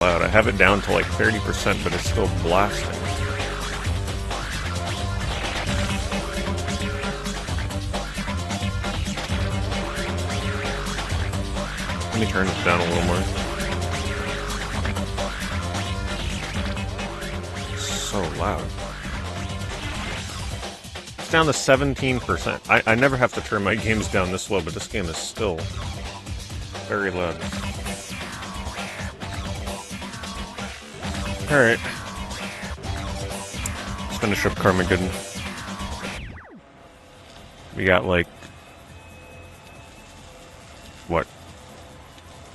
loud. I have it down to like 30%, but it's still blasting. Let me turn this down a little more. So loud. It's down to 17%. I never have to turn my games down this low, but this game is still very loud. Alright. Let's finish up Carmageddon. We got like, what,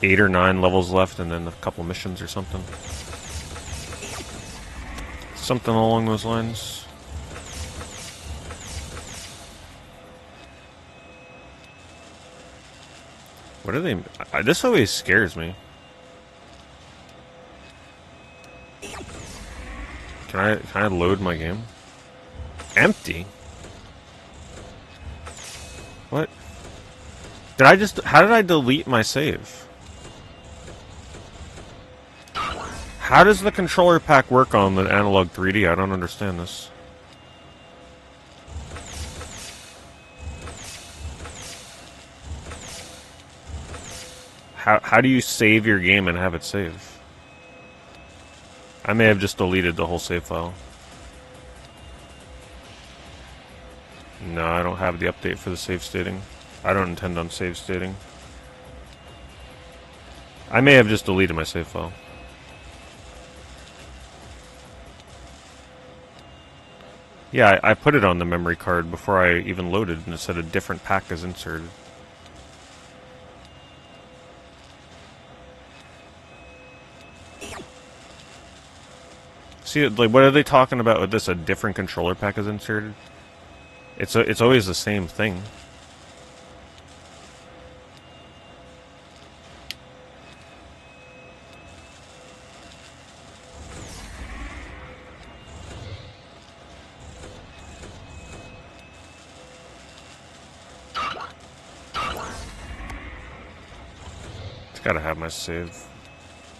8 or 9 levels left and then a couple missions or something. Something along those lines. What are they? This always scares me. Can I load my game? Empty? What? How did I delete my save? How does the controller pack work on the analog 3D? I don't understand this. How do you save your game and have it save? I may have just deleted the whole save file. No, I don't have the update for the save stating. I don't intend on save stating. I may have just deleted my save file. Yeah, I put it on the memory card before I even loaded, and it said a different pack is inserted. See, like, what are they talking about with this? A different controller pack is inserted? It's always the same thing. It's gotta have my save.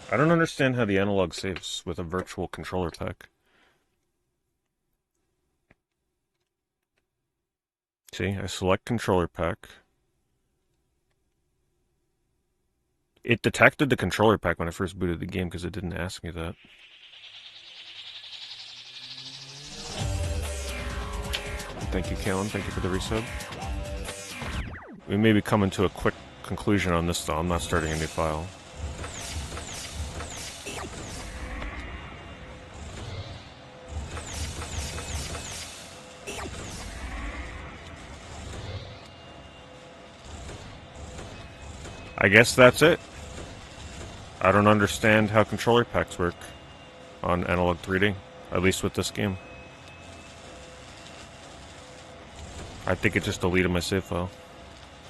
I don't understand how the analog saves with a virtual controller pack. See, I select controller pack. It detected the controller pack when I first booted the game because it didn't ask me that. Thank you, Kalen. Thank you for the resub. We may be coming to a quick conclusion on this, though. I'm not starting a new file. I guess that's it. I don't understand how controller packs work on analog 3D, at least with this game. I think it just deleted my save file.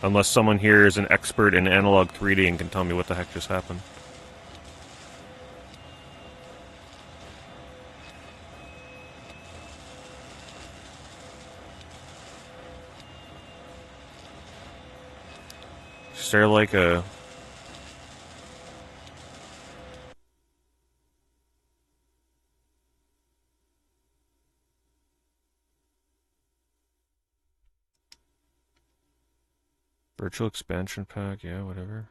Unless someone here is an expert in analog 3D and can tell me what the heck just happened. Is there like a... virtual expansion pack? Yeah, whatever.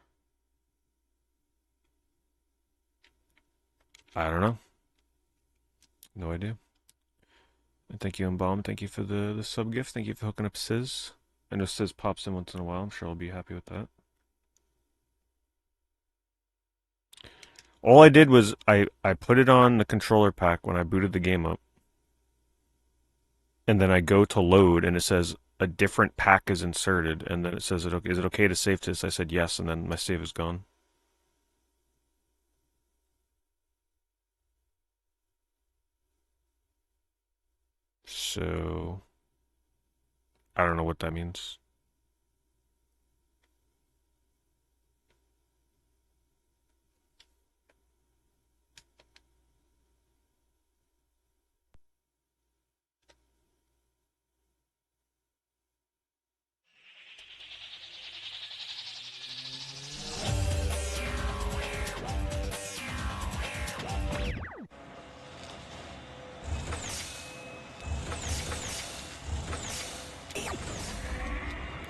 I don't know. No idea. And thank you, Embalm. Thank you for the sub gift. Thank you for hooking up Sizz. I know Sizz pops in once in a while. I'm sure I'll be happy with that. All I did was I put it on the controller pack when I booted the game up. And then I go to load and it says a different pack is inserted. And then it says, is it okay to save this? I said yes, and then my save is gone. So, I don't know what that means.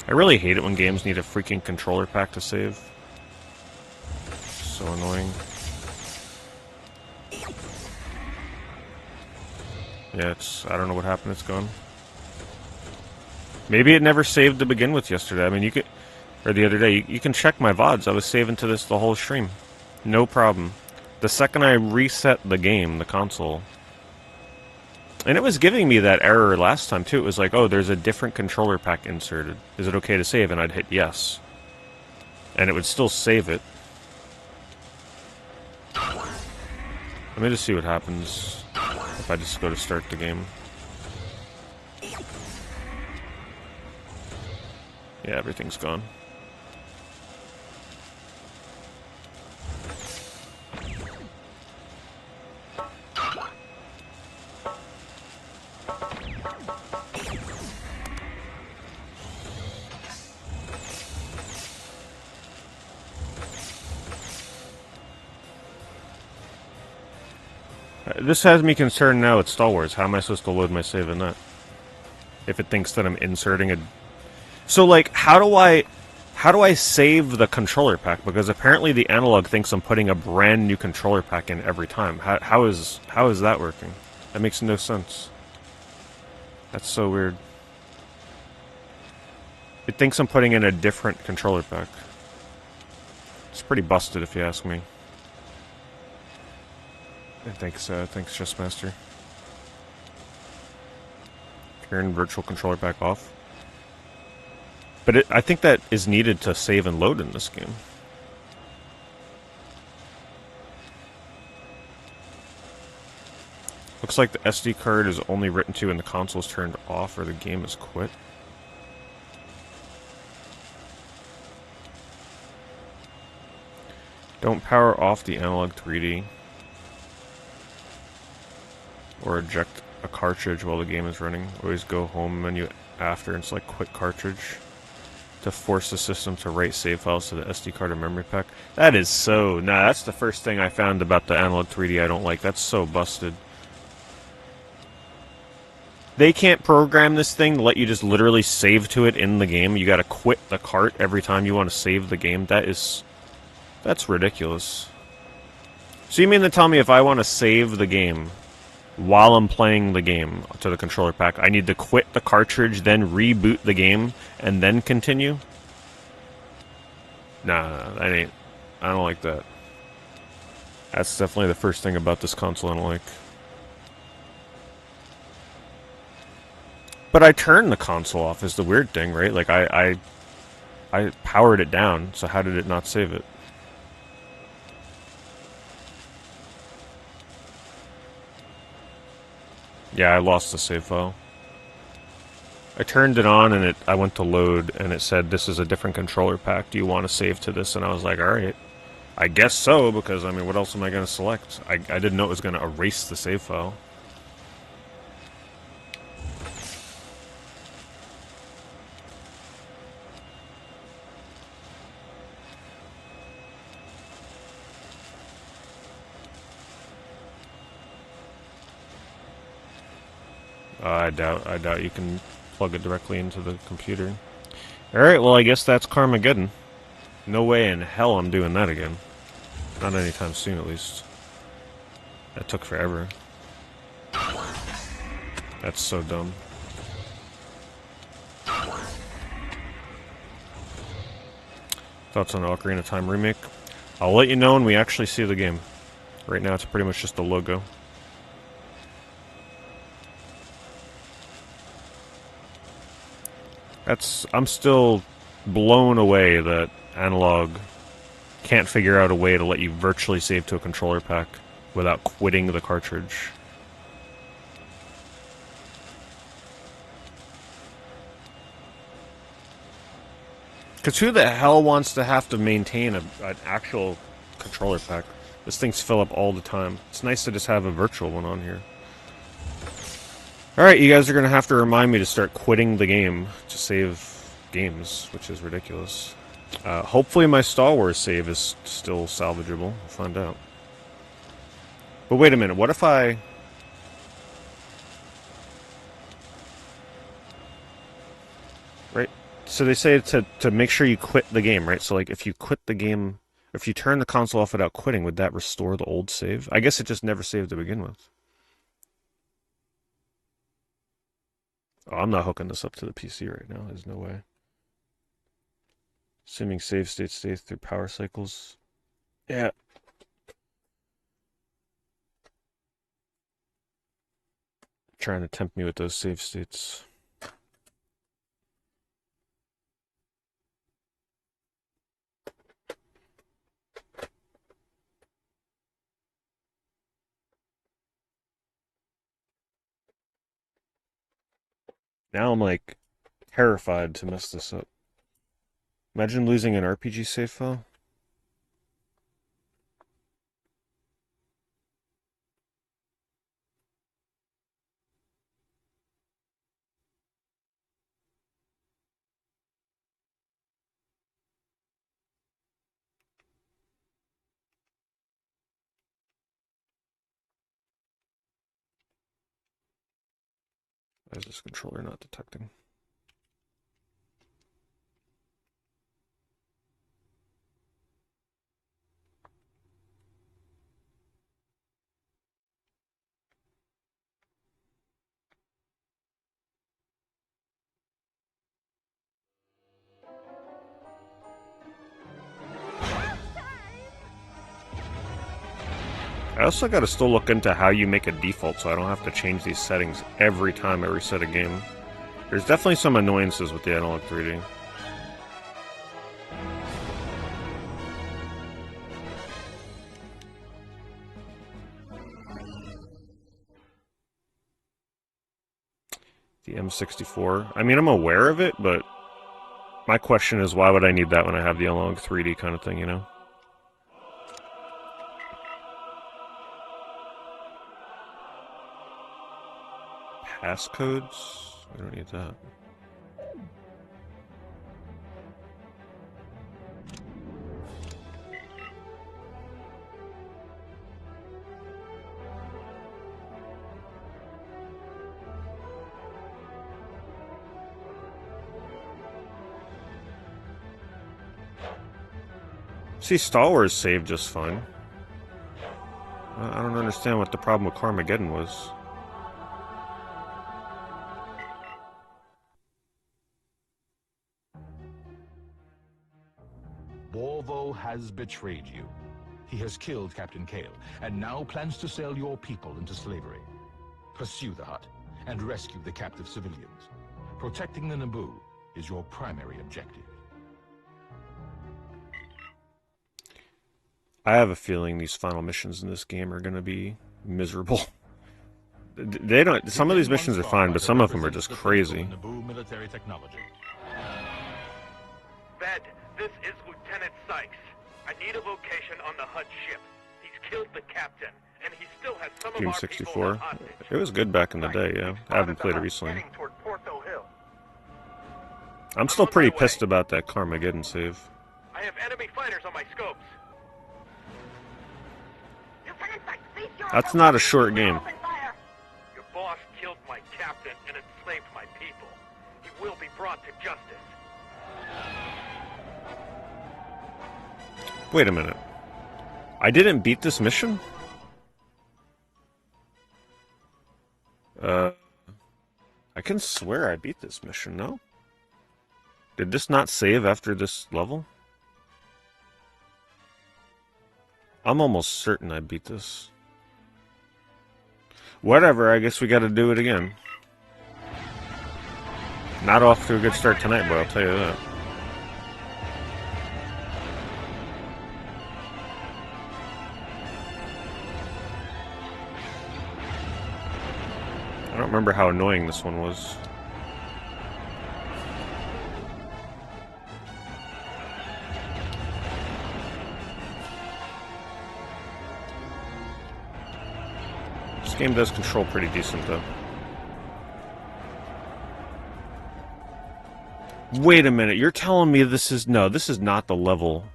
I really hate it when games need a freaking controller pack to save. So annoying. Yeah, I don't know what happened, it's gone. Maybe it never saved to begin with yesterday. I mean, you could, or the other day, you can check my VODs. I was saving to this the whole stream. No problem. The second I reset the game, the console, and it was giving me that error last time too. It was like, oh, there's a different controller pack inserted. Is it okay to save? And I'd hit yes. And it would still save it. Let me just see what happens if I just go to start the game. Yeah, everything's gone. This has me concerned now with Star Wars. How am I supposed to load my save in that? If it thinks that I'm inserting a... So, like, how do I save the controller pack? Because apparently the analog thinks I'm putting a brand new controller pack in every time. How is that working? That makes no sense. That's so weird. It thinks I'm putting in a different controller pack. It's pretty busted if you ask me. Thanks Chessmaster. Turn virtual controller pack off. But I think that is needed to save and load in this game. Looks like the SD card is only written to when the console is turned off or the game is quit. Don't power off the analog 3D. Or eject a cartridge while the game is running. Always go home menu after and select quit cartridge to force the system to write save files to the SD card or memory pack. That is so... Nah, that's the first thing I found about the analog 3D I don't like. That's so busted. They can't program this thing to let you just literally save to it in the game. You gotta quit the cart every time you want to save the game. That's ridiculous. So you mean to tell me if I want to save the game while I'm playing the game to the controller pack, I need to quit the cartridge, then reboot the game, and then continue? Nah, that ain't... I don't like that. That's definitely the first thing about this console I don't like. But I turned the console off is the weird thing, right? Like, I powered it down, so how did it not save it? Yeah, I lost the save file. I turned it on and I went to load and it said this is a different controller pack. Do you want to save to this? And I was like, alright. I guess so, because I mean, what else am I going to select? I didn't know it was going to erase the save file. I doubt you can plug it directly into the computer. Alright, well I guess that's Carmageddon. No way in hell I'm doing that again. Not anytime soon, at least. That took forever. That's so dumb. Thoughts on Ocarina of Time remake? I'll let you know when we actually see the game. Right now it's pretty much just a logo. I'm still blown away that Analog can't figure out a way to let you virtually save to a controller pack without quitting the cartridge. Because who the hell wants to have to maintain an actual controller pack? These things fill up all the time. It's nice to just have a virtual one on here. Alright, you guys are going to have to remind me to start quitting the game to save games, which is ridiculous. Hopefully my Star Wars save is still salvageable. We'll find out. But wait a minute, what if I... Right? So they say to make sure you quit the game, right? So like if you quit the game, if you turn the console off without quitting, would that restore the old save? I guess it just never saved to begin with. Oh, I'm not hooking this up to the PC right now. There's no way. Assuming save state stays through power cycles. Yeah. Trying to tempt me with those save states. Now I'm like terrified to mess this up. Imagine losing an RPG save file. Why is this controller not detecting? I also got to still look into how you make a default so I don't have to change these settings every time I reset a game. There's definitely some annoyances with the analog 3D. The N64. I mean, I'm aware of it, but my question is why would I need that when I have the analog 3D kind of thing, you know? Passcodes? I don't need that. See, Star Wars saved just fine. I don't understand what the problem with Carmageddon was. Borvo has betrayed you. He has killed Captain Kale, and now plans to sell your people into slavery. Pursue the Hutt, and rescue the captive civilians. Protecting the Naboo is your primary objective. I have a feeling these final missions in this game are going to be miserable. They don't. Some of these missions are fine, but some of them are just crazy. Naboo military technology. Ved, this is Lieutenant Sykes. I need a location on the Hutt ship. He's killed the captain, and he still has some of our people N64. on hostage. It was good back in the day, yeah. I haven't played it recently. I'm still pretty pissed about that Carmageddon save. I have enemy fighters on my scopes. That's not a short game. Your boss killed my captain and enslaved my people. He will be brought to justice. Wait a minute. I didn't beat this mission? I can swear I beat this mission, no? Did this not save after this level? I'm almost certain I beat this. Whatever, I guess we gotta do it again. Not off to a good start tonight, but I'll tell you that. I don't remember how annoying this one was. This game does control pretty decent, though. Wait a minute, you're telling me this is... No, this is not the level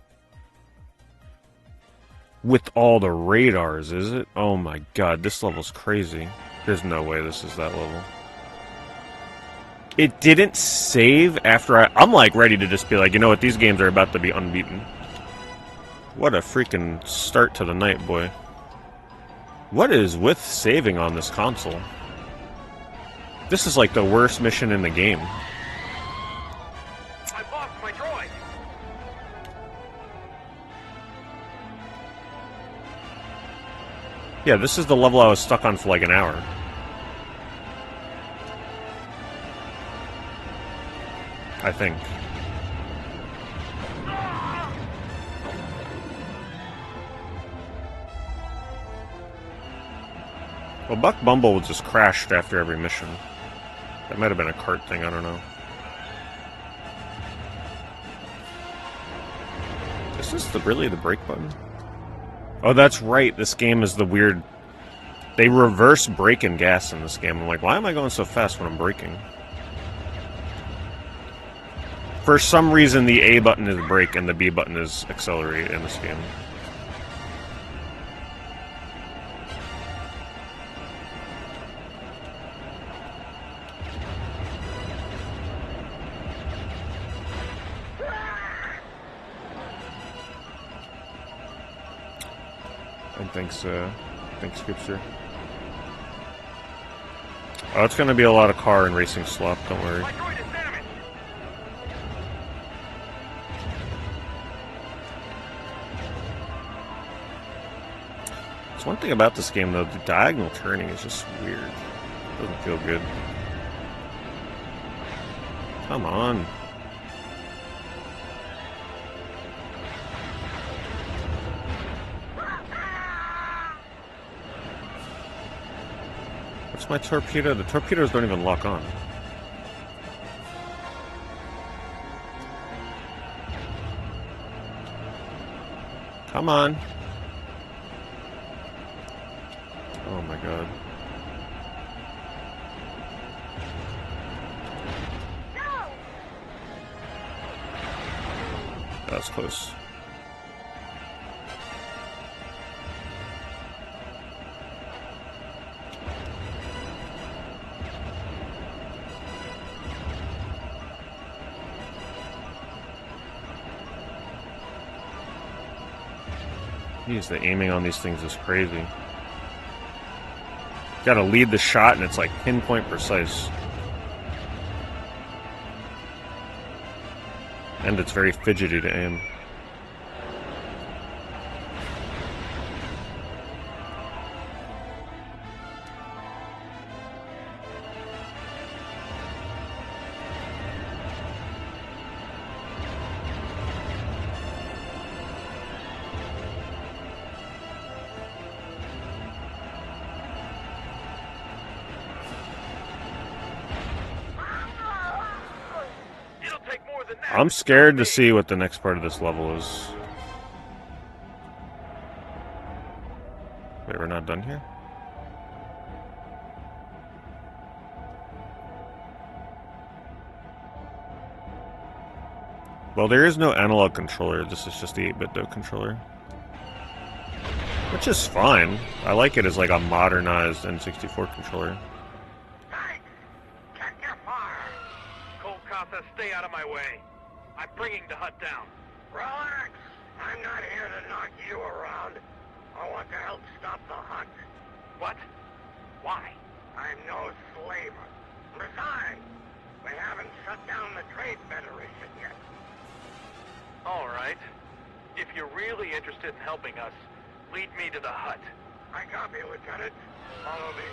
with all the radars, is it? Oh my god, this level's crazy. There's no way this is that level. It didn't save after I'm like ready to just be like, you know what, these games are about to be unbeaten. What a freaking start to the night, boy. What is with saving on this console? This is like the worst mission in the game. I've lost my droid. Yeah, this is the level I was stuck on for like an hour. I think. Well, Buck Bumble just crashed after every mission. That might have been a cart thing, I don't know. Is this really the brake button? Oh, that's right. This game is the weird... They reverse brake and gas in this game. I'm like, why am I going so fast when I'm braking? For some reason, the A button is brake and the B button is accelerate in this game. And thanks, Scripture. Oh, it's gonna be a lot of car and racing slop, don't worry. My droid is damaged. It's one thing about this game, though, the diagonal turning is just weird. It doesn't feel good. Come on. What's my torpedo? The torpedoes don't even lock on. Come on. Oh my god. That was close. Jeez, the aiming on these things is crazy. Gotta lead the shot and it's like pinpoint precise. And it's very fidgety to aim. I'm scared to see what the next part of this level is. Wait, we're not done here? Well, there is no analog controller. This is just the 8-bit controller. Which is fine. I like it as like a modernized N64 controller. Thanks! Check your fire! Cole Casa, stay out of my way. I'm bringing the hut down. Relax. I'm not here to knock you around. I want to help stop the hut. What? Why? I'm no slaver. Besides, we haven't shut down the Trade Federation yet. All right. If you're really interested in helping us, lead me to the hut. I copy, Lieutenant. Follow me.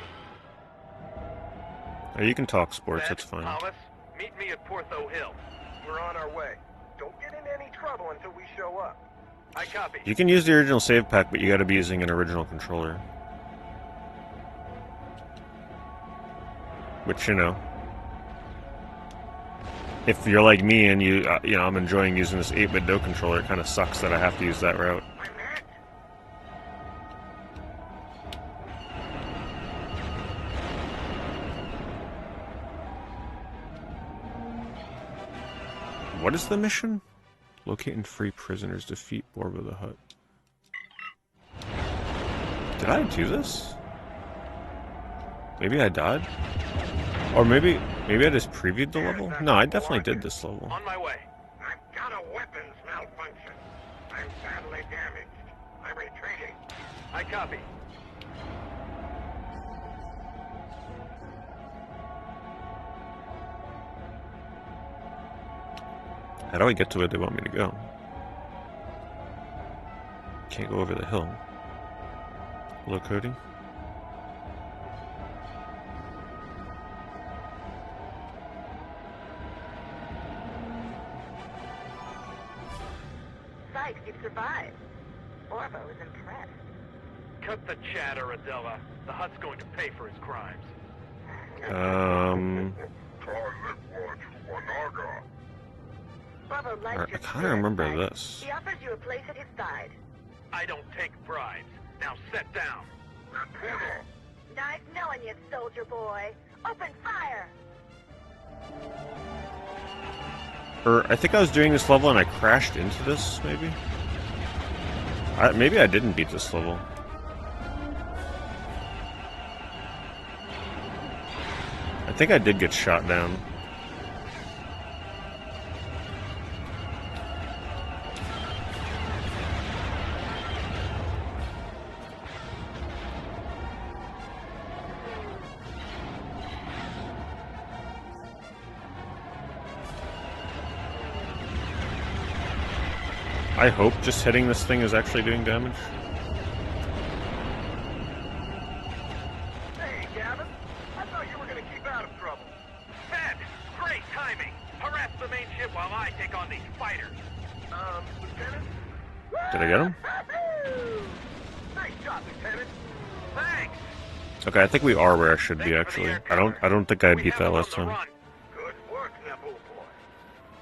Oh, you can talk sports, Ned, that's fine. Thomas, meet me at Portho Hill. We're on our way. Don't get in any trouble until we show up. I copy. You can use the original save pack, but you gotta be using an original controller. Which, you know, if you're like me and you know, I'm enjoying using this 8-bit controller, it kind of sucks that I have to use that route. I'm hit. What is the mission? Locate and free prisoners, defeat Borba the Hutt. Did I do this? Maybe I died? Or maybe... Maybe I just previewed the level? No, I definitely did this level. On my way. I've got a weapons malfunction. I'm badly damaged. I'm retreating. I copy. How do I get to where they want me to go? Can't go over the hill. Hello, Cody? Sykes, you've survived. Orvo is impressed. Cut the chatter, Adela. The Hutt's going to pay for his crimes. Orvo likes I your kind of spirit, remember Sykes. this. He offers you a place at his side. I don't take bribes. Now sit down. Nice knowing you, soldier boy. Open fire! Or I think I was doing this level and I crashed into this, maybe? Maybe I didn't beat this level. I think I did get shot down. I hope just hitting this thing is actually doing damage. Hey, Gavin. I thought you were going to keep out of trouble. Fed! Great timing! Harass the main ship while I take on these fighters. Lieutenant? Did I get him? Nice job, Lieutenant. Thanks! Okay, I think we are where I should be actually. I don't think I beat that last time. Good work, Naboo boy.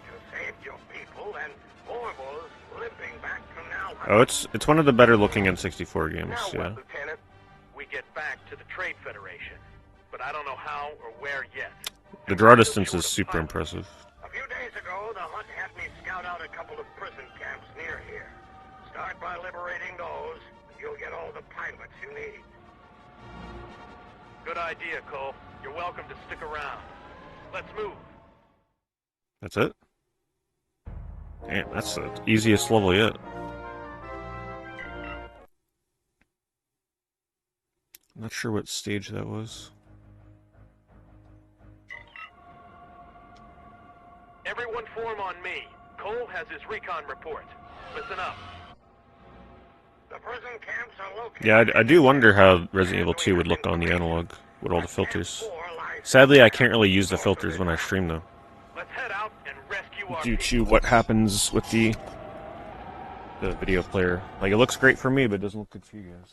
You saved your people, and Orvo's limping back to now. Oh, it's one of the better looking N64 games, Now yeah. what, Lieutenant? We get back to the Trade Federation, but I don't know how or where yet. The draw distance is super impressive. A few days ago, the Hutt had me scout out a couple of prison camps near here. Start by liberating those, and you'll get all the pilots you need. Good idea, Cole. You're welcome to stick around. Let's move. That's it? Damn, that's the easiest level yet. I'm not sure what stage that was. Everyone form on me. Cole has his recon report. Listen up. The prison camps are located. Yeah, I do wonder how Resident Evil 2 would look on the analog with all the filters. Sadly, I can't really use the filters when I stream though, Let's head out and rescue our due people. to what happens with the video player. Like, it looks great for me, but it doesn't look good for you guys.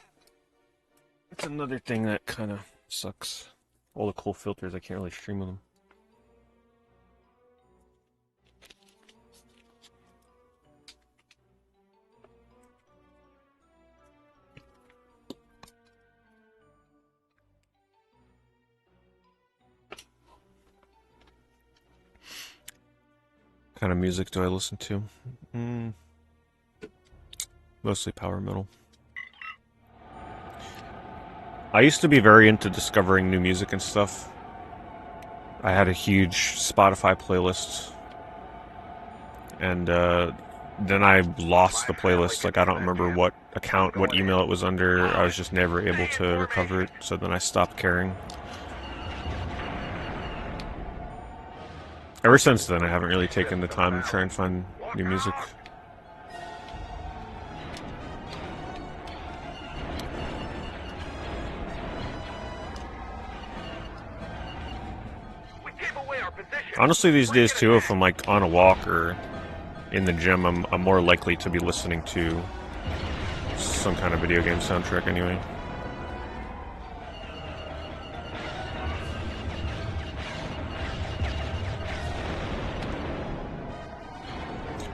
It's another thing that kind of sucks. All the cool filters, I can't really stream with them. What kind of music do I listen to? Mostly power metal. I used to be very into discovering new music and stuff. I had a huge Spotify playlist. And then I lost the playlist. Like, I don't remember what account, what email it was under. I was just never able to recover it. So then I stopped caring. Ever since then, I haven't really taken the time to try and find new music. We gave away our position. Honestly, these days too, if I'm like on a walk or in the gym, I'm more likely to be listening to some kind of video game soundtrack anyway.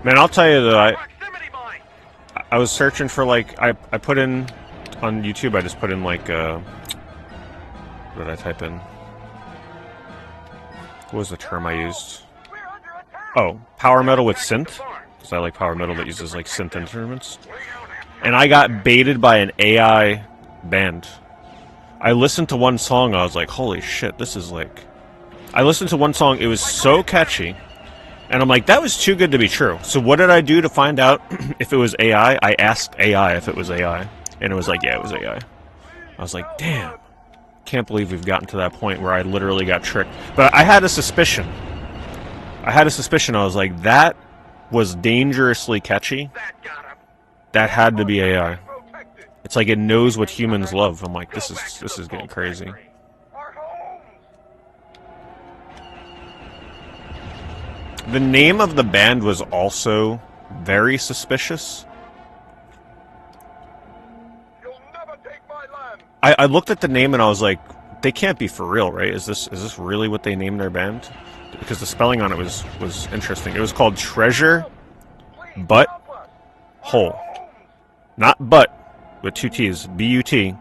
Man, I'll tell you though, Proximity mine. I was searching for like, I put in, on YouTube I just put in like, what did I type in? What was the term I used? We're under attack. Oh, power metal with synth? Because I like power metal that uses like synth instruments. And I got baited by an AI band. I listened to one song, I was like, holy shit, this is like I listened to one song, it was so catchy, and I'm like, that was too good to be true. So what did I do to find out if it was AI? I asked AI if it was AI, and it was like, yeah, it was AI. I was like, damn. Can't believe we've gotten to that point where I literally got tricked. But I had a suspicion. I was like, that was dangerously catchy. That had to be AI. It's like it knows what humans love. I'm like, this is getting crazy. The name of the band was also very suspicious. I looked at the name and I was like, they can't be for real, right? Is this really what they named their band? Because the spelling on it was interesting. It was called Treasure Butt Hole. Not butt, with two T's. B-U-T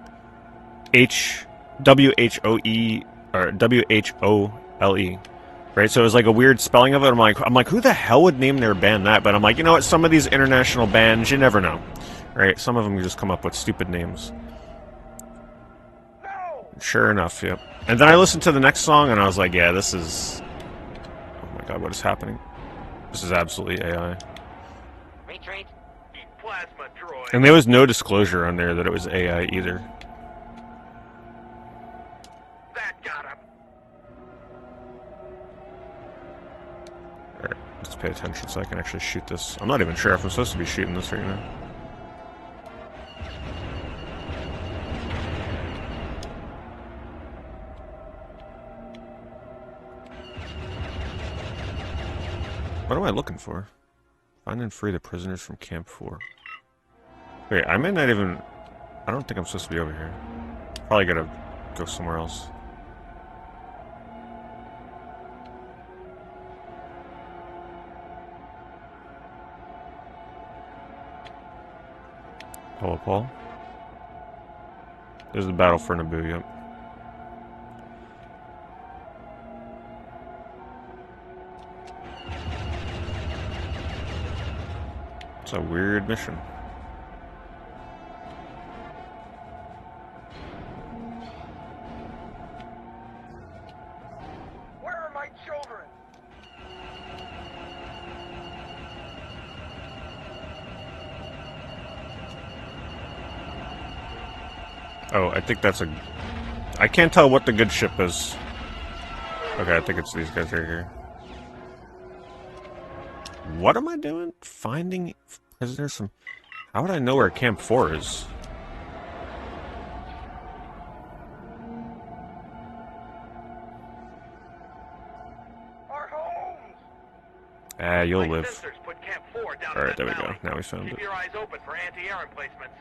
W-H-O-E or W-H-O-L-E. Right, so it was like a weird spelling of it. I'm like, who the hell would name their band that? But I'm like, you know what? Some of these international bands, you never know, right? Some of them just come up with stupid names. Sure enough, yep. And then I listened to the next song, and I was like, yeah, this is... Oh my god, what is happening? This is absolutely AI. Retreat. Plasma droid. And there was no disclosure on there that it was AI either. That got him. Alright, let's pay attention so I can actually shoot this. I'm not even sure if I'm supposed to be shooting this right now. What am I looking for? Find and free the prisoners from Camp 4. Wait, I may not even... I don't think I'm supposed to be over here. Probably gotta go somewhere else. Hello, Paul. There's the battle for Naboo, yep. It's a weird mission. Where are my children? Oh, I think that's a... I can't tell what the good ship is. Okay, I think it's these guys right here. What am I doing? Finding prisoners from... How would I know where Camp 4 is? Our homes! Ah, you'll My live. sensors put Camp 4 down in Alright, that there we go. valley. Now we found Keep it. your eyes open for anti-air emplacements.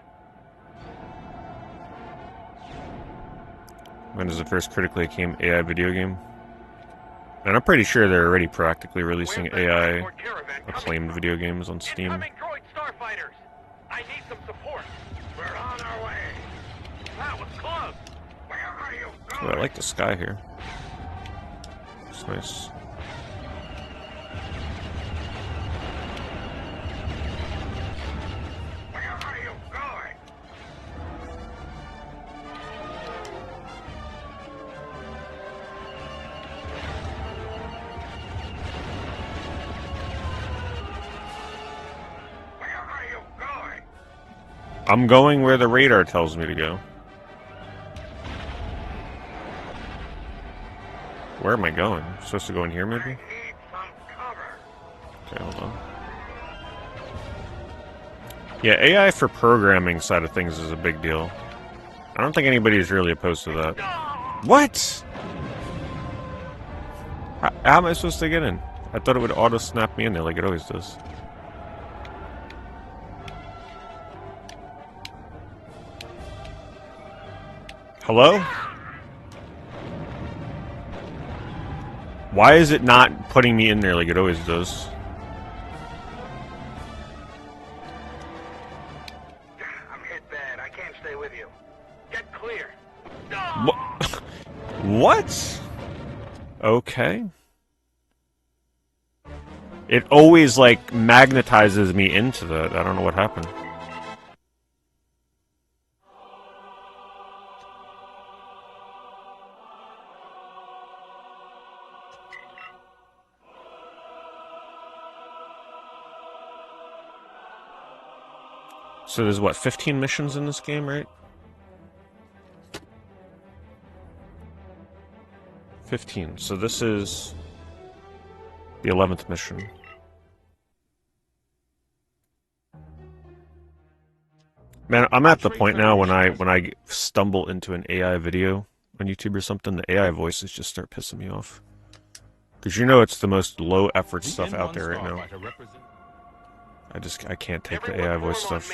When is the first critically acclaimed AI video game? And I'm pretty sure they're already practically releasing Where's that AI transport caravan coming acclaimed from? video games on Steam. Incoming droid starfighters! I need some support. We're on our way. That was close. Where are you Oh, going? I like the sky here. It's nice. Where are you going? Where are you going? I'm going where the radar tells me to go. Where am I going? I'm supposed to go in here, maybe? Need some cover. Okay, hold on. Yeah, AI for programming side of things is a big deal. I don't think anybody's really opposed to that. What? How am I supposed to get in? I thought it would auto-snap me in there like it always does. Hello? Why is it not putting me in there like it always does? I'm hit bad. I can't stay with you. Get clear. What? What? Okay. It always, like, magnetizes me into that. I don't know what happened. So there's, what, 15 missions in this game, right? 15. So this is the 11th mission. Man, I'm at the point now when I stumble into an AI video on YouTube or something, the AI voices just start pissing me off. Because you know it's the most low effort stuff out there right now. I can't take the AI voice stuff.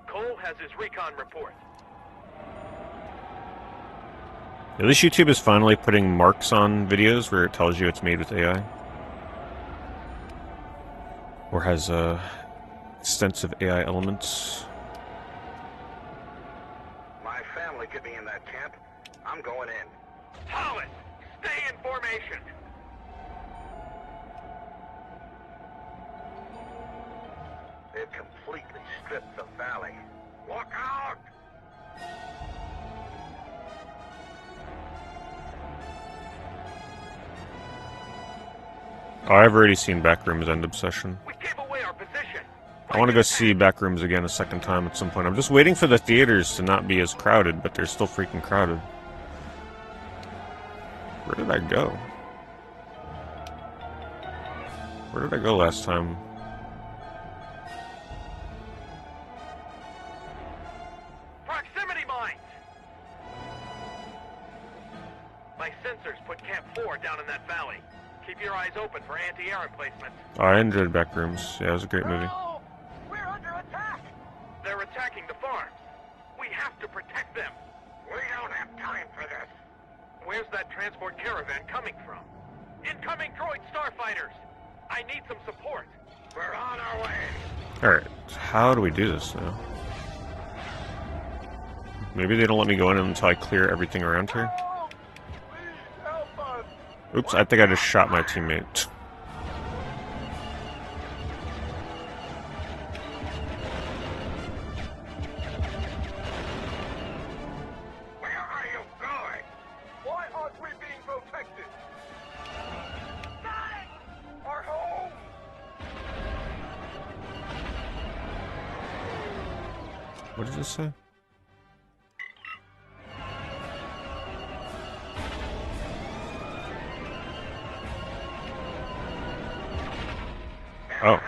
Cole has his recon report. At least YouTube is finally putting marks on videos where it tells you it's made with AI. Or has extensive AI elements. My family could be in that camp. I'm going in. Hollis, stay in formation. They've completely stripped the valley. Look out! Oh, I've already seen Backrooms End Obsession. We gave away our position. I want to go see Backrooms again a second time at some point. I'm just waiting for the theaters to not be as crowded, but they're still freaking crowded. Where did I go? Where did I go last time? Proximity mines! My sensors put Camp 4 down in that valley. Keep your eyes open for anti-air emplacements. Oh, I enjoyed Backrooms. Yeah, it was a great movie. No! We're under attack! They're attacking the farms. We have to protect them. We don't have time for this. Where's that transport caravan coming from? Incoming droid starfighters! I need some support. We're on our way. Alright, how do we do this now? Maybe they don't let me go in until I clear everything around here? Please help us! Oops, I think I just shot my teammate. Where are you going? Why aren't we being protected? Our home! What did this say? Oh.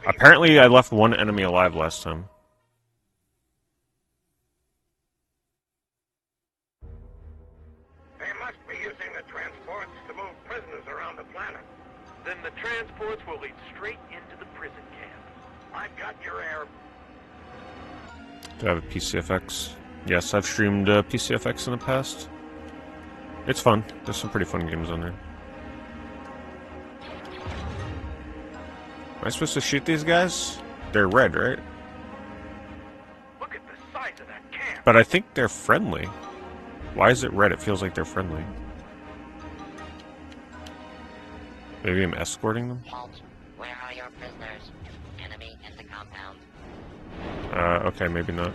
Apparently I left one enemy alive last time. They must be using the transports to move prisoners around the planet. Then the transports will lead straight into the prison camp. I've got your air. Do I have a PCFX? Yes, I've streamed PCFX in the past. It's fun. There's some pretty fun games on there. Am I supposed to shoot these guys? They're red, right? Look at the size of that camp. But I think they're friendly. Why is it red? It feels like they're friendly. Maybe I'm escorting them? Halt. Where are your prisoners? Enemy in the compound. Okay, maybe not.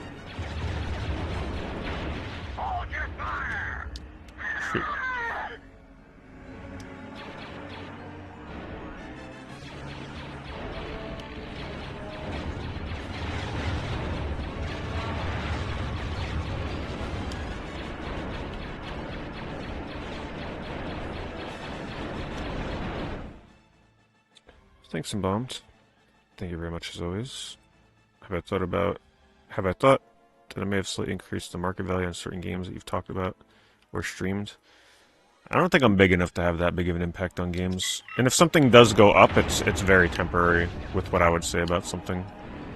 Hold your fire! Shoot. Thanks and bombs. Thank you very much as always. Have I thought that I may have slightly increased the market value on certain games that you've talked about or streamed? I don't think I'm big enough to have that big of an impact on games. And if something does go up, it's very temporary with what I would say about something.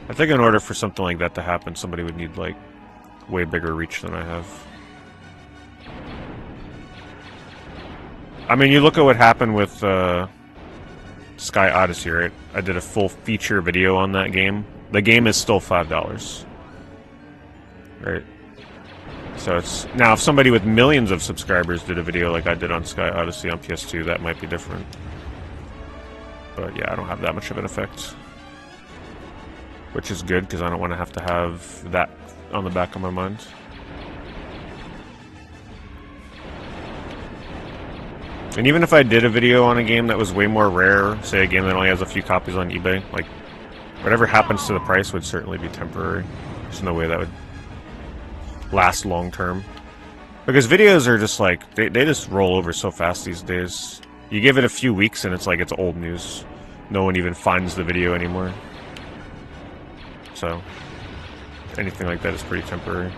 I think in order for something like that to happen, somebody would need, like, way bigger reach than I have. I mean, you look at what happened with Sky Odyssey, right? I did a full feature video on that game. The game is still $5. Right? So it's... Now, if somebody with millions of subscribers did a video like I did on Sky Odyssey on PS2, that might be different. But yeah, I don't have that much of an effect. Which is good, because I don't want to have that on the back of my mind. And even if I did a video on a game that was way more rare, say a game that only has a few copies on eBay, like Whatever happens to the price would certainly be temporary. There's no way that would last long term. Because videos are just like, they just roll over so fast these days. You give it a few weeks and it's like it's old news. No one even finds the video anymore. So, anything like that is pretty temporary.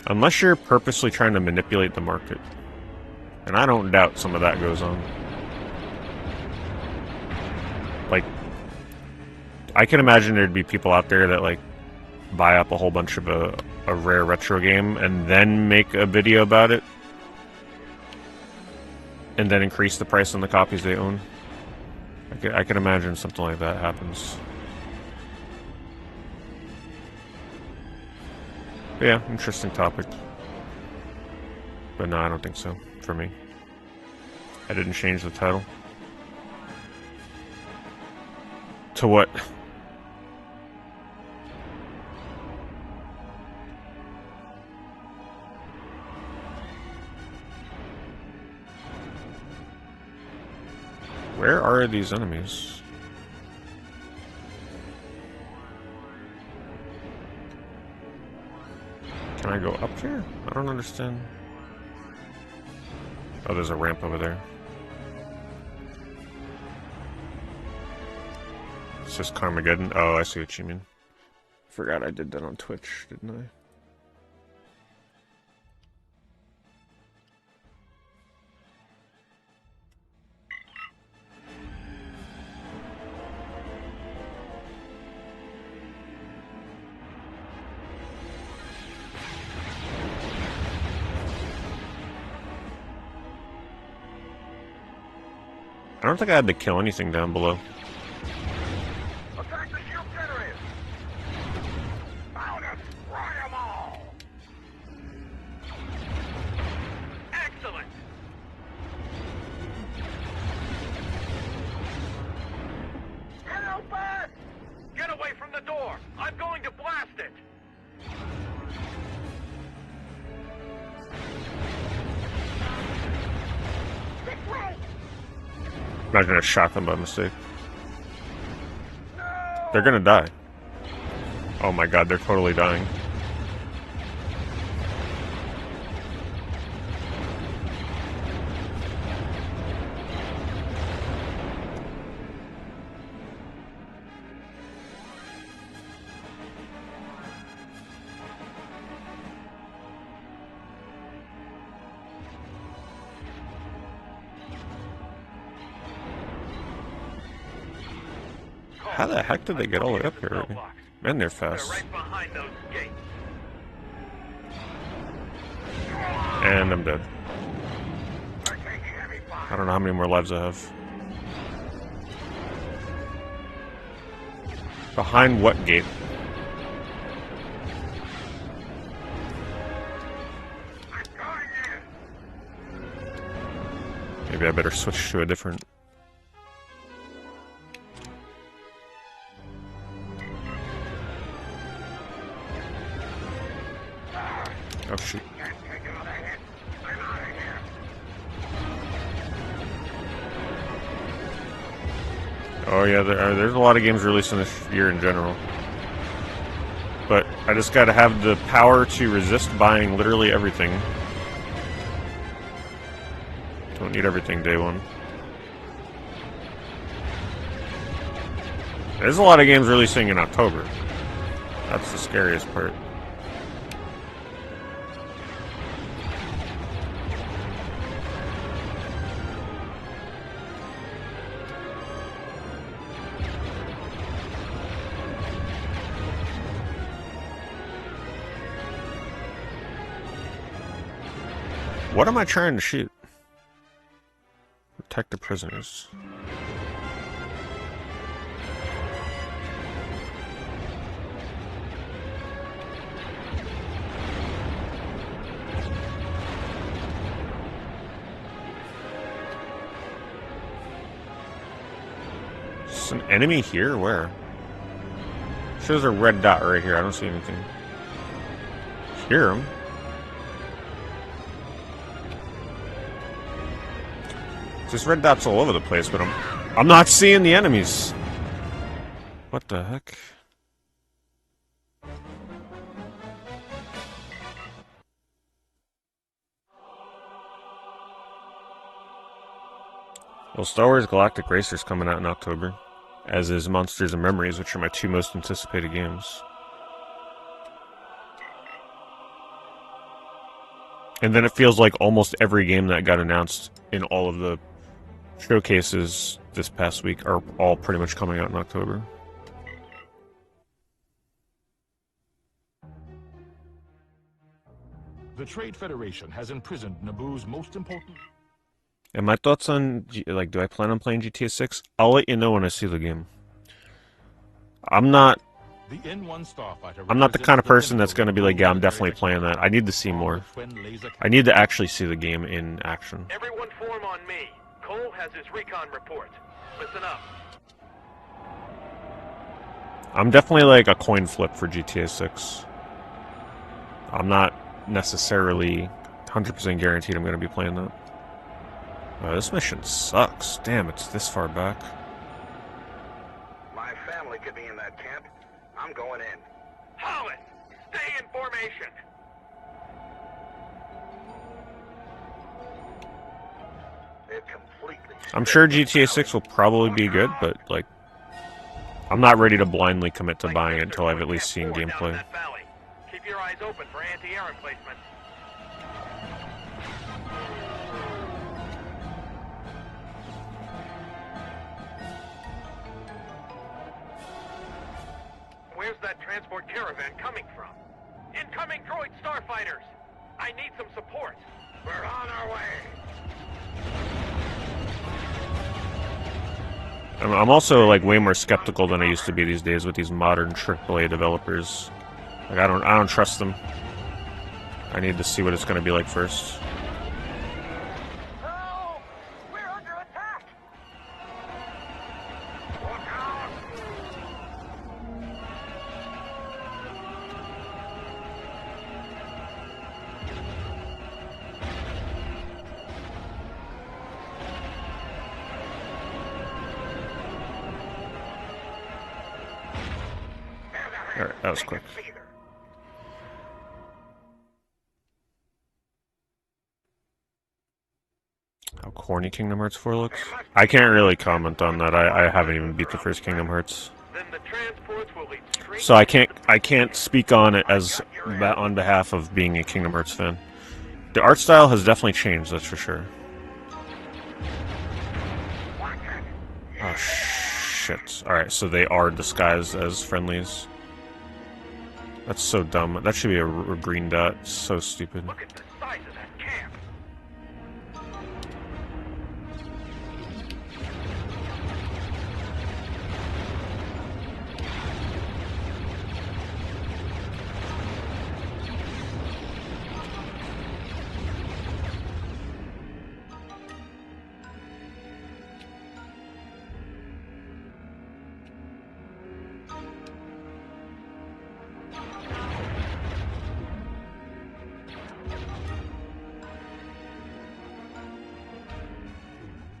Unless you're purposely trying to manipulate the market. And I don't doubt some of that goes on. Like, I can imagine there'd be people out there that, like, buy up a whole bunch of a rare retro game and then make a video about it. And then increase the price on the copies they own. I can imagine something like that happens. But yeah, interesting topic. But no, I don't think so, for me. I didn't change the title. To what? Where are these enemies? Can I go up here? I don't understand. Oh, there's a ramp over there. It's just Carmageddon. Oh, I see what you mean. Forgot I did that on Twitch, didn't I? I don't think I had to kill anything down below. Attack the shield generators! Found it! Fry them all! Excellent! Get open! Get away from the door! I'm going to blast it! This way! Imagine I shot them by mistake. No! They're gonna die. Oh my god, they're totally dying. How the heck did they get all the way up here already? Man, they're They're fast. right behind those gates. And I'm dead. They're taking heavy fire. I don't know how many more lives I have. Behind what gate? I'm going in. Maybe I better switch to a different... Oh shoot. Can't take another hit. I'm out of here. Oh yeah, there's a lot of games releasing this year in general. But I just gotta have the power to resist buying literally everything. Don't need everything day one. There's a lot of games releasing in October. That's the scariest part. What am I trying to shoot? Protect the prisoners. Is an enemy here? Where? Shows a red dot right here. I don't see anything. Hear him. There's red dots all over the place, but I'm I'm not seeing the enemies. What the heck? Well, Star Wars Galactic Racer's coming out in October, as is Monsters and Memories, which are my two most anticipated games. And then it feels like almost every game that got announced in all of the showcases this past week are all pretty much coming out in October. The Trade Federation has imprisoned Naboo's most important... And my thoughts on, like, do I plan on playing GTA 6? I'll let you know when I see the game. I'm not The N1 starfighter the kind of represents person that's pinnacle going to be of like, yeah, I'm military definitely playing that. I need to see more. twin laser I need to actually see the game in action. Everyone form on me. Cole has his recon report. Listen up. I'm definitely like a coin flip for GTA 6. I'm not necessarily 100% guaranteed I'm going to be playing that. This mission sucks. Damn, it's this far back. My family could be in that camp. I'm going in. Hollis, stay in formation. They're completely... I'm sure GTA 6 will probably be good, but, like, I'm not ready to blindly commit to buying it until I've at least seen gameplay. Keep your eyes open for anti-air emplacements. Where's that transport caravan coming from? Incoming droid starfighters! I need some support. We're on our way. I'm also, like, way more skeptical than I used to be these days with these modern AAA developers. Like, I don't trust them. I need to see what it's going to be like first. Help! We're under attack! Look out! Alright, that was quick. How corny Kingdom Hearts 4 looks? I can't really comment on that. I haven't even beat the first Kingdom Hearts. Then the transports will lead straight... So I can't speak on it as on behalf of being a Kingdom Hearts fan. The art style has definitely changed, that's for sure. Oh shit. Alright, so they are disguised as friendlies. That's so dumb. That should be a green dot. So stupid. Look at the size of that camp.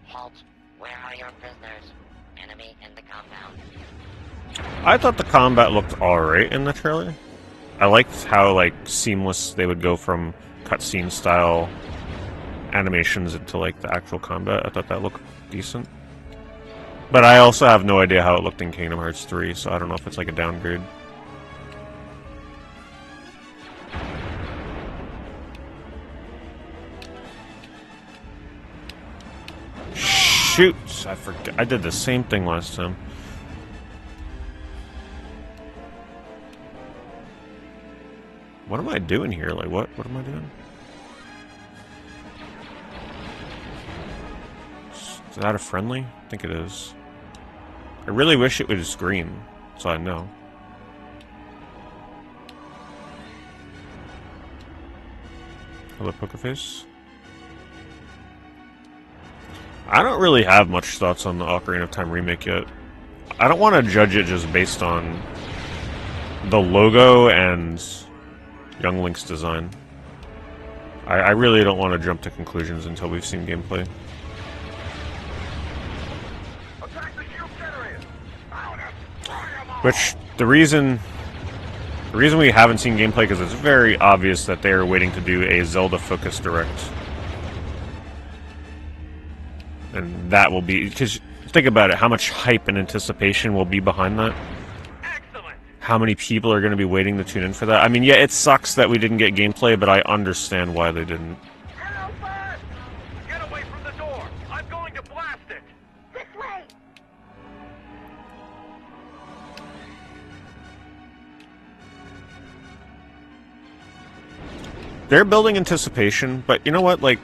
Halt. Where are your prisoners? Enemy in the compound. I thought the combat looked alright in the trailer. I liked how, like, seamless they would go from cutscene style animations into, like, the actual combat. I thought that looked decent. But I also have no idea how it looked in Kingdom Hearts 3, so I don't know if it's like a downgrade. Shoot! I forgot. I did the same thing last time. What am I doing here? Like, what am I doing? Is that a friendly? I think it is. I really wish it was green, so I know. Hello, Pokerface. I don't really have much thoughts on the Ocarina of Time remake yet. I don't want to judge it just based on the logo and Young Link's design. I really don't want to jump to conclusions until we've seen gameplay. A Which, the reason we haven't seen gameplay, because it's very obvious that they are waiting to do a Zelda-focused direct. And that will be... Because, think about it, how much hype and anticipation will be behind that? Excellent. How many people are going to be waiting to tune in for that? I mean, yeah, it sucks that we didn't get gameplay, but I understand why they didn't. Hello, bud. Get away from the door. I'm going to blast it. This way! They're building anticipation, but you know what, like,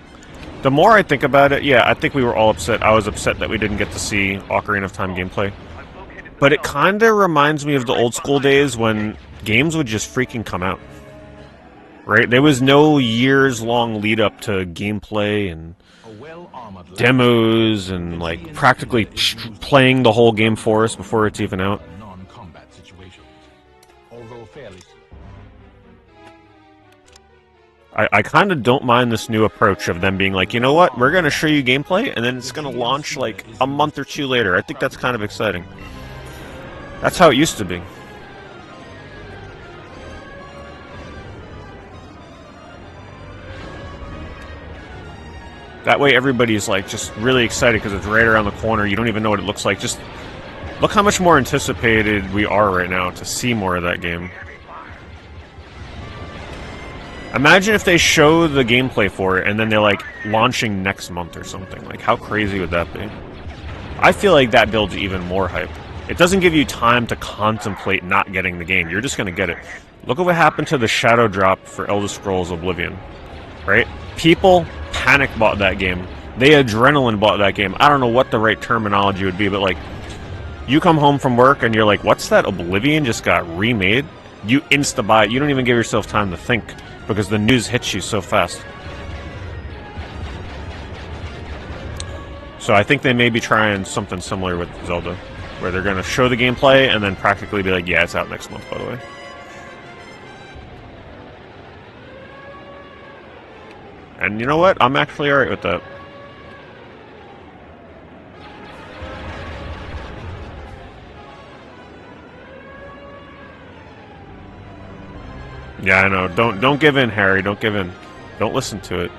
the more I think about it, yeah, I think we were all upset. I was upset that we didn't get to see Ocarina of Time gameplay. But it kinda reminds me of the old school days when games would just freaking come out. Right? There was no years-long lead-up to gameplay and demos and, like, practically playing the whole game for us before it's even out. Non-combat situations, although fairly. I kind of don't mind this new approach of them being like, you know what, we're going to show you gameplay, and then it's going to launch, like, a month or two later. I think that's kind of exciting. That's how it used to be. That way everybody's, like, just really excited because it's right around the corner. You don't even know what it looks like. Just look how much more anticipated we are right now to see more of that game. Imagine if they show the gameplay for it and then they're like launching next month or something. Like, how crazy would that be? I feel like that builds even more hype. It doesn't give you time to contemplate not getting the game. You're just going to get it. Look at what happened to the Shadow Drop for Elder Scrolls Oblivion. Right? People panic bought that game. They adrenaline bought that game. I don't know what the right terminology would be, but like, you come home from work and you're like, what's that? Oblivion just got remade? You insta-buy it. You don't even give yourself time to think, because the news hits you so fast. So I think they may be trying something similar with Zelda, where they're going to show the gameplay and then practically be like, yeah, it's out next month, by the way. And you know what? I'm actually alright with that. Yeah, I know. Don't give in, Harry. Don't give in. Don't listen to it.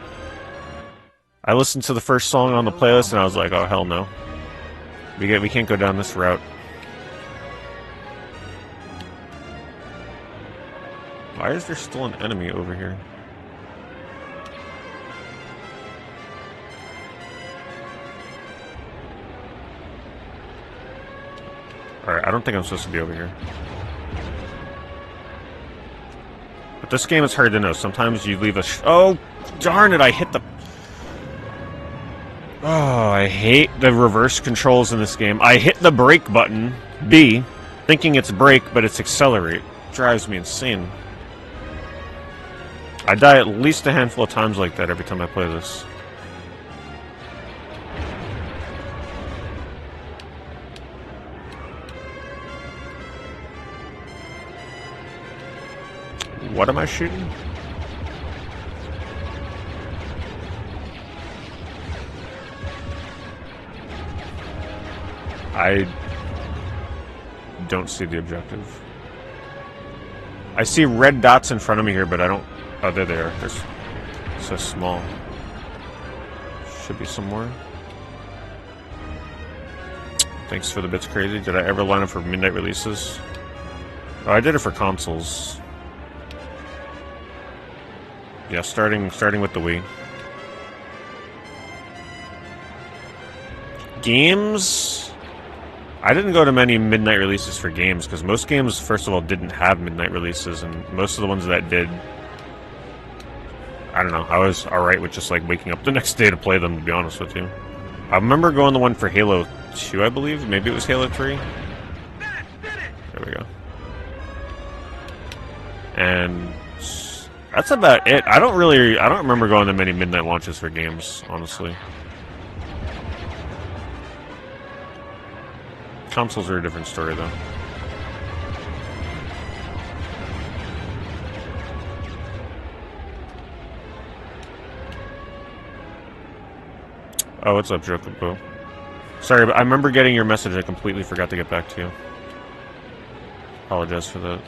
I listened to the first song on the playlist and I was like, oh hell no. We can't go down this route. Why is there still an enemy over here? Alright, I don't think I'm supposed to be over here. But this game is hard to know. Sometimes you leave a oh, darn it, I hit the... Oh, I hate the reverse controls in this game. I hit the brake button, B, thinking it's brake, but it's accelerate. It drives me insane. I die at least a handful of times like that every time I play this. What am I shooting? I don't see the objective. I see red dots in front of me here, but I don't... Oh, there they are. They're so small. Should be somewhere. Thanks for the bits, crazy. Did I ever line up for midnight releases? Oh, I did it for consoles. Yeah, starting with the Wii. Games... I didn't go to many midnight releases for games, because most games, first of all, didn't have midnight releases, and most of the ones that did... I don't know, I was alright with just, like, waking up the next day to play them, to be honest with you. I remember going the one for Halo 2, I believe. Maybe it was Halo 3. There we go. And... that's about it. I don't remember going to many midnight launches for games, honestly. Consoles are a different story, though. Oh, what's up, Jokobo? Sorry, but I remember getting your message. I completely forgot to get back to you. Apologize for that.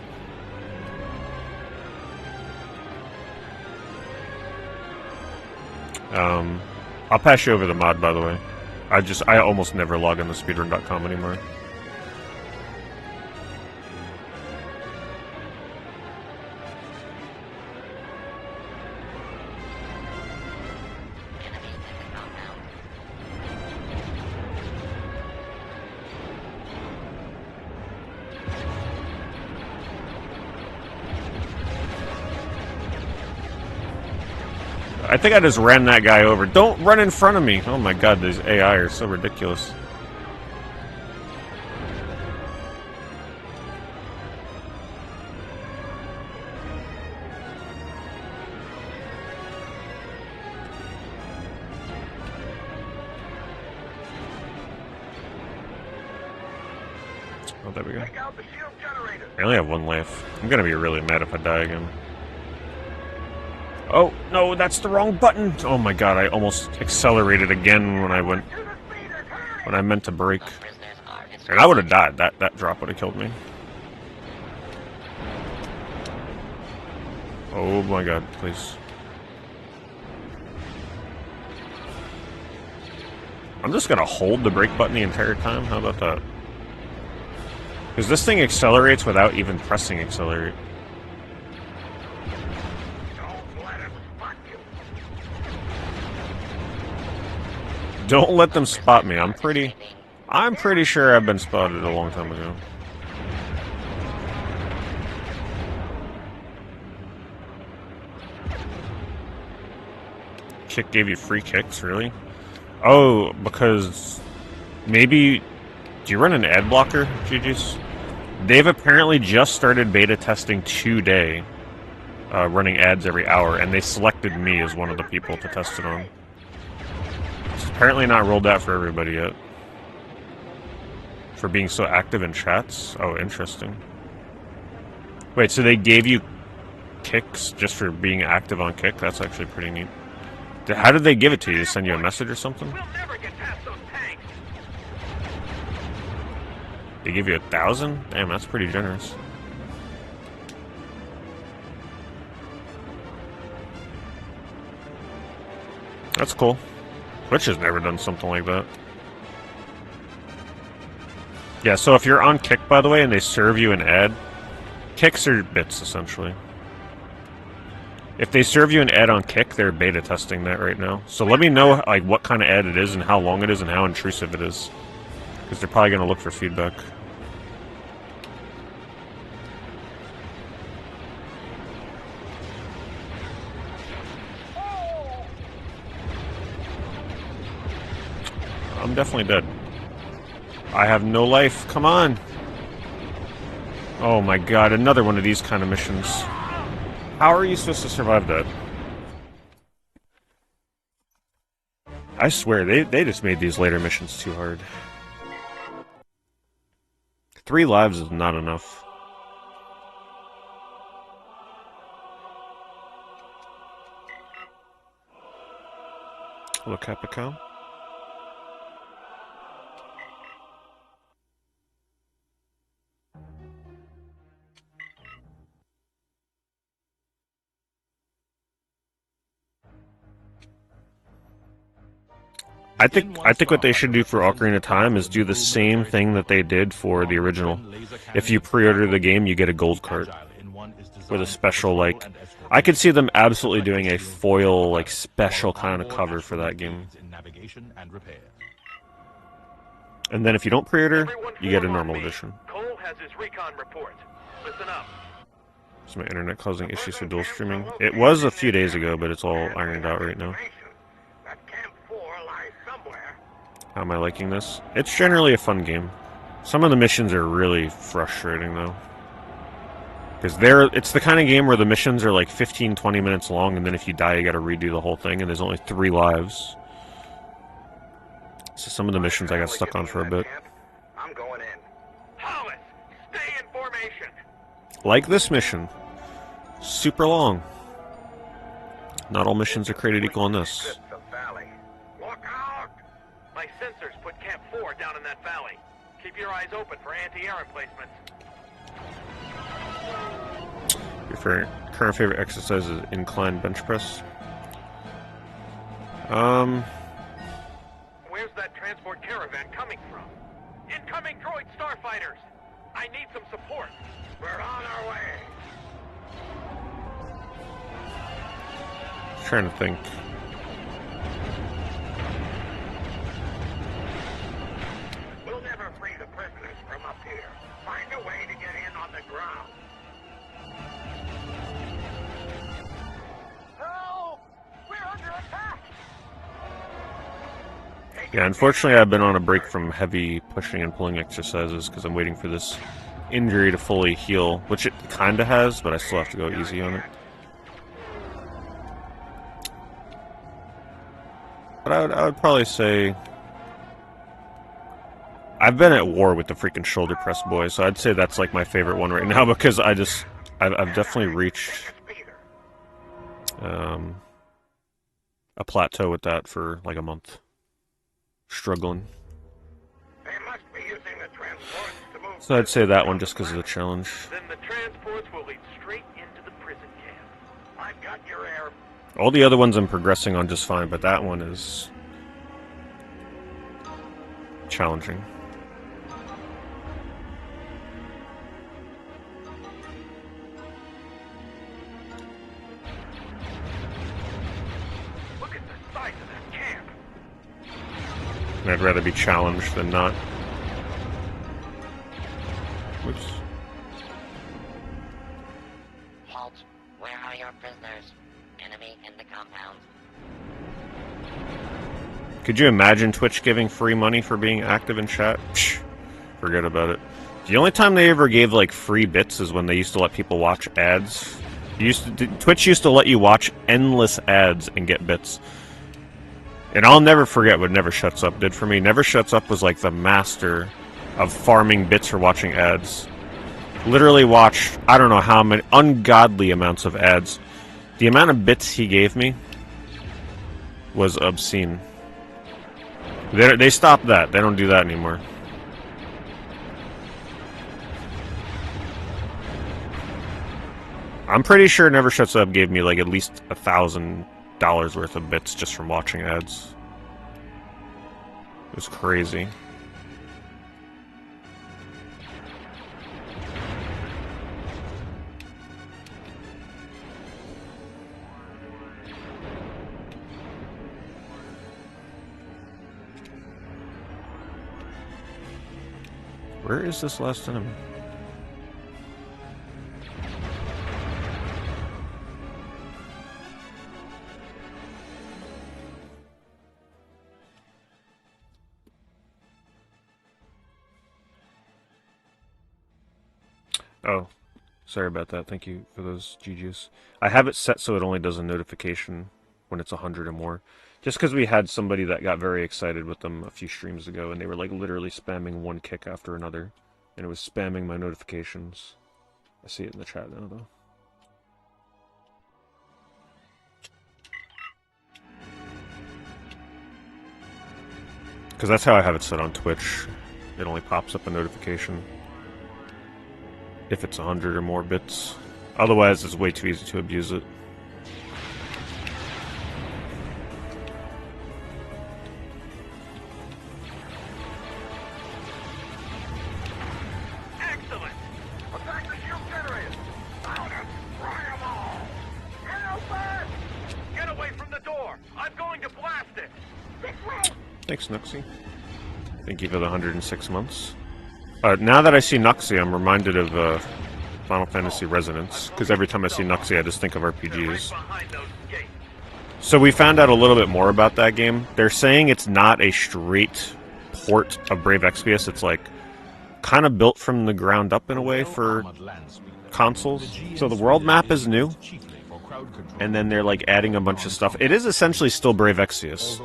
I'll pass you over the mod, by the way. I almost never log on to speedrun.com anymore. I think I just ran that guy over. Don't run in front of me! Oh my god, these AI are so ridiculous. Oh, there we go. Take out the shield generator. I only have one life. I'm gonna be really mad if I die again. Oh, no, that's the wrong button! Oh my god, I almost accelerated again when I went... when I meant to brake. And I would have died. That drop would have killed me. Oh my god, please. I'm just gonna hold the brake button the entire time? How about that? Because this thing accelerates without even pressing accelerate. Don't let them spot me. I'm pretty sure I've been spotted a long time ago. Kick gave you free kicks, really? Oh, because maybe... Do you run an ad blocker, GG's? They've apparently just started beta testing today, running ads every hour, and they selected me as one of the people to test it on. It's apparently not rolled out for everybody yet. For being so active in chats? Oh, interesting. Wait, so they gave you kicks just for being active on Kick? That's actually pretty neat. How did they give it to you? Send you a message or something? We'll never get past those tanks. They give you 1,000? Damn, that's pretty generous. That's cool. Twitch has never done something like that. Yeah, so if you're on Kick, by the way, and they serve you an ad, kicks are bits, essentially. If they serve you an ad on Kick, they're beta testing that right now. So let me know like what kind of ad it is and how long it is and how intrusive it is. Because they're probably going to look for feedback. I'm definitely dead. I have no life. Come on. Oh my god, another one of these kind of missions. How are you supposed to survive that? I swear, they just made these later missions too hard. 3 lives is not enough. Hello, Capico. I think what they should do for Ocarina of Time is do the same thing that they did for the original. If you pre-order the game, you get a gold card with a special, like, I could see them absolutely doing a foil, like, special kind of cover for that game. And then if you don't pre-order, you get a normal edition. Cole has his recon report. Listen up. Is my internet causing issues for dual streaming? It was a few days ago, but it's all ironed out right now. How am I liking this? It's generally a fun game. Some of the missions are really frustrating, though. Because it's the kind of game where the missions are like 15-20 minutes long, and then if you die, you gotta redo the whole thing, and there's only 3 lives. So some of the missions I got stuck on for a bit. I'm going in. Hollis, stay in formation. Like this mission. Super long. Not all missions are created equal in this. Look out! My sensors put Camp 4 down in that valley. Keep your eyes open for anti-air emplacements. Current favorite exercise is incline bench press. Where's that transport caravan coming from? Incoming droid starfighters! I need some support. We're on our way. Trying to think. We'll never free the prisoners from up here. Find a way to get in on the ground. Help! We're under attack! Yeah, unfortunately I've been on a break from heavy pushing and pulling exercises because I'm waiting for this injury to fully heal, which it kinda has, but I still have to go easy on it. But I would probably say I've been at war with the freaking shoulder press boy, so I'd say that's like my favorite one right now because I've definitely reached a plateau with that for like a month. Struggling. They must be using the transports to move. So I'd say that one just because of the challenge. Then the transports will lead straight into the prison camp. I've got your air. All the other ones I'm progressing on just fine, but that one is challenging. Look at the size of that camp. And I'd rather be challenged than not. Oops. Halt. Where are your prisoners? Enemy in the compound. Could you imagine Twitch giving free money for being active in chat? Psh, forget about it. The only time they ever gave like free bits is when they used to let people watch ads. Twitch used to let you watch endless ads and get bits. And I'll never forget what Never Shuts Up did for me. Never Shuts Up was like the master of farming bits for watching ads. Literally watched, I don't know how many, ungodly amounts of ads. The amount of bits he gave me was obscene. They stopped that. They don't do that anymore. I'm pretty sure Never Shuts Up gave me like at least $1,000 worth of bits just from watching ads. It was crazy. Where is this last enemy? Oh, sorry about that. Thank you for those GGs. I have it set so it only does a notification when it's 100 or more. Just because we had somebody that got very excited with them a few streams ago, and they were like literally spamming one kick after another, and it was spamming my notifications. I see it in the chat now, though. Because that's how I have it set on Twitch. It only pops up a notification if it's 100 or more bits. Otherwise, it's way too easy to abuse it. Excellent! Attack the shield generators! I'll destroy them all! Help us! Get away from the door! I'm going to blast it! This way! Thanks, Nuxie. Thank you for the 106 months. Now that I see Nuxie, I'm reminded of Final Fantasy Resonance, because every time I see Nuxie, I just think of RPGs. So we found out a little bit more about that game. They're saying it's not a straight port of Brave Exvius. It's like kind of built from the ground up in a way for consoles. So the world map is new, and then they're like adding a bunch of stuff. It is essentially still Brave Exvius,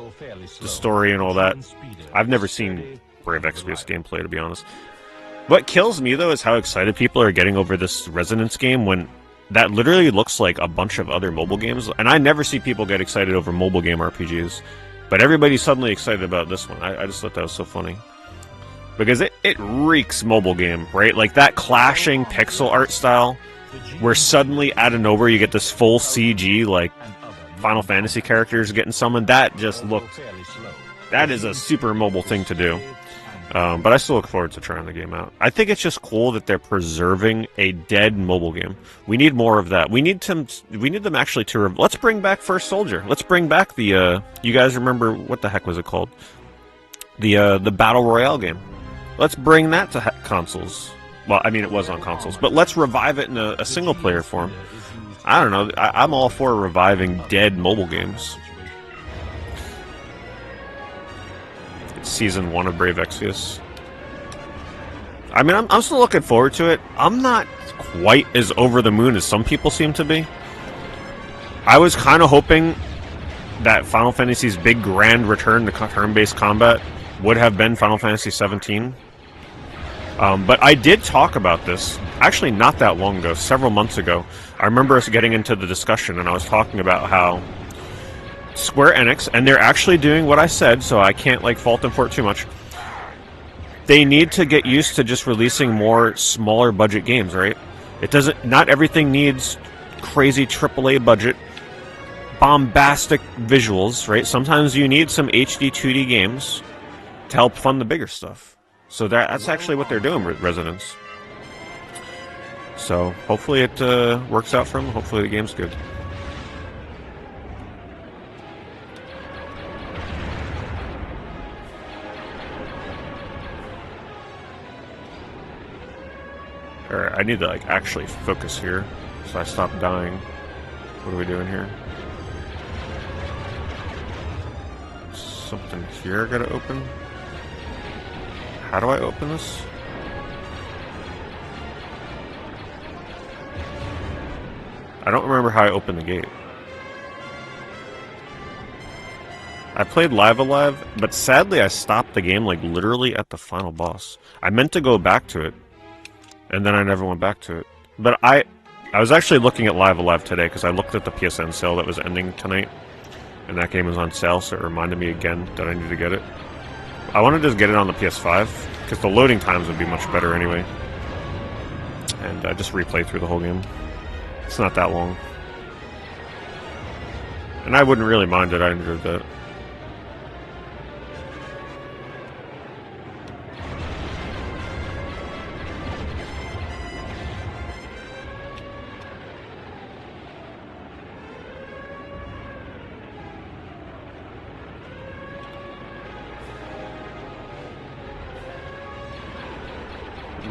the story and all that. I've never seen Brave Exvius gameplay, to be honest. What kills me, though, is how excited people are getting over this Resonance game when that literally looks like a bunch of other mobile games. And I never see people get excited over mobile game RPGs. But everybody's suddenly excited about this one. I just thought that was so funny. Because it reeks mobile game, right? Like that clashing pixel art style where suddenly out of nowhere you get this full CG like Final Fantasy characters getting summoned. That just looked. That is a super mobile thing to do. But I still look forward to trying the game out. I think it's just cool that they're preserving a dead mobile game. We need more of that. We need them actually to. Let's bring back First Soldier. Let's bring back the. You guys remember what the heck was it called? The Battle Royale game. Let's bring that to consoles. Well, I mean it was on consoles, but let's revive it in a single player form. I don't know. I'm all for reviving dead mobile games. Season 1 of Brave Exvius. I mean, I'm still looking forward to it. I'm not quite as over the moon as some people seem to be. I was kind of hoping that Final Fantasy's big grand return to turn-based combat would have been Final Fantasy 17. But I did talk about this, actually not that long ago, several months ago. I remember us getting into the discussion, and I was talking about how Square Enix, and they're actually doing what I said, so I can't like fault them for it too much. They need to get used to just releasing more smaller budget games, right? It doesn't. Not everything needs crazy AAA budget, bombastic visuals, right? Sometimes you need some HD 2D games to help fund the bigger stuff. So that's actually what they're doing with Resonance. So hopefully it works out for them. Hopefully the game's good. Alright, I need to like actually focus here, so I stop dying. What are we doing here? Something here I gotta open? How do I open this? I don't remember how I opened the gate. I played Live Alive, but sadly I stopped the game like literally at the final boss. I meant to go back to it, and then I never went back to it. But I was actually looking at Live Alive today because I looked at the PSN sale that was ending tonight, and that game was on sale, so it reminded me again that I need to get it. I want to just get it on the PS5 because the loading times would be much better anyway, and just replay through the whole game. It's not that long, and I wouldn't really mind it. I enjoyed that.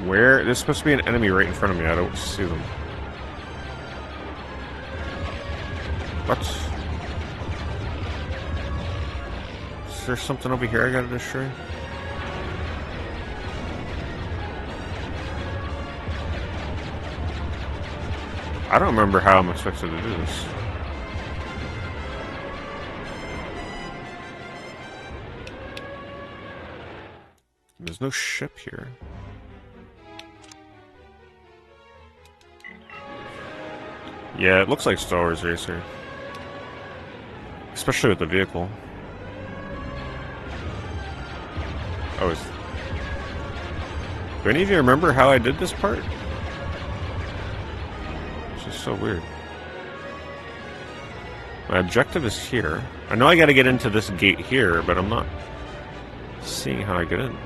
Where? There's supposed to be an enemy right in front of me. I don't see them. What? Is there something over here I gotta destroy? I don't remember how I'm expected to do this. There's no ship here. Yeah, it looks like Star Wars Racer. Especially with the vehicle. Oh, do any of you remember how I did this part? It's just so weird. My objective is here. I know I gotta get into this gate here, but I'm not seeing how I get in.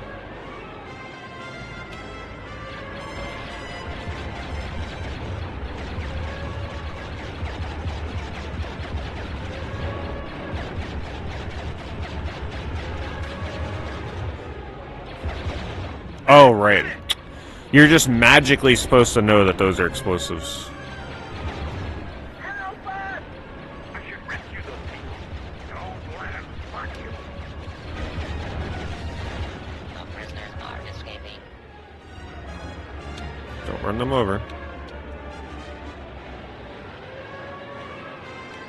Oh, right. You're just magically supposed to know that those are explosives. Help us! I should rescue those people. Don't let them spot you. The prisoners are escaping. Don't run them over.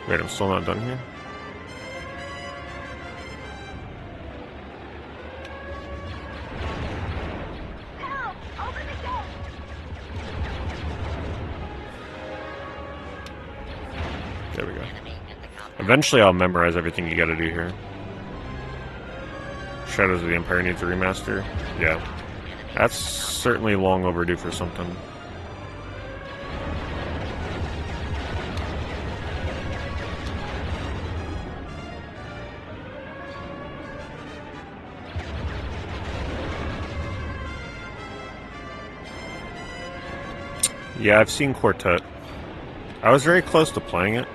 Wait, I'm still not done here? There we go. Eventually I'll memorize everything you gotta do here. Shadows of the Empire needs a remaster. Yeah. That's certainly long overdue for something. Yeah, I've seen Quartet. I was very close to playing it,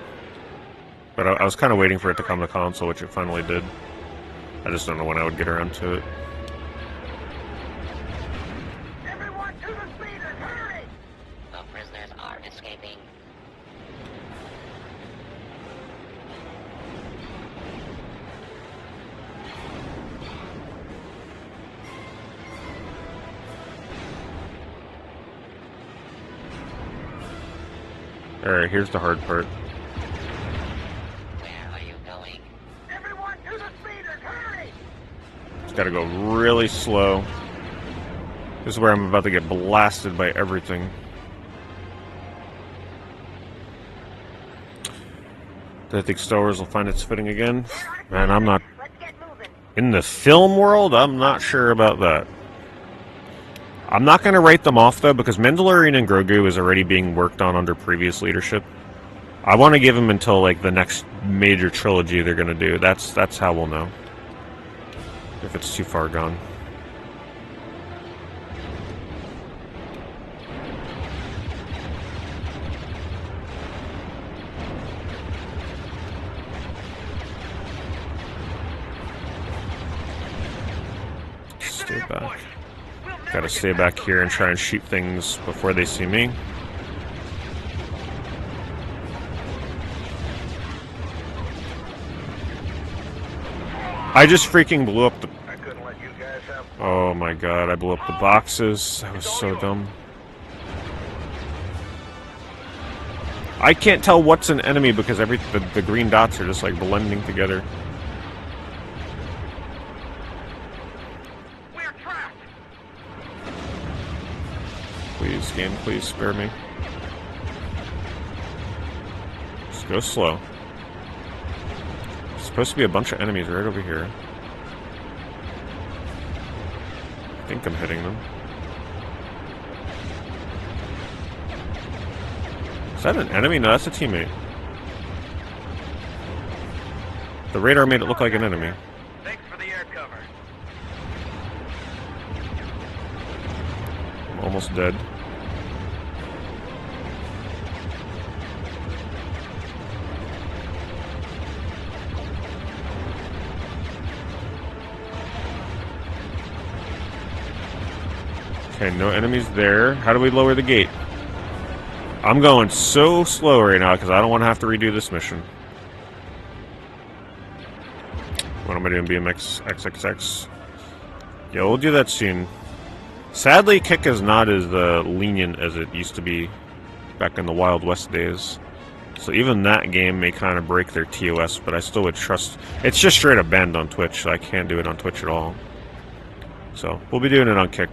but I was kind of waiting for it to come to console, which it finally did. I just don't know when I would get around to it. Everyone to the speeders, hurry! The prisoners are escaping. Alright, here's the hard part. Where are you going? Everyone to the speeders, hurry! Just gotta go really slow. This is where I'm about to get blasted by everything. Do I think Star Wars will find its footing again? Man, I'm not... Let's get moving. In the film world, I'm not sure about that. I'm not going to write them off, though, because Mandalorian and Grogu is already being worked on under previous leadership. I want to give them until, like, the next major trilogy they're going to do. That's how we'll know. If it's too far gone. Stay back. Gotta stay back here and try and shoot things before they see me. I just freaking blew up the... I couldn't let you guys have... Oh my god, I blew up the boxes. That was so dumb. I can't tell what's an enemy because the green dots are just like blending together. We're trapped. Please, game, please spare me. Just go slow. There's supposed to be a bunch of enemies right over here. I think I'm hitting them. Is that an enemy? No, that's a teammate. The radar made it look like an enemy. Thanks for the air cover. I'm almost dead. Okay, no enemies there. How do we lower the gate? I'm going so slow right now because I don't want to have to redo this mission. What am I doing? BMX XXX? Yeah, we'll do that soon. Sadly, Kick is not as lenient as it used to be back in the Wild West days. So even that game may kind of break their TOS, but I still would trust... It's just straight up banned on Twitch, so I can't do it on Twitch at all. So, we'll be doing it on Kick.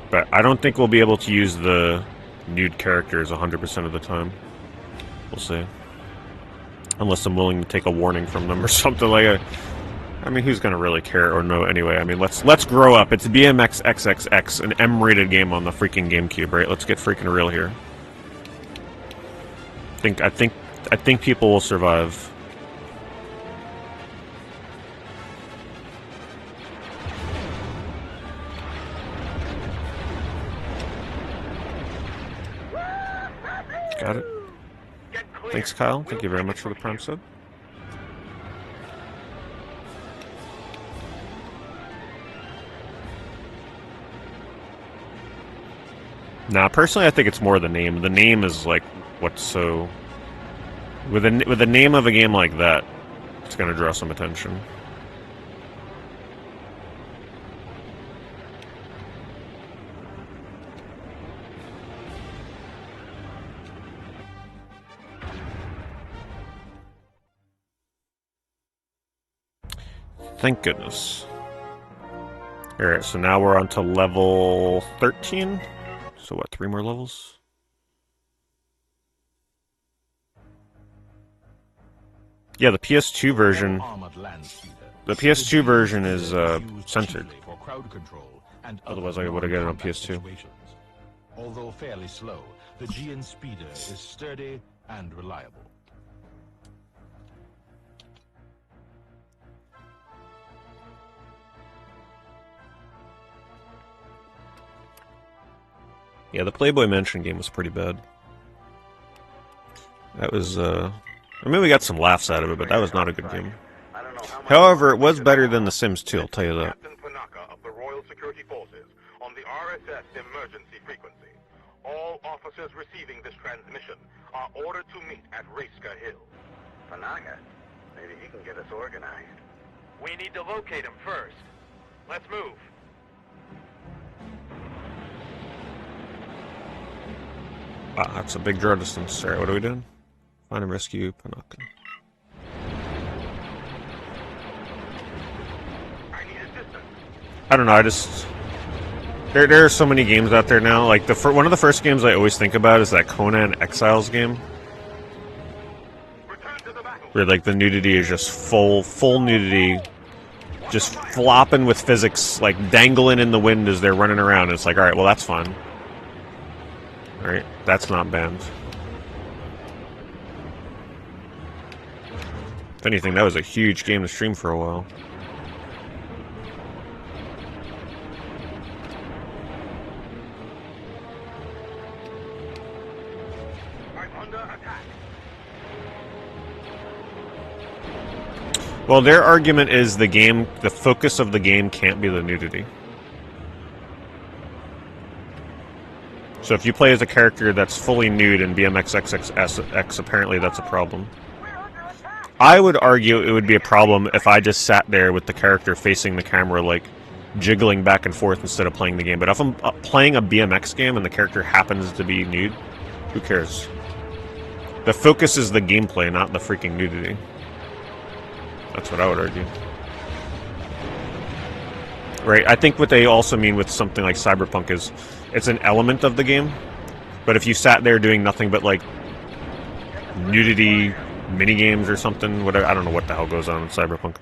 But I don't think we'll be able to use the nude characters 100% of the time. We'll see. Unless I'm willing to take a warning from them or something like that. I mean, who's gonna really care or know anyway? I mean, let's grow up. It's BMX XXX, an M-rated game on the freaking GameCube, right? Let's get freaking real here. I think people will survive. Got it. Get clear. Thanks, Kyle. Thank you very much for the prime sub. Nah, personally, I think it's more the name. The name is like what's so... With the name of a game like that, it's gonna draw some attention. Thank goodness. Alright, so now we're on to level 13. So what, 3 more levels? Yeah, the PS2 version... The PS2 version is censored. Otherwise I would have got it on PS2. Although fairly slow, the GN Speeder is sturdy and reliable. Yeah, the Playboy Mansion game was pretty bad. That was, I mean, we got some laughs out of it, but that was not a good game. However, it was better than The Sims 2, I'll tell you that. Captain Panaka of the Royal Security Forces on the RSS emergency frequency. All officers receiving this transmission are ordered to meet at Raiska Hill. Panaka? Maybe he can get us organized. We need to locate him first. Let's move. Ah, that's a big draw distance. Alright, what are we doing? Find and rescue Panaka. I need assistance. I don't know, I just... There are so many games out there now. Like, one of the first games I always think about is that Conan Exiles game. Return to the battle. Where, like, the nudity is just full nudity. Just flopping with physics, like, dangling in the wind as they're running around. It's like, alright, well, that's fine. Alright, that's not banned. If anything, that was a huge game to stream for a while. I'm under attack. Well, their argument is the focus of the game can't be the nudity. So if you play as a character that's fully nude in BMX apparently that's a problem. I would argue it would be a problem if I just sat there with the character facing the camera, like, jiggling back and forth instead of playing the game. But if I'm playing a BMX game and the character happens to be nude, who cares? The focus is the gameplay, not the freaking nudity. That's what I would argue. Right, I think what they also mean with something like Cyberpunk is it's an element of the game, but if you sat there doing nothing but, like, nudity minigames or something, whatever, I don't know what the hell goes on in Cyberpunk,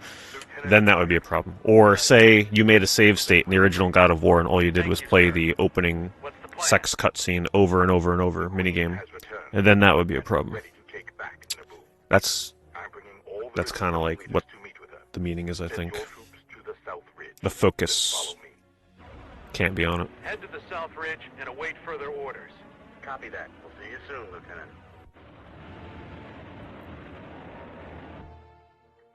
then that would be a problem. Or say you made a save state in the original God of War and all you did was play the opening sex cutscene over and over and over, minigame, and then that would be a problem. Ready to take back Naboo. That's I'm bringing all That's the kind of like what to meet with her. the meaning is, I Send think. your troops to the South Ridge. The focus Follow me. can't be on it. Head to the South Ridge and await further orders. Copy that. We'll see you soon, Lieutenant.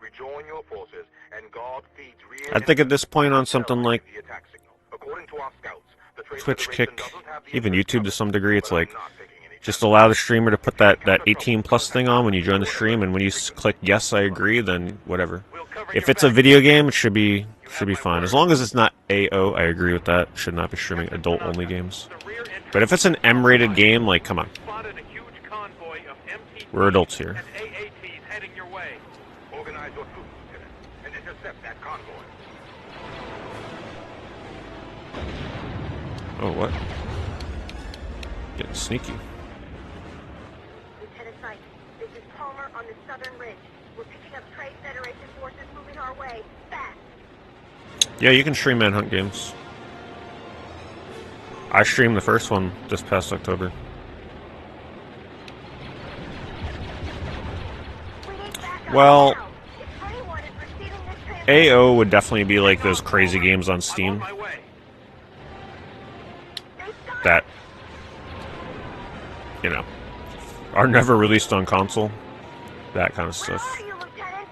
Rejoin your forces and guard feeds rear. I think at this point on something like the attack signal. According to our scouts, the Trade Twitch, Federation Kick, doesn't have the even info YouTube to some degree, it's but I'm like, not taking any just chances. allow the streamer to put that 18 plus thing on when you join the stream, and when you click yes, I agree, then whatever. We'll cover If your it's a back. video game, it should be fine. As long as it's not AO, I agree with that. Should not be streaming adult-only games. The rear entrance But if it's an M-rated game, like, come on. spotted a huge convoy of MTs We're adults here. and AATs heading your way. Organize your troops, Lieutenant, and intercept that convoy. Oh, what? Getting sneaky. Lieutenant Knight, this is Palmer on the Southern Ridge. We're picking up Trade Federation forces moving our way. Fast. Yeah, you can stream Manhunt games. I streamed the first one this past October. We need backup Well, now. If anyone is receiving this transmission, AO would definitely be like those crazy games on I'm on Steam my way. that, you know, are never released on console. That kind of where stuff. are you, Lieutenant?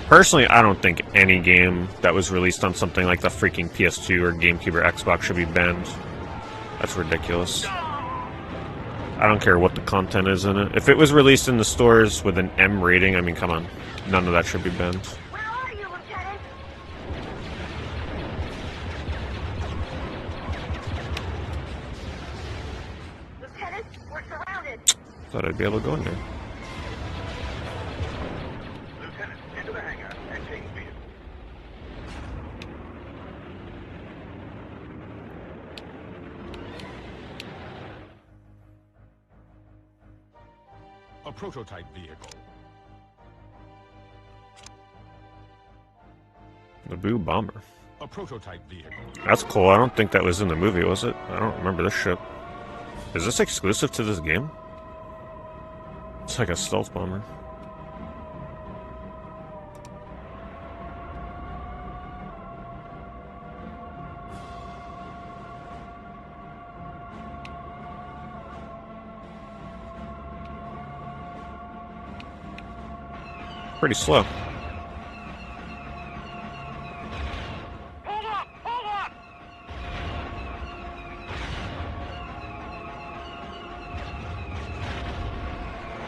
Personally, I don't think any game that was released on something like the freaking PS2 or GameCube or Xbox should be banned. That's ridiculous. I don't care what the content is in it. If it was released in the stores with an M rating, I mean, come on. None of that should be banned. Where are you, Lieutenant? Lieutenant, we're surrounded. Thought I'd be able to go in there. Lieutenant, into the hangar and change vehicles. A prototype vehicle. Naboo bomber. A prototype vehicle. That's cool. I don't think that was in the movie, was it? I don't remember this ship. Is this exclusive to this game? It's like a stealth bomber. Pretty slow. Hold up! Hold up!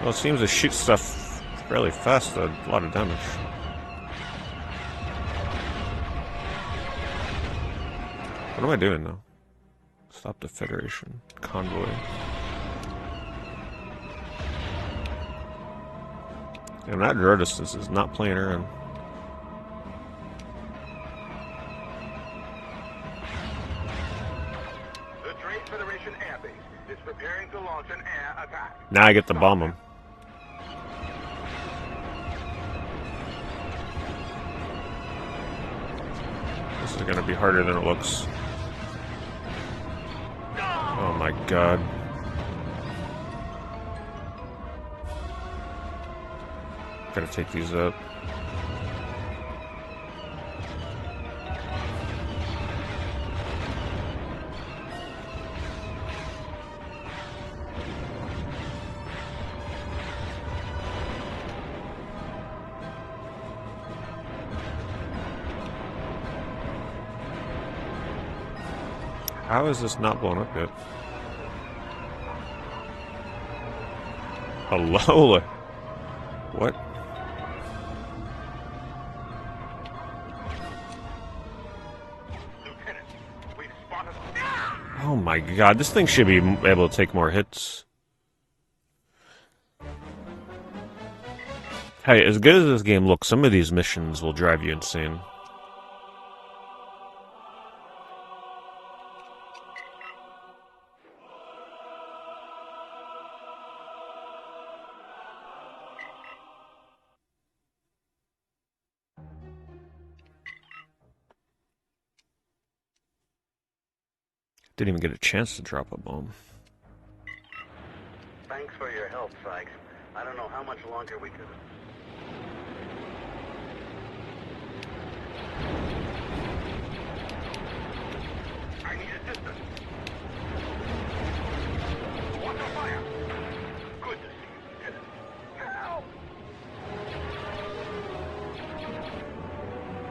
Well, it seems to shoot stuff fairly fast, a lot of damage. What am I doing though? Stop the Federation convoy. And that draw distance is not playing around. The Trade Federation Air Base is preparing to launch an air attack. Now I get to bomb them. This is gonna be harder than it looks. Oh my god. Gotta take these up. How is this not blown up yet? Hello? What? Lieutenant, we've spotted... Oh my god, this thing should be able to take more hits. Hey, as good as this game looks, some of these missions will drive you insane. Didn't even get a chance to drop a bomb. Thanks for your help, Sykes. I don't know how much longer we could... I need assistance. Watch your fire. Good to see you, Lieutenant. Help!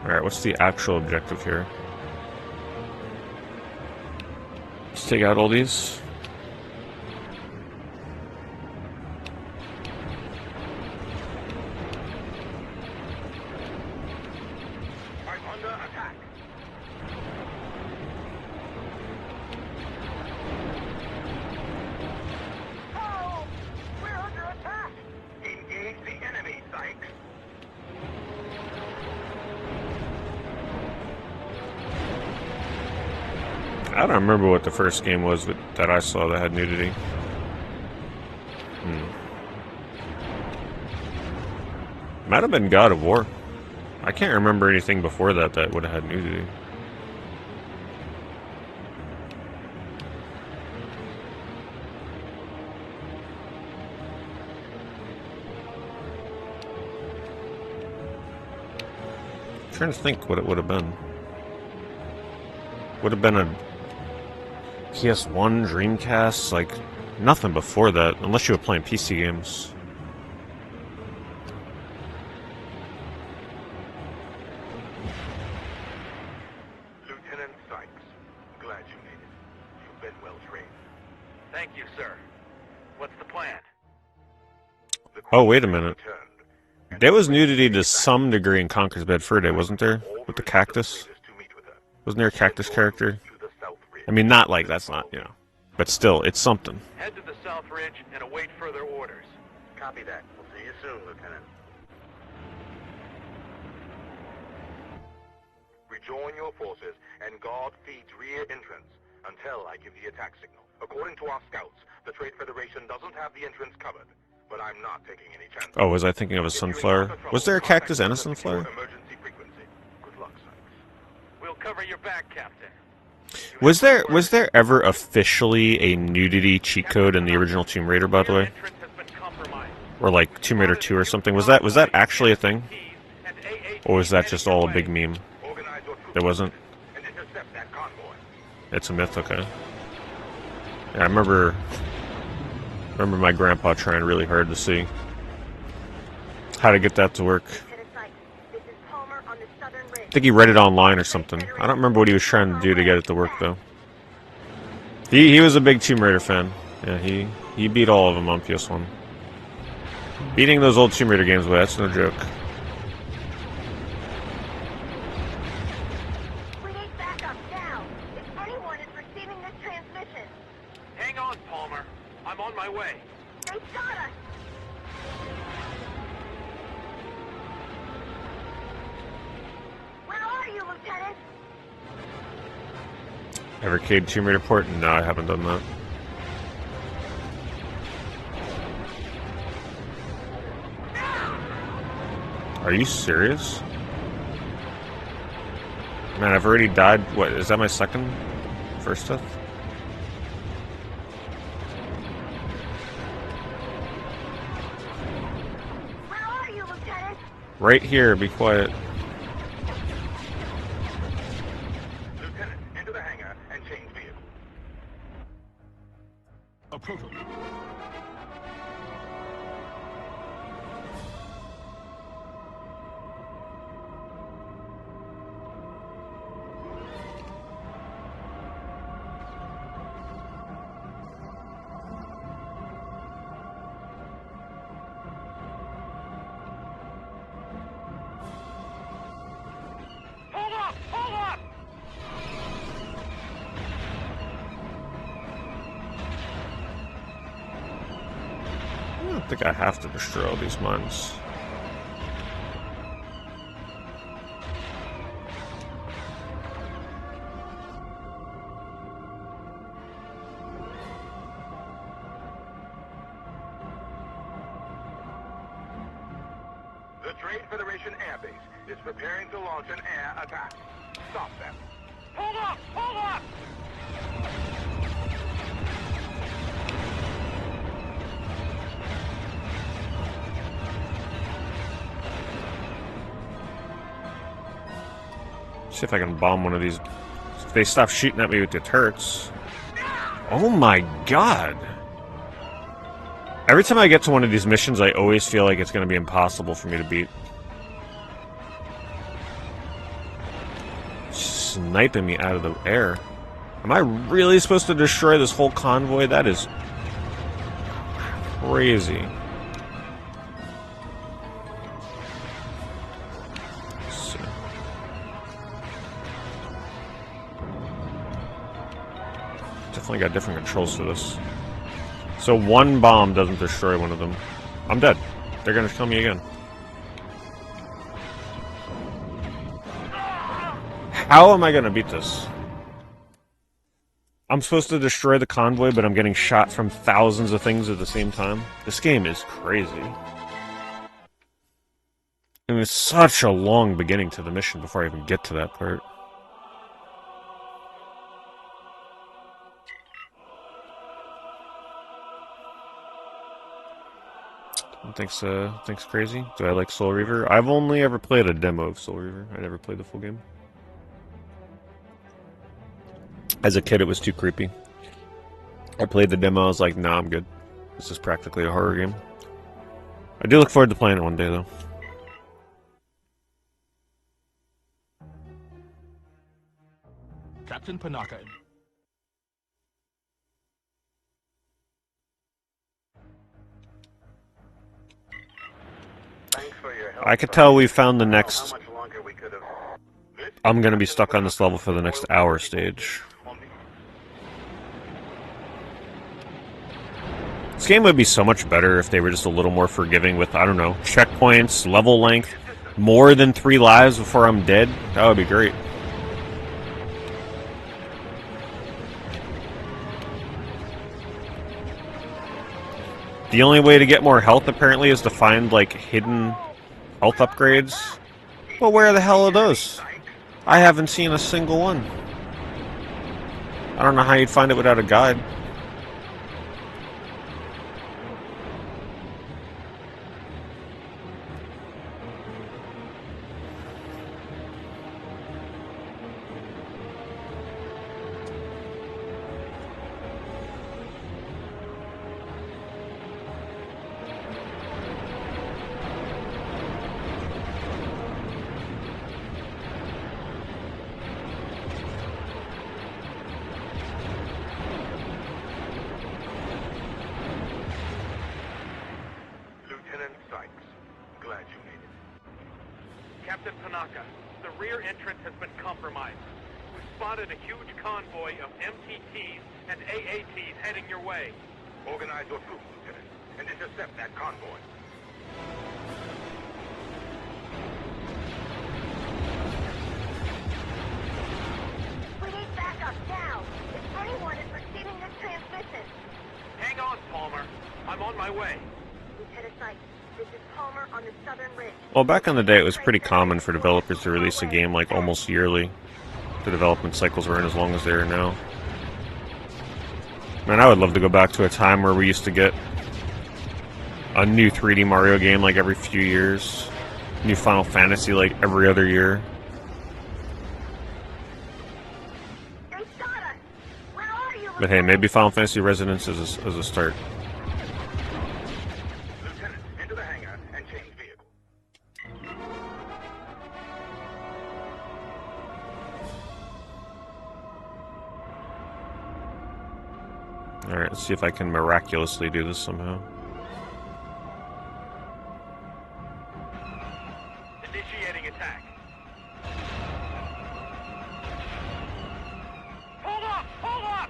Alright, what's the actual objective here? Let's take out all these. I'm under attack. Help! We're under attack! Engage the enemy, Sykes. I don't remember what the first game was that I saw that had nudity. Might have been God of War. I can't remember anything before that that would have had nudity. I'm trying to think what it would have been. Would have been a PS1, Dreamcast, like nothing before that, unless you were playing PC games. Lieutenant Sykes, glad you made it. You've been well trained. Thank you, sir. What's the plan? The Oh, wait a crew minute. returned. There was nudity to some degree in Conker's Bad Fur Day, wasn't there? With the cactus? To meet with her. Wasn't there a cactus character? To the south ridge. I mean, not like that's not, you know. But still, it's something. Head to the South Ridge and await further orders. Copy that. We'll see you soon, Lieutenant. Rejoin your forces and guard Feed's rear entrance until I give the attack signal. According to our scouts, the Trade Federation doesn't have the entrance covered, but I'm not taking any chances. Oh, was I thinking of a sunflower? Was there a cactus and a sunflower? Emergency frequency. Good luck, Sykes. We'll cover your back, Captain. Was there ever officially a nudity cheat code in the original Tomb Raider, by the way? Entrance has been compromised. Or like Tomb Raider 2 or something? Was that actually a thing? Or was that just all a big meme? Organize your troops There wasn't? and intercept that convoy. It's a myth, okay. Yeah, I remember my grandpa trying really hard to see. how to get that to work. Lieutenant Sykes, this is Palmer on the southern ridge. I think he read it online or something. I don't remember what he was trying to do to get it to work, though. He was a big Tomb Raider fan. Yeah, he beat all of them on PS1. Beating those old Tomb Raider games, but that's no joke. We need backup now. If anyone is receiving this transmission, Hang on, Palmer. I'm on my way. they shot us. Where are you, Lieutenant? Evercade Tomb Raider port? No, I haven't done that. Are you serious? Man, I've already died. What, is that my first death? Where are you, Lieutenant? Right here, be quiet. Lieutenant, into the hangar and change vehicle. A prototype. Hold up! Hold up! I don't think I have to destroy all these mines. The Trade Federation airbase is preparing to launch an air attack. Stop them. Hold up! Hold up! See if I can bomb one of these. If they stop shooting at me with the turrets. Oh my god! Every time I get to one of these missions, I always feel like it's going to be impossible for me to beat. Sniping me out of the air. Am I really supposed to destroy this whole convoy? That is crazy. So. Definitely got different controls for this. So one bomb doesn't destroy one of them. I'm dead. They're gonna kill me again. How am I gonna beat this? I'm supposed to destroy the convoy, but I'm getting shot from thousands of things at the same time. This game is crazy. And it's such a long beginning to the mission before I even get to that part. Thanks crazy. Do I like Soul Reaver? I've only ever played a demo of Soul Reaver. I never played the full game. As a kid, it was too creepy. I played the demo, I was like, nah, I'm good. This is practically a horror game. I do look forward to playing it one day, though. Captain Panaka. Thanks for your help. I could tell we found the How next... much longer we could have... I'm gonna be stuck on this level for the next hour stage. This game would be so much better if they were just a little more forgiving with, I don't know, checkpoints, level length, more than 3 lives before I'm dead. That would be great. The only way to get more health, apparently, is to find, like, hidden health upgrades. Well, where the hell are those? I haven't seen a single one. I don't know how you'd find it without a guide. Tanaka. The rear entrance has been compromised. We've spotted a huge convoy of MTTs and AATs heading your way. Organize your troops, Lieutenant, and intercept that convoy. We need backup now. If anyone is receiving this transmission. Hang on, Palmer. I'm on my way. Lieutenant Sykes, this is Palmer on the southern ridge. Well, back in the day, it was pretty common for developers to release a game like almost yearly. The development cycles weren't as long as they are now. Man, I would love to go back to a time where we used to get a new 3D Mario game like every few years. New Final Fantasy like every other year. They shot us. Where are you? But hey, maybe Final Fantasy Resonance is a start. Lieutenant, into the hangar and change vehicle. Alright, let's see if I can miraculously do this somehow. Initiating attack. Hold up! Hold up!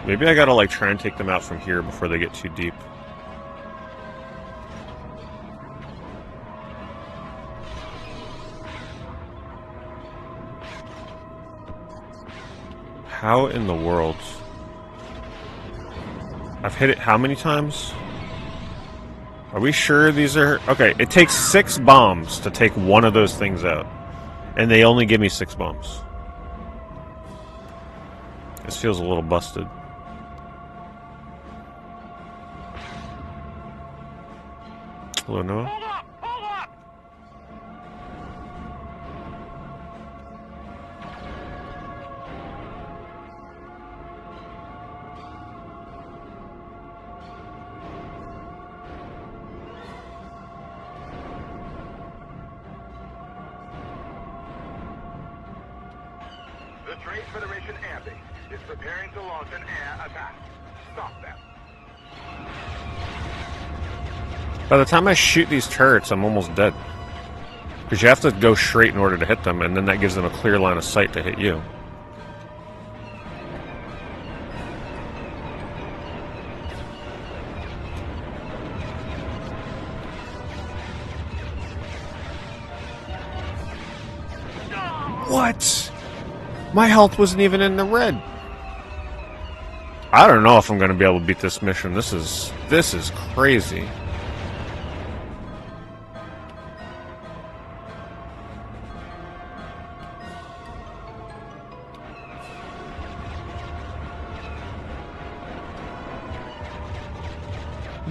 Maybe I gotta like try and take them out from here before they get too deep. How in the world? I've hit it how many times? Are we sure these are... Okay, it takes 6 bombs to take one of those things out. And they only give me 6 bombs. This feels a little busted. Hello, Noah? Hold up! Hold up! The Trade Federation Air Base is preparing to launch an air attack. Stop them. By the time I shoot these turrets, I'm almost dead. Because you have to go straight in order to hit them, and then that gives them a clear line of sight to hit you. What? My health wasn't even in the red. I don't know if I'm going to be able to beat this mission. This is crazy.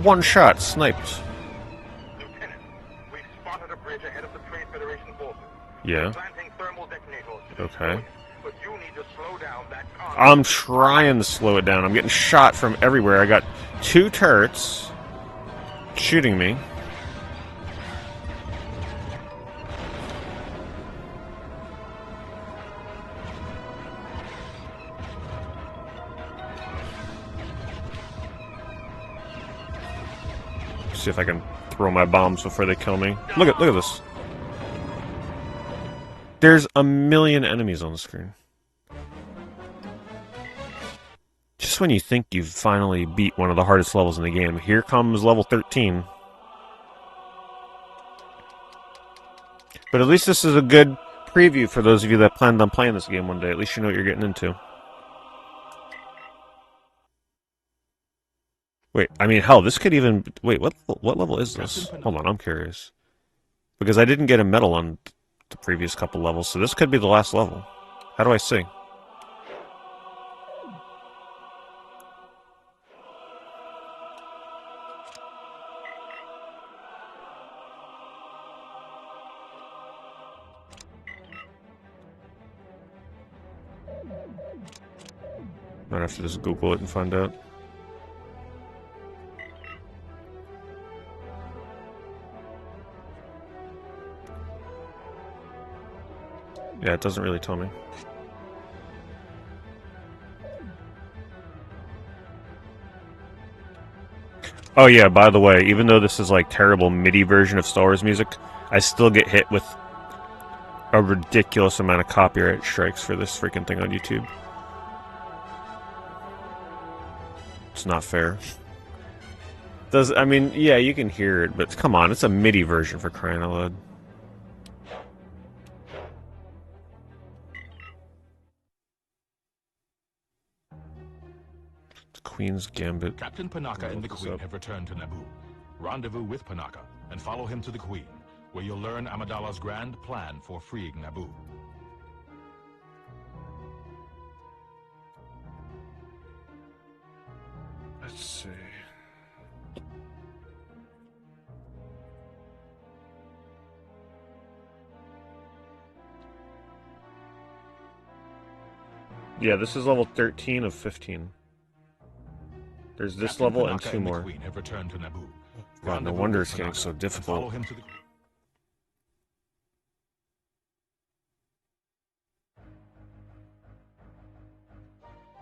One shot, sniped. Lieutenant, we've spotted a bridge ahead of the Trade Federation forces. Yeah. Planting thermal detonators to Okay. destroy it. But you need to slow down that convoy. I'm trying to slow it down. I'm getting shot from everywhere. I got 2 turrets shooting me. See if I can throw my bombs before they kill me. Look at this. There's a million enemies on the screen. Just when you think you've finally beat one of the hardest levels in the game, here comes level 13. But at least this is a good preview for those of you that planned on playing this game one day. At least you know what you're getting into. Wait, I mean, hell, this could even... Wait, what level is this? Hold on, I'm curious. Because I didn't get a medal on the previous couple levels, so this could be the last level. How do I see? Might have to just Google it and find out. Yeah, it doesn't really tell me. Oh yeah, by the way, even though this is like terrible MIDI version of Star Wars music, I still get hit with a ridiculous amount of copyright strikes for this freaking thing on YouTube. It's not fair. I mean, yeah, you can hear it, but come on, it's a MIDI version for crying out loud. The Queen's Gambit. Captain Panaka and the Queen have returned to Naboo. Rendezvous with Panaka and follow him to the Queen, where you'll learn Amidala's grand plan for freeing Naboo. Let's see. Yeah, this is level 13 of 15. There's this Captain level Panaka and 2 the more. Queen have returned to Naboo. God, no Rendezvous wonder with it's getting Panaka so and difficult. follow him to the...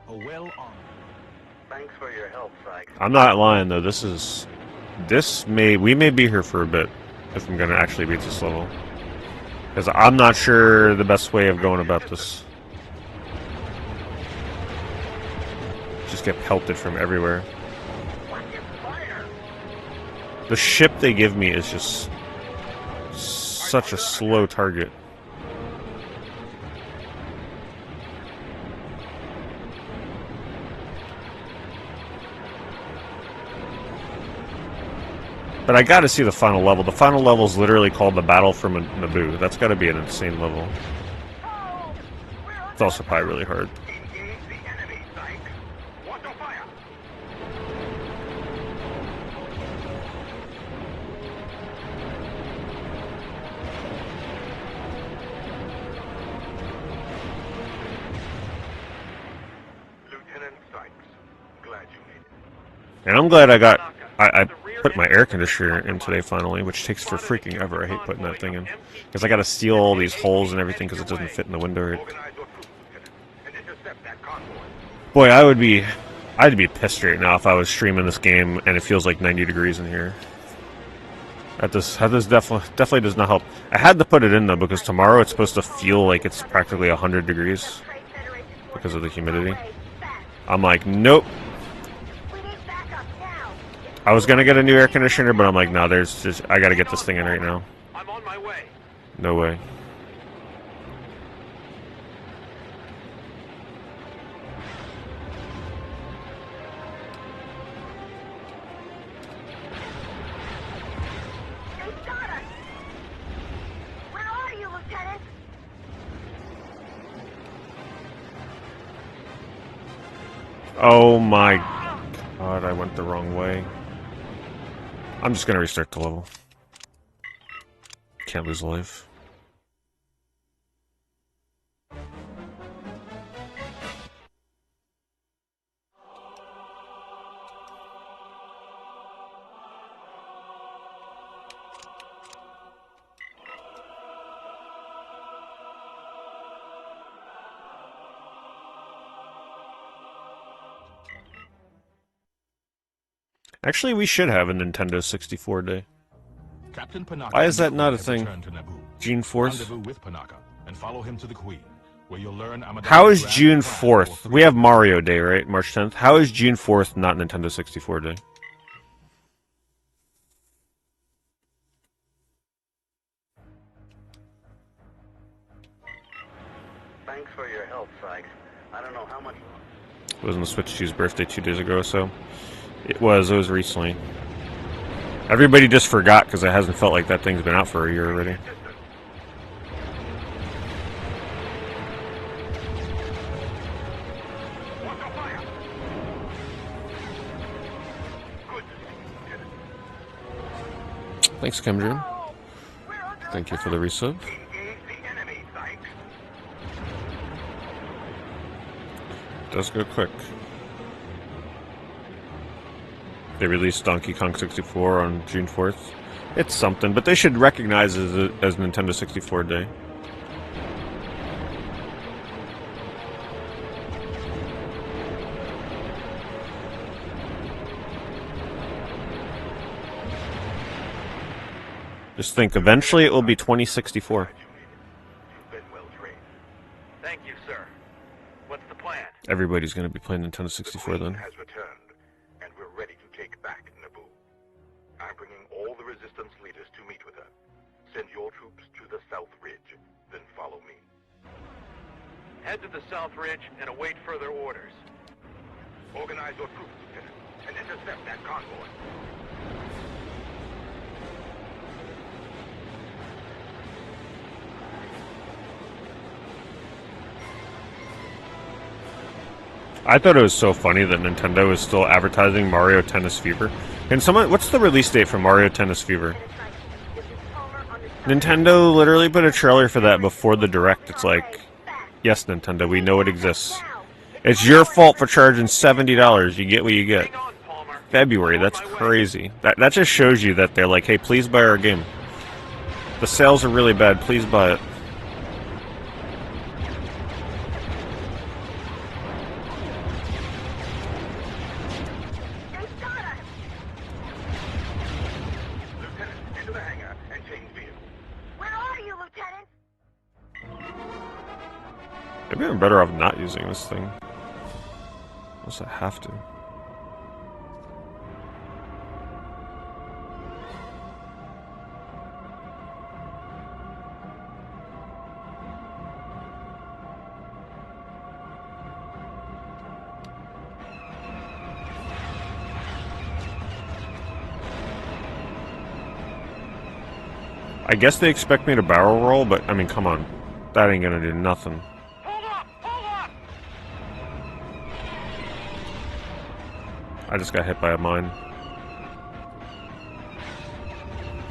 A well-armed... Thanks for your help, Sykes. I'm not lying though. We may be here for a bit if I'm gonna actually beat this level, because I'm not sure the best way of going about this. Just get pelted from everywhere. The ship they give me is just such a slow target. But I gotta see the final level. The final level is literally called the Battle for Naboo. That's gotta be an insane level. It's also probably really hard. Engage the enemy, Sykes. Watch your fire. Lieutenant Sykes, glad you made it. And I'm glad I put my air conditioner in today finally, which takes for freaking ever. I hate putting that thing in. Because I gotta seal all these holes and everything because it doesn't fit in the window. Organize your troops, Lieutenant, and intercept that convoy. Boy, I'd be pissed right now if I was streaming this game and it feels like 90 degrees in here. That definitely does not help. I had to put it in though because tomorrow it's supposed to feel like it's practically 100 degrees because of the humidity. I'm like, nope. I was gonna get a new air conditioner, but I'm like, no, I gotta get this thing in right now. I'm on my way. No way. They got us! Where are you, Lieutenant? Oh my god, I went the wrong way. I'm just gonna restart the level. Can't lose life. Actually, we should have a Nintendo 64 day. Captain Panaka Why is and that the not Queen a have thing? returned to Naboo. June 4th? Rendezvous with Panaka and follow him to the Queen, where you'll learn Amidala's How is grand June plan 4th? for We have freedom. Mario Day, right? March 10th. How is June 4th not Nintendo 64 day? Thanks for your help, Sykes. I don't know how much... Wasn't the Switch 2's birthday 2 days ago or so? It was recently. Everybody just forgot because it hasn't felt like that thing's been out for a year already. Watch your fire. Good to see you, Lieutenant. Thanks, Chemdream. Thank you for the resub. Engage the enemy, Sykes. Does go quick. They released Donkey Kong 64 on June 4th. It's something, but they should recognize it as Nintendo 64 Day. Just think, eventually it will be 2064. You've been well trained. Thank you, sir. What's the plan? Everybody's going to be playing Nintendo The 64 Queen then. has returned, and we're ready to take back Naboo. I'm bringing all the Resistance leaders to meet with her. Send your troops to the South Ridge, then follow me. Head to the South Ridge and await further orders. Organize your troops, Lieutenant, and intercept that convoy. I thought it was so funny that Nintendo is still advertising Mario Tennis Fever. And someone, what's the release date for Mario Tennis Fever? Nintendo literally put a trailer for that before the Direct. It's like, yes, Nintendo, we know it exists. It's your fault for charging $70. You get what you get. Hang on, Palmer. February, that's crazy. That just shows you that they're like, hey, please buy our game. The sales are really bad, please buy it. Lieutenant, into the hangar and change vehicles. Where are you, Lieutenant? Maybe I'm better off not using this thing. Unless I have to. I guess they expect me to barrel roll, but I mean, come on. That ain't gonna do nothing. Hold up! Hold up! I just got hit by a mine.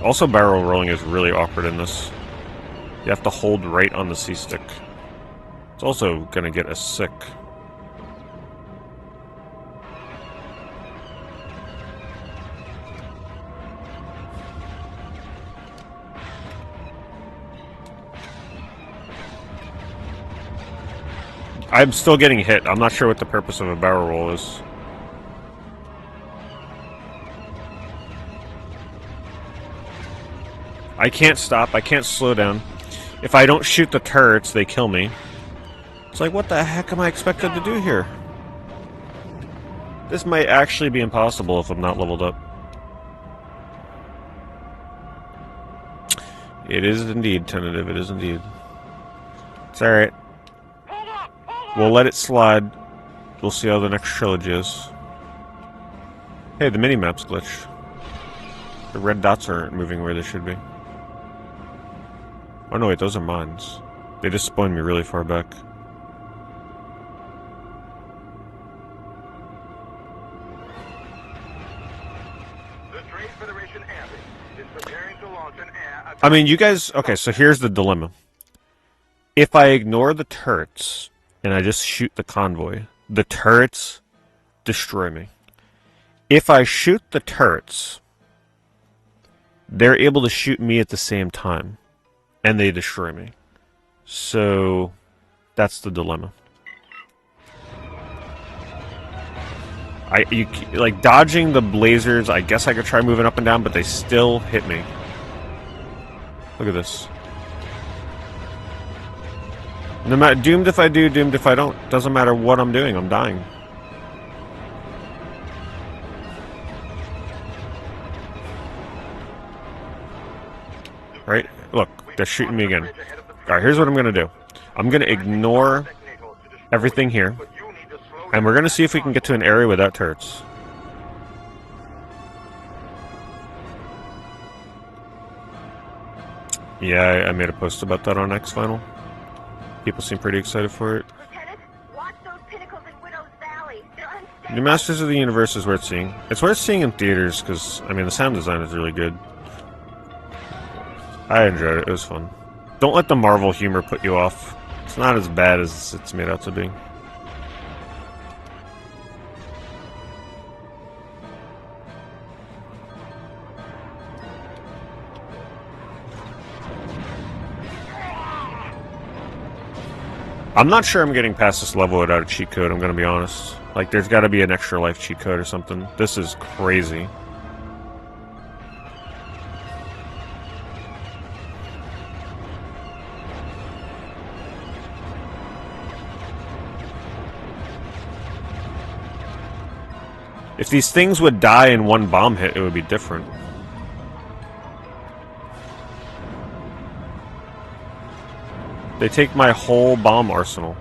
Also, barrel rolling is really awkward in this. You have to hold right on the C-stick. It's also gonna get us sick. I'm still getting hit. I'm not sure what the purpose of a barrel roll is. I can't stop. I can't slow down. If I don't shoot the turrets, they kill me. It's like, what the heck am I expected to do here? This might actually be impossible if I'm not leveled up. It is indeed tentative. It is indeed. It's alright. We'll let it slide. We'll see how the next trilogy is. Hey, the mini-map's glitch. The red dots aren't moving where they should be. Oh no, wait, those are mines. They just spawned me really far back. The Trade Federation Air Base is preparing to launch an air attack. I mean, you guys... Okay, so here's the dilemma. If I ignore the turrets, and I just shoot the convoy, the turrets destroy me. If I shoot the turrets, they're able to shoot me at the same time, and they destroy me. So, that's the dilemma. Like, dodging the blazers, I guess I could try moving up and down, but they still hit me. Look at this. No matter, doomed if I do, doomed if I don't. Doesn't matter what I'm doing, I'm dying. Right? Look, they're shooting me again. Alright, here's what I'm gonna do. I'm gonna ignore everything here. And we're gonna see if we can get to an area without turrets. Yeah, I made a post about that on X Final. People seem pretty excited for it. Lieutenant, watch those pinnacles in Widow's Valley. They're unstable. New Masters of the Universe is worth seeing. It's worth seeing in theaters because, I mean, the sound design is really good. I enjoyed it. It was fun. Don't let the Marvel humor put you off. It's not as bad as it's made out to be. I'm not sure I'm getting past this level without a cheat code, I'm gonna be honest. Like, there's gotta be an extra life cheat code or something. This is crazy. If these things would die in one bomb hit, it would be different. They take my whole bomb arsenal.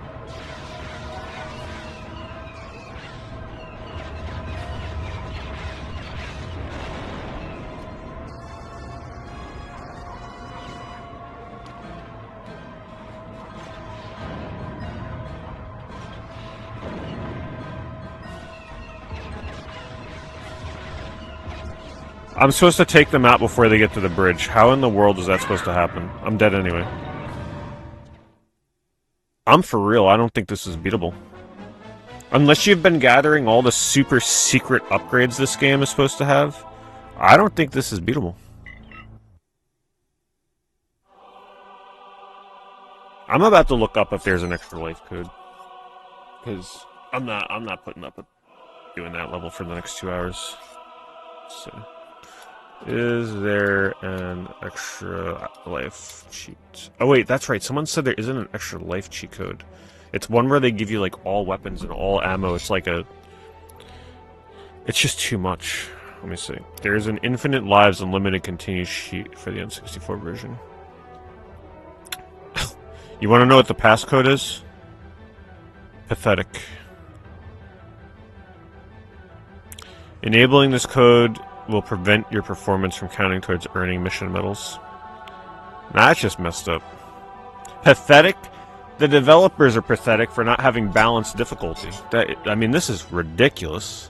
I'm supposed to take them out before they get to the bridge. How in the world is that supposed to happen? I'm dead anyway. I'm for real. I don't think this is beatable. Unless you've been gathering all the super secret upgrades this game is supposed to have, I don't think this is beatable. I'm about to look up if there's an extra life code. Because I'm not putting up with doing that level for the next 2 hours. So, is there an extra life cheat? Oh wait, that's right. Someone said there isn't an extra life cheat code. It's one where they give you like all weapons and all ammo. It's like a... It's just too much. Let me see. There's an infinite lives unlimited continued cheat for the N64 version. You want to know what the passcode is? Pathetic. Enabling this code will prevent your performance from counting towards earning mission medals. Nah, that's just messed up. Pathetic? The developers are pathetic for not having balanced difficulty. I mean, this is ridiculous.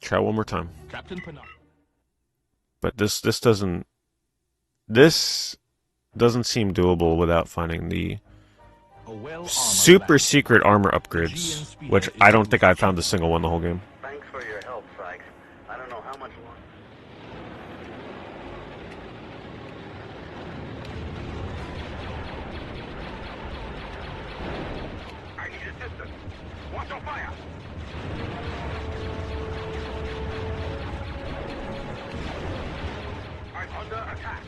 Try one more time. Captain Panaka. But this doesn't seem doable without finding the super secret armor upgrades, which I don't think I found a single one the whole game. Thanks for your help, Sykes. I don't know how much longer. I need assistance. Watch your fire. I'm under attack.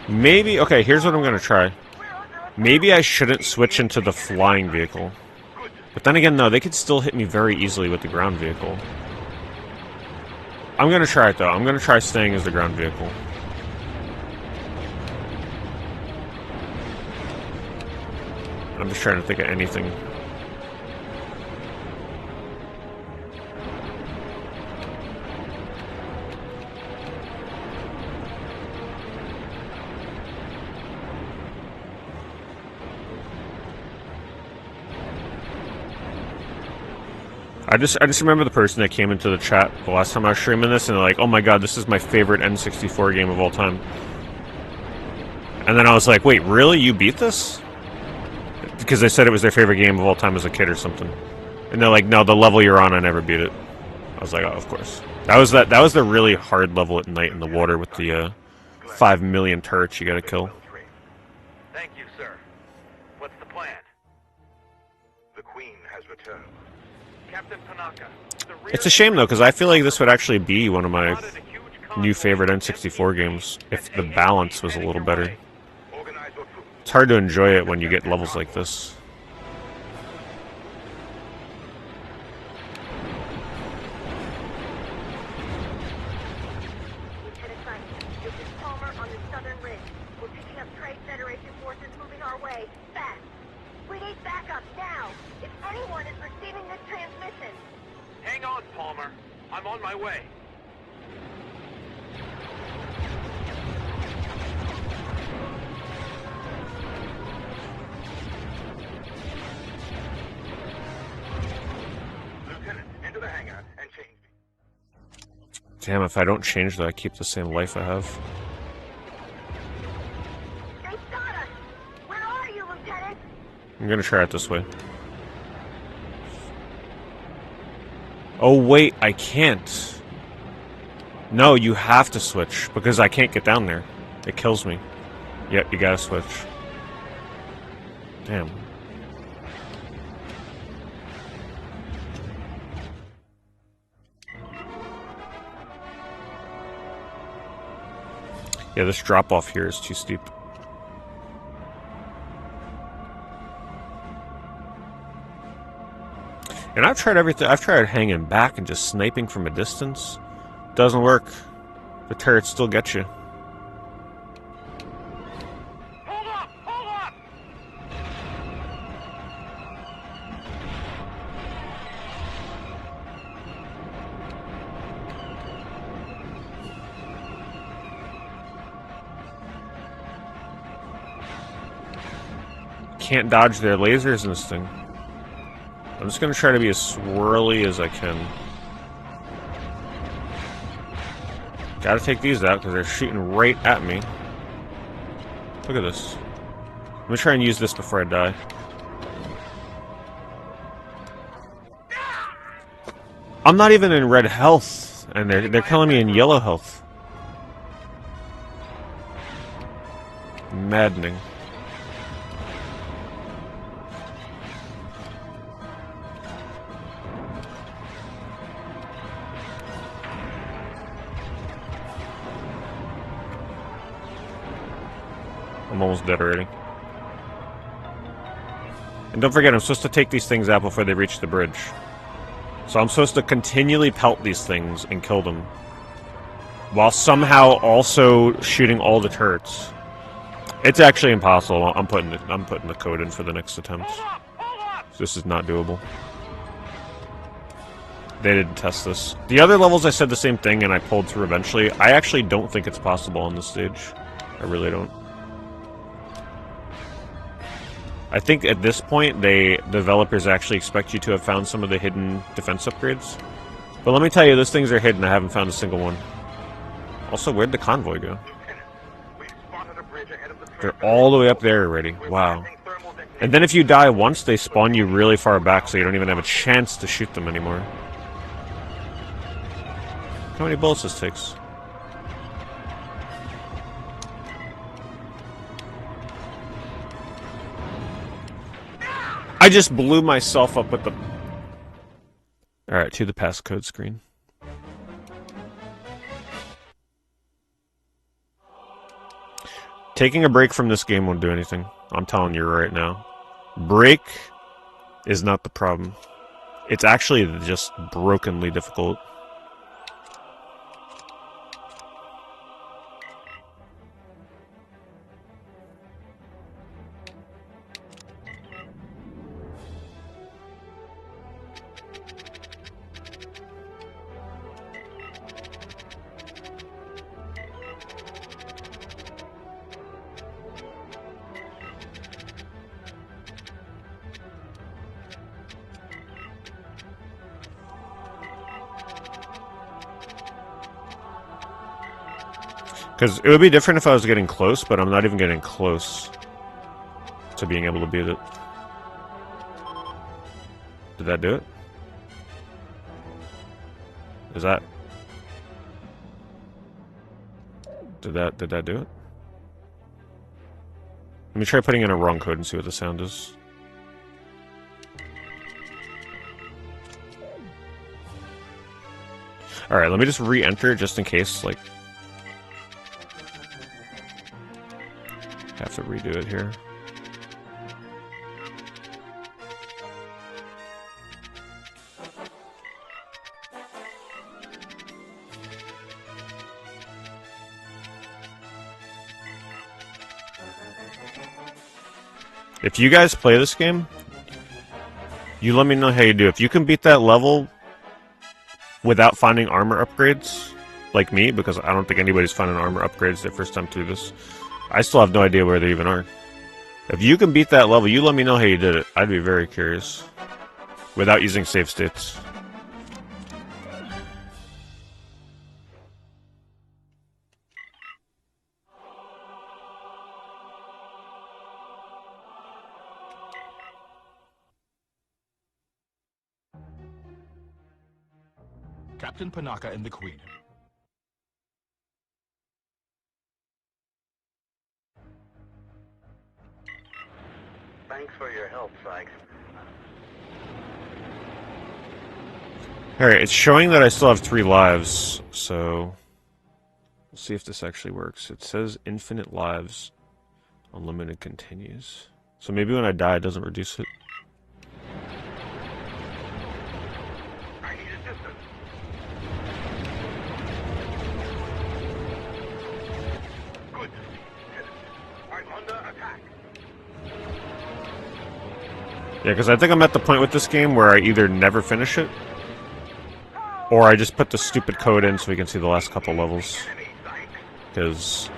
Maybe, okay, here's what I'm gonna try. Maybe I shouldn't switch into the flying vehicle. But then again, no, they could still hit me very easily with the ground vehicle. I'm gonna try it though. I'm gonna try staying as the ground vehicle. I'm just trying to think of anything. I just remember the person that came into the chat the last time I was streaming this, and they're like, "Oh my god, this is my favorite N64 game of all time." And then I was like, "Wait, really? You beat this?" Because they said it was their favorite game of all time as a kid or something. And they're like, "No, the level you're on, I never beat it." I was like, "Oh, of course." That was the really hard level at night in the water with the 5 million turrets you gotta kill. Thank you, sir. What's the plan? The Queen has returned. Captain Panaka. It's a shame though, because I feel like this would actually be one of my new favorite N64 games if the balance was a little better. Organize your troops. It's hard to enjoy it when you get levels like this. Lieutenant Sykes, this is Palmer on the southern ridge. We're picking up Trade Federation forces moving our way, fast. We need backup now. If anyone is receiving this transmission. Hang on, Palmer. I'm on my way. Lieutenant, into the hangar and change me. Damn, if I don't change that, I keep the same life I have. They got us. Where are you, Lieutenant? I'm gonna try it this way. Oh wait, I can't. No, you have to switch, because I can't get down there. It kills me. Yep, you gotta switch. Damn. Yeah, this drop off here is too steep. And I've tried everything. I've tried hanging back and just sniping from a distance. Doesn't work. The turrets still get you. Hold up! Hold up! Can't dodge their lasers in this thing. I'm just gonna try to be as swirly as I can. Gotta take these out because they're shooting right at me. Look at this. Let me try and use this before I die. I'm not even in red health, and they're killing me in yellow health. Maddening. I'm almost dead already. And don't forget, I'm supposed to take these things out before they reach the bridge. So I'm supposed to continually pelt these things and kill them, while somehow also shooting all the turrets. It's actually impossible. I'm putting the code in for the next attempt. This is not doable. They didn't test this. The other levels I said the same thing and I pulled through eventually. I actually don't think it's possible on this stage. I really don't. I think at this point, developers actually expect you to have found some of the hidden defense upgrades. But let me tell you, those things are hidden. I haven't found a single one. Also, where'd the convoy go? They're all the way up there already. Wow. And then if you die once, they spawn you really far back, so you don't even have a chance to shoot them anymore. How many bullets this takes? I just blew myself up with the... Alright, to the passcode screen. Taking a break from this game won't do anything. I'm telling you right now. Break is not the problem. It's actually just brokenly difficult. Because it would be different if I was getting close, but I'm not even getting close to being able to beat it. Did that do it? Is that... Did that do it? Let me try putting in a wrong code and see what the sound is. Alright, let me just re-enter just in case, like... Have to redo it here. If you guys play this game, you let me know how you do. If you can beat that level without finding armor upgrades, like me, because I don't think anybody's finding armor upgrades their first time through this. I still have no idea where they even are. If you can beat that level, you let me know how you did it. I'd be very curious. Without using save states. Captain Panaka and the Queen. Thanks for your help, Sykes. Alright, it's showing that I still have 3 lives, so... We'll see if this actually works. It says infinite lives, unlimited continues. So maybe when I die, it doesn't reduce it. I need assistance. Good to see you, Lieutenant. I'm under attack. Yeah, because I think I'm at the point with this game where I either never finish it, or I just put the stupid code in so we can see the last couple levels. Because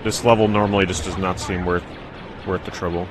this level normally just does not seem worth the trouble.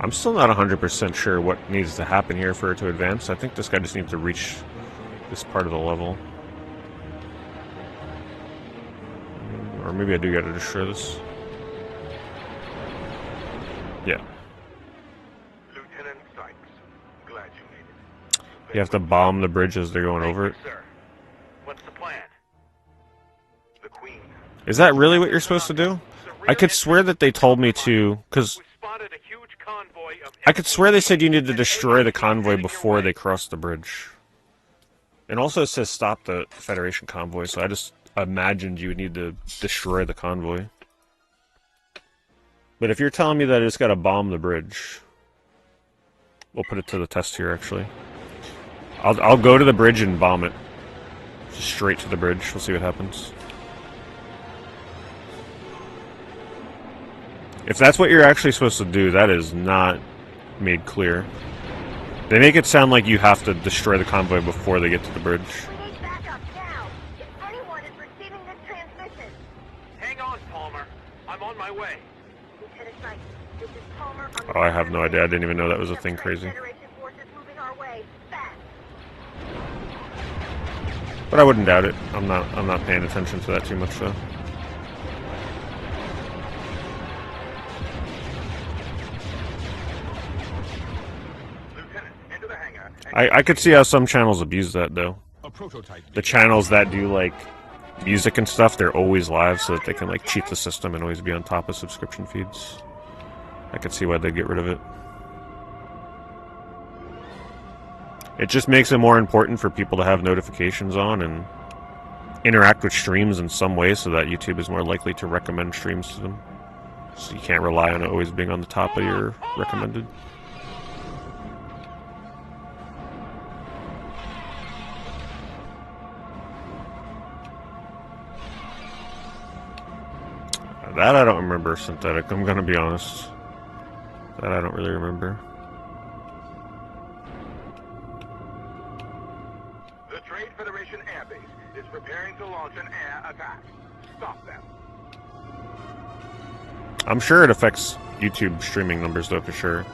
I'm still not 100% sure what needs to happen here for it to advance. I think this guy just needs to reach this part of the level. Or maybe I do gotta destroy this. Yeah. Lieutenant Sykes, glad you made it. You have to bomb the bridge as they're going over it. Sir, what's the plan? The Queen. Is that really what you're supposed to do? I could swear that they told me to, because I could swear they said you need to destroy the convoy before they cross the bridge. And also it says stop the Federation convoy, so I just imagined you would need to destroy the convoy. But if you're telling me that I just gotta bomb the bridge, we'll put it to the test here, actually. I'll go to the bridge and bomb it. Just straight to the bridge, we'll see what happens. If that's what you're actually supposed to do, that is not made clear. They make it sound like you have to destroy the convoy before they get to the bridge. We need backup now. If anyone is receiving this transmission. Hang on, Palmer. I'm on my way. Lieutenant Sykes, this is Palmer on the Oh, I have no idea. I didn't even know that was a thing crazy. Federation forces moving our way. Fast. But I wouldn't doubt it. I'm not paying attention to that too much though. I could see how some channels abuse that though. The channels that do like music and stuff, they're always live so that they can like cheat the system and always be on top of subscription feeds. I could see why they'd get rid of it. It just makes it more important for people to have notifications on and interact with streams in some way so that YouTube is more likely to recommend streams to them. So you can't rely on it always being on the top of your recommended. That I don't remember, Synthetic. I'm gonna be honest. That I don't really remember. The Trade Federation airbase is preparing to launch an air attack. Stop them. I'm sure it affects YouTube streaming numbers though, for sure.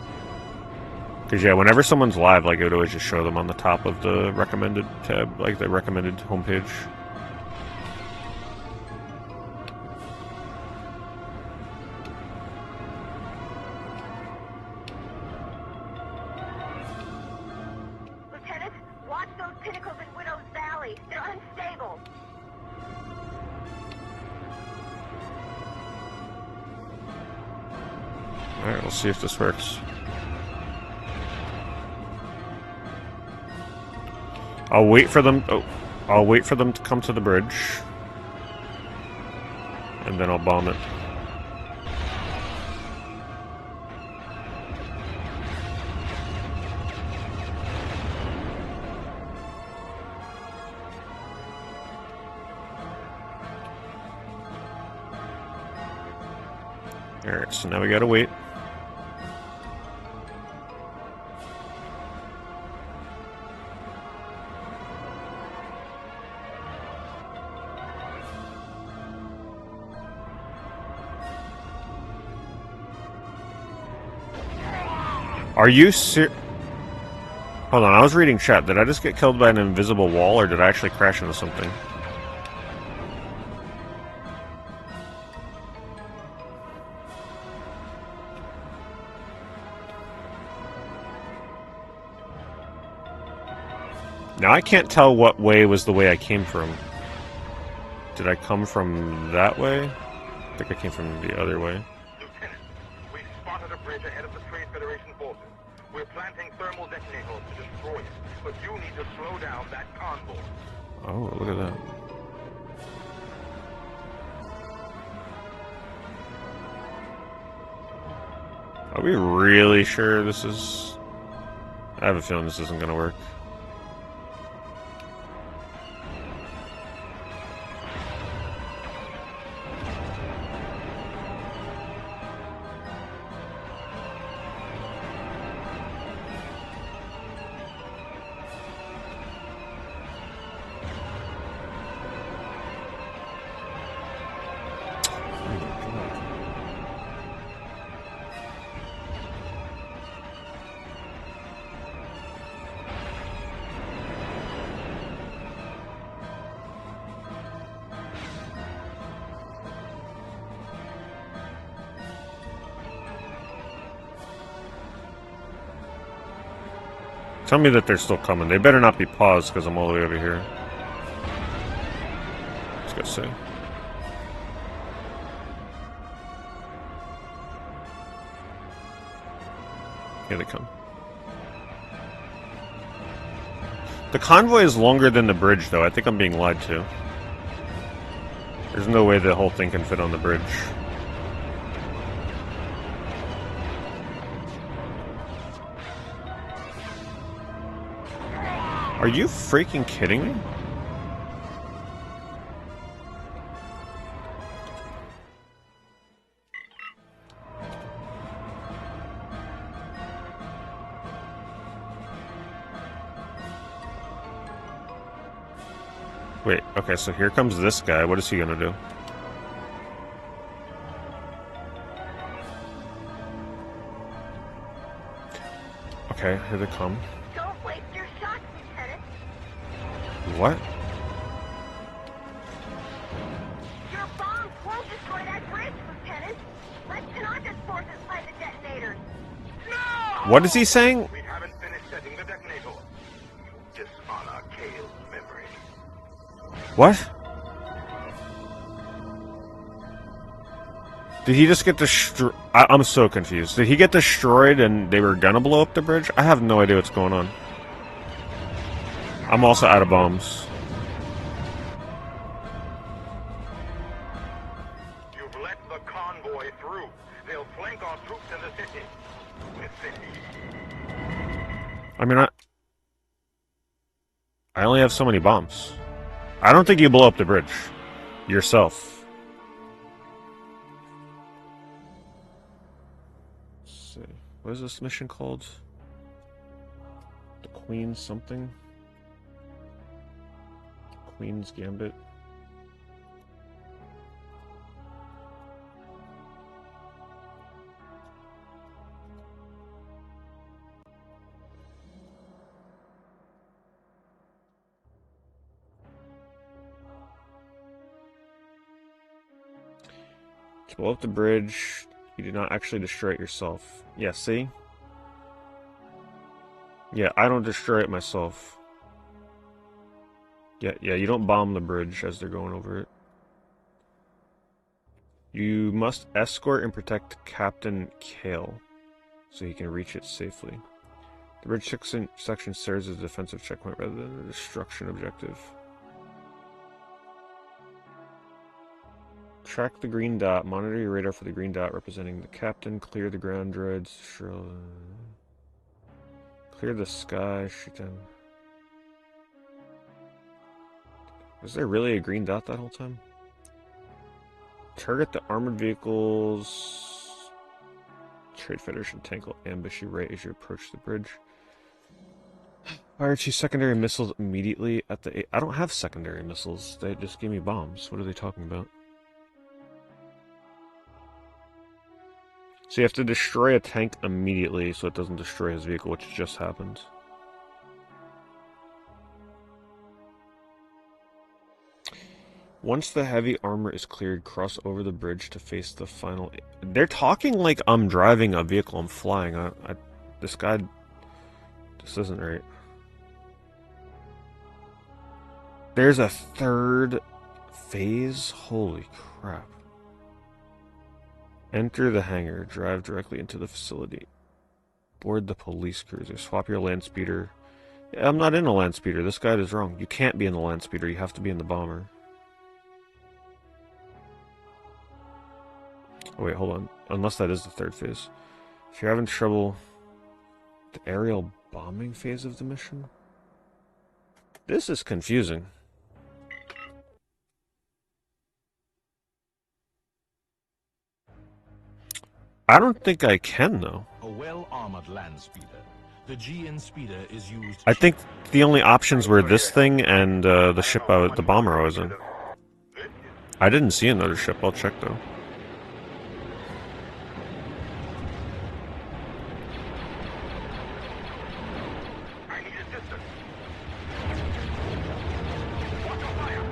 Because yeah, whenever someone's live, like it would always just show them on the top of the recommended tab, like the recommended homepage. Alright, we'll see if this works. I'll wait for them to come to the bridge. And then I'll bomb it. Alright, so now we gotta wait. Are you Hold on, I was reading chat. Did I just get killed by an invisible wall, or did I actually crash into something? Now I can't tell what way was the way I came from. Did I come from that way? I think I came from the other way. Lieutenant, we've spotted a bridge ahead of the Trade Federation forces. We're planting thermal detonators to destroy it, but you need to slow down that convoy. Oh, look at that. Are we really sure this is... I have a feeling this isn't gonna work. Tell me that they're still coming. They better not be paused because I'm all the way over here. Let's go see. Here they come. The convoy is longer than the bridge, though. I think I'm being lied to. There's no way the whole thing can fit on the bridge. Are you freaking kidding me? Wait, okay, so here comes this guy. What is he gonna do? Okay, here they come. Don't waste your shots, Lieutenant. What? Your bombs won't destroy that bridge, Lieutenant. Let Tanaka's forces find the detonators. No! What is he saying? We haven't finished setting the detonator. You dishonor Kale's memory. What? Did he just get destroyed? I'm so confused. Did he get destroyed and they were gonna blow up the bridge? I have no idea what's going on. I'm also out of bombs. You've let the convoy through. They'll flank our troops in the city. I mean, I only have so many bombs. I don't think you blow up the bridge yourself. Let's see. What is this mission called? The Queen's something? Queen's Gambit. To blow up the bridge, you do not actually destroy it yourself. Yeah, see? Yeah, I don't destroy it myself. Yeah, you don't bomb the bridge as they're going over it. You must escort and protect Captain Kale so he can reach it safely. The bridge section serves as a defensive checkpoint rather than a destruction objective. Track the green dot. Monitor your radar for the green dot representing the captain. Clear the ground droids. Clear the sky. Shoot them. Was there really a green dot that whole time? Target the armored vehicles. Trade Federation tank will ambush you right as you approach the bridge. Fire 2 secondary missiles immediately at the... I don't have secondary missiles. They just gave me bombs. What are they talking about? So you have to destroy a tank immediately so it doesn't destroy his vehicle, which just happened. Once the heavy armor is cleared, cross over the bridge to face the final... They're talking like I'm driving a vehicle, I'm flying. This guy... This isn't right. There's a third phase? Holy crap. Enter the hangar. Drive directly into the facility. Board the police cruiser. Swap your land speeder. Yeah, I'm not in a land speeder. This guide is wrong. You can't be in the land speeder. You have to be in the bomber. Oh, wait, hold on. Unless that is the third phase. If you're having trouble... The aerial bombing phase of the mission? This is confusing. I don't think I can, though. A well-armored land speeder. The GN speeder is used... I think the only options were this thing and the ship, the bomber I was in. I didn't see another ship. I'll check, though. I need assistance. Watch your fire.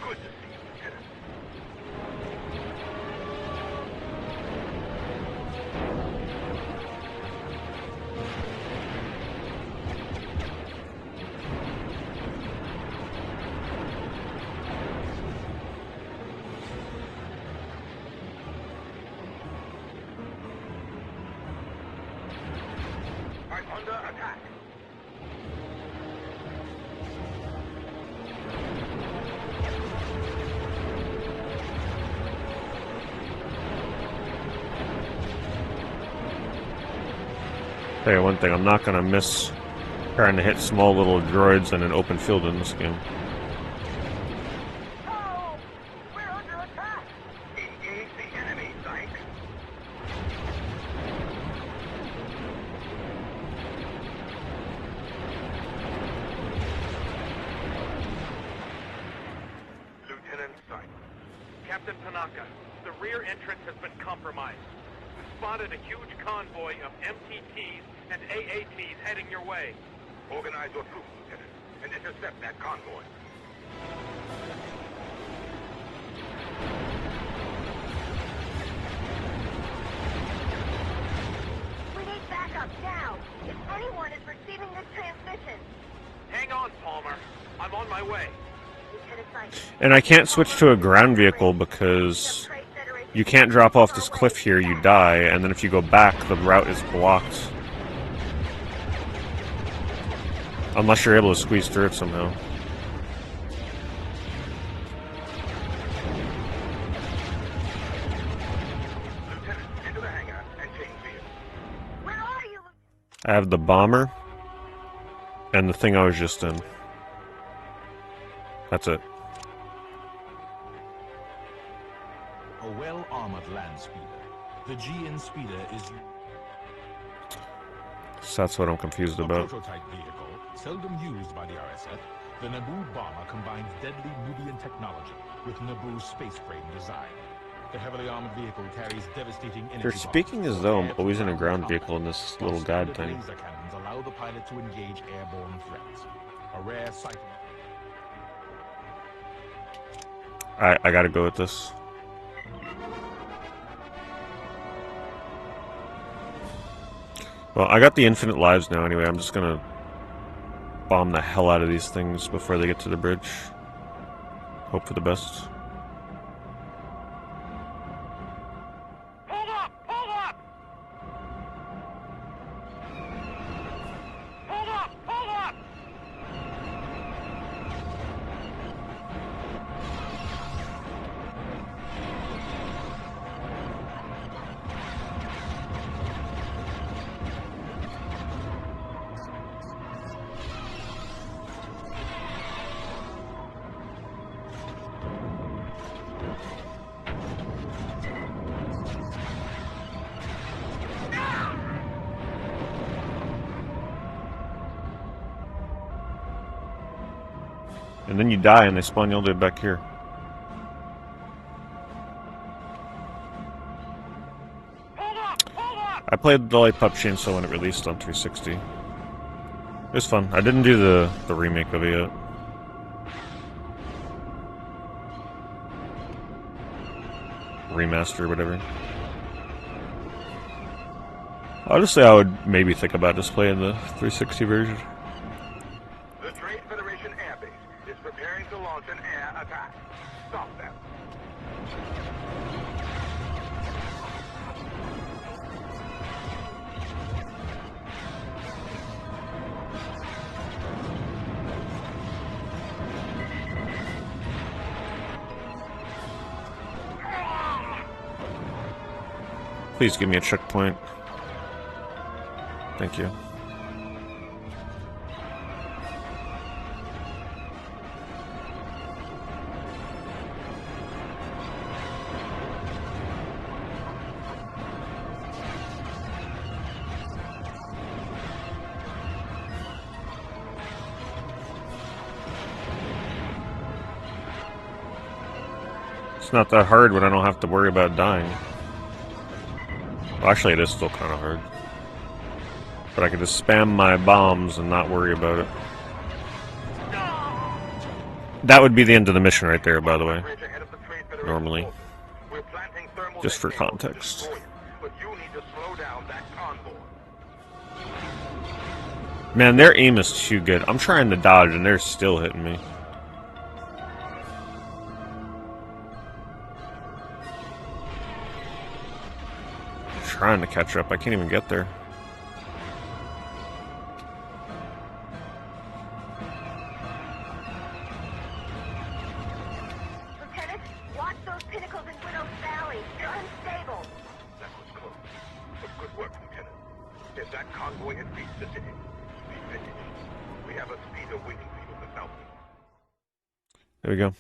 Good to see you, Lieutenant. I'm under attack. Tell you one thing, I'm not gonna miss trying to hit small little droids in an open field in this game. Oh! We're under attack! Engage the enemy, Dyke. Lieutenant Dyke. Captain Tanaka, the rear entrance has been compromised. We've spotted a huge convoy of MTTs and AATs heading your way. Organize your troops, Lieutenant, and intercept that convoy. We need backup now. If anyone is receiving this transmission. Hang on, Palmer. I'm on my way. Lieutenant Dyke. And I can't switch to a ground vehicle because you can't drop off this cliff here, you die, and then if you go back, the route is blocked. Unless you're able to squeeze through it somehow. Lieutenant, into the hangar and change vehicles. Where are you? I have the bomber and the thing I was just in. That's it. A well-armored land speeder. The GN speeder is... So that's what I'm confused A about. prototype vehicle, seldom used by the RSF, the Naboo bomber combines deadly Nubian technology with Naboo's space frame design. The heavily armored vehicle carries devastating energy You're speaking as though I'm always in a ground vehicle in this little guide thing. Laser cannons allow the pilot to engage airborne threats. A rare sight. I gotta go with this. Well, I got the infinite lives now anyway. I'm just gonna bomb the hell out of these things before they get to the bridge. Hope for the best. Hold up! Hold up! Hold up! Hold up! And then you die and they spawn you all the way back here. Hold up! Hold up! I played the Lollipop Chainsaw when it released on 360. It was fun. I didn't do the remake of it yet. Remaster or whatever. Honestly, I would maybe think about just playing the 360 version. The Trade Federation Air Base Please give me a checkpoint. Thank you. It's not that hard when I don't have to worry about dying. Well, actually, it is still kind of hard. But I can just spam my bombs and not worry about it. That would be the end of the mission right there, by the way. Normally. Just for context. Man, their aim is too good. I'm trying to dodge and they're still hitting me. I'm trying to catch up. I can't even get there. Lieutenant, watch those pinnacles in Widow's Valley. They're unstable. That was close. But good work, Lieutenant. If that convoy had reached the city, we finished. We have a speeder waiting for you in the south. There we go.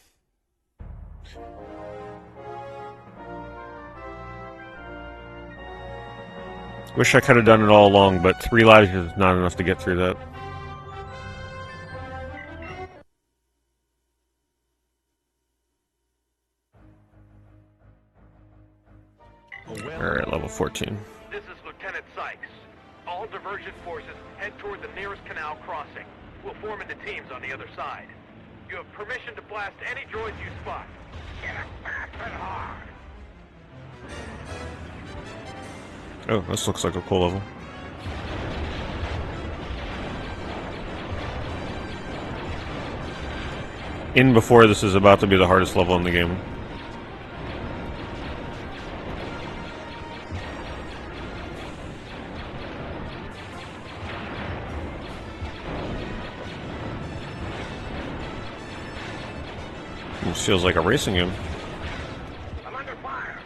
Wish I could have done it all along, but 3 lives is not enough to get through that. Alright, level 14. This is Lieutenant Sykes. All diversion forces head toward the nearest canal crossing. We'll form into teams on the other side. You have permission to blast any droids you spot. Get it fast and hard. Oh, this looks like a cool level. In before this is about to be the hardest level in the game. It feels like a racing game. I'm under fire.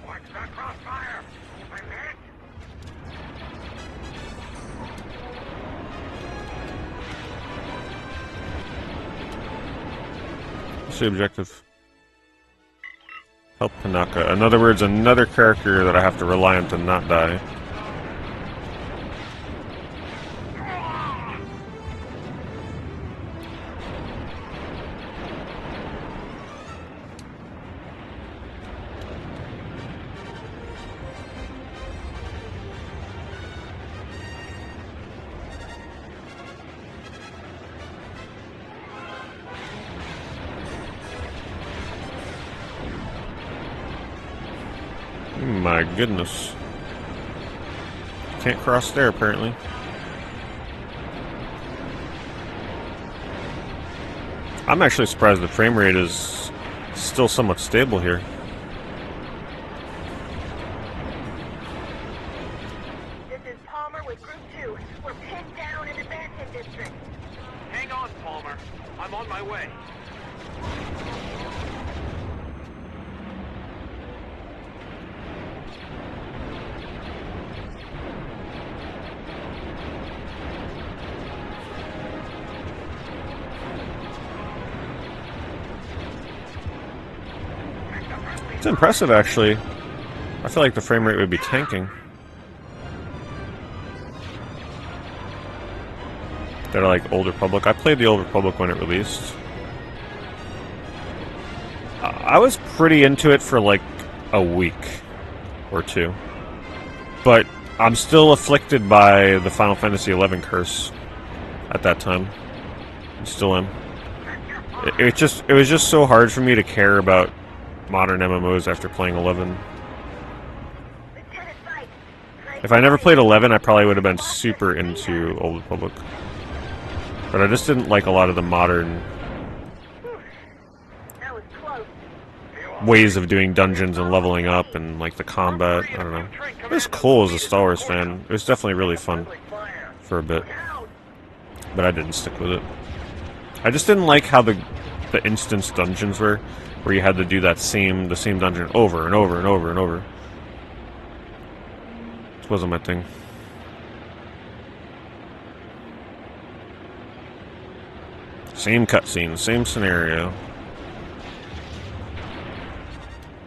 Watch that crossfire. I'm hit. What's the objective? Help Panaka. In other words, another character that I have to rely on to not die. My goodness. Can't cross there, apparently. I'm actually surprised the frame rate is still somewhat stable here. This is Palmer with Group 2. We're pinned down in the Banton district. Hang on, Palmer. I'm on my way. It's impressive, actually. I feel like the frame rate would be tanking. They're like Old Republic. I played the Old Republic when it released. I was pretty into it for like a week or two. But I'm still afflicted by the Final Fantasy XI curse at that time. I still am. It was just so hard for me to care about modern MMOs after playing 11. If I never played 11, I probably would have been super into Old Republic. But I just didn't like a lot of the modern ways of doing dungeons and leveling up and like the combat. I don't know. It was cool as a Star Wars fan. It was definitely really fun for a bit. But I didn't stick with it. I just didn't like how the instance dungeons were, where you had to do the same dungeon over and over and over and over. This wasn't my thing. Same cutscene, same scenario.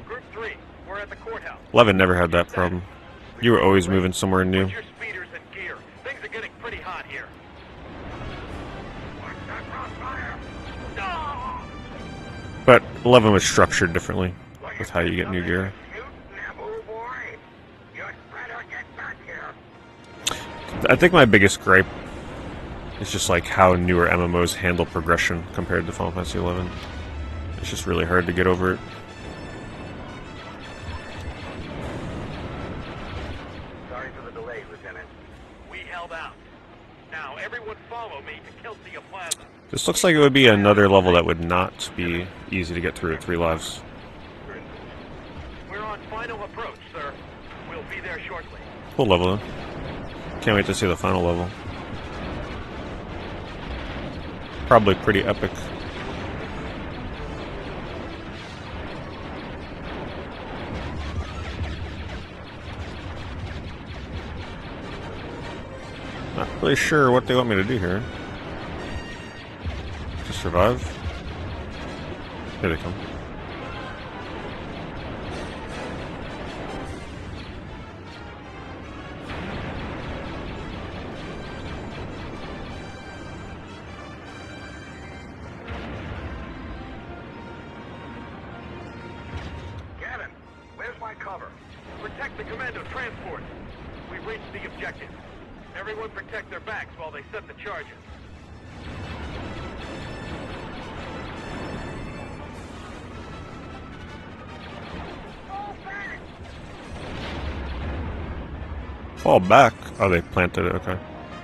Group 3, we're at the courthouse. 11 never had that problem. You were always moving somewhere new. Put your speeders in gear. Things are getting pretty hot here. Watch that crossfire! No! But 11 was structured differently with how you get new gear. Shoot, Naboo boy! You'd better get back here! I think my biggest gripe is just like how newer MMOs handle progression compared to Final Fantasy 11. It's just really hard to get over it. Sorry for the delay, Lieutenant. We held out. Now, everyone follow me to Kilsia Plaza. This looks like it would be another level that would not be easy to get through at 3 lives. We're on final approach, sir. We'll be there shortly. Cool level though. Can't wait to see the final level. Probably pretty epic. Not really sure what they want me to do here. To survive? Here they come. Gavin, where's my cover? Protect the commando transport. We've reached the objective. Everyone protect their backs while they set the charges. Fall back. Oh, they planted it. Okay.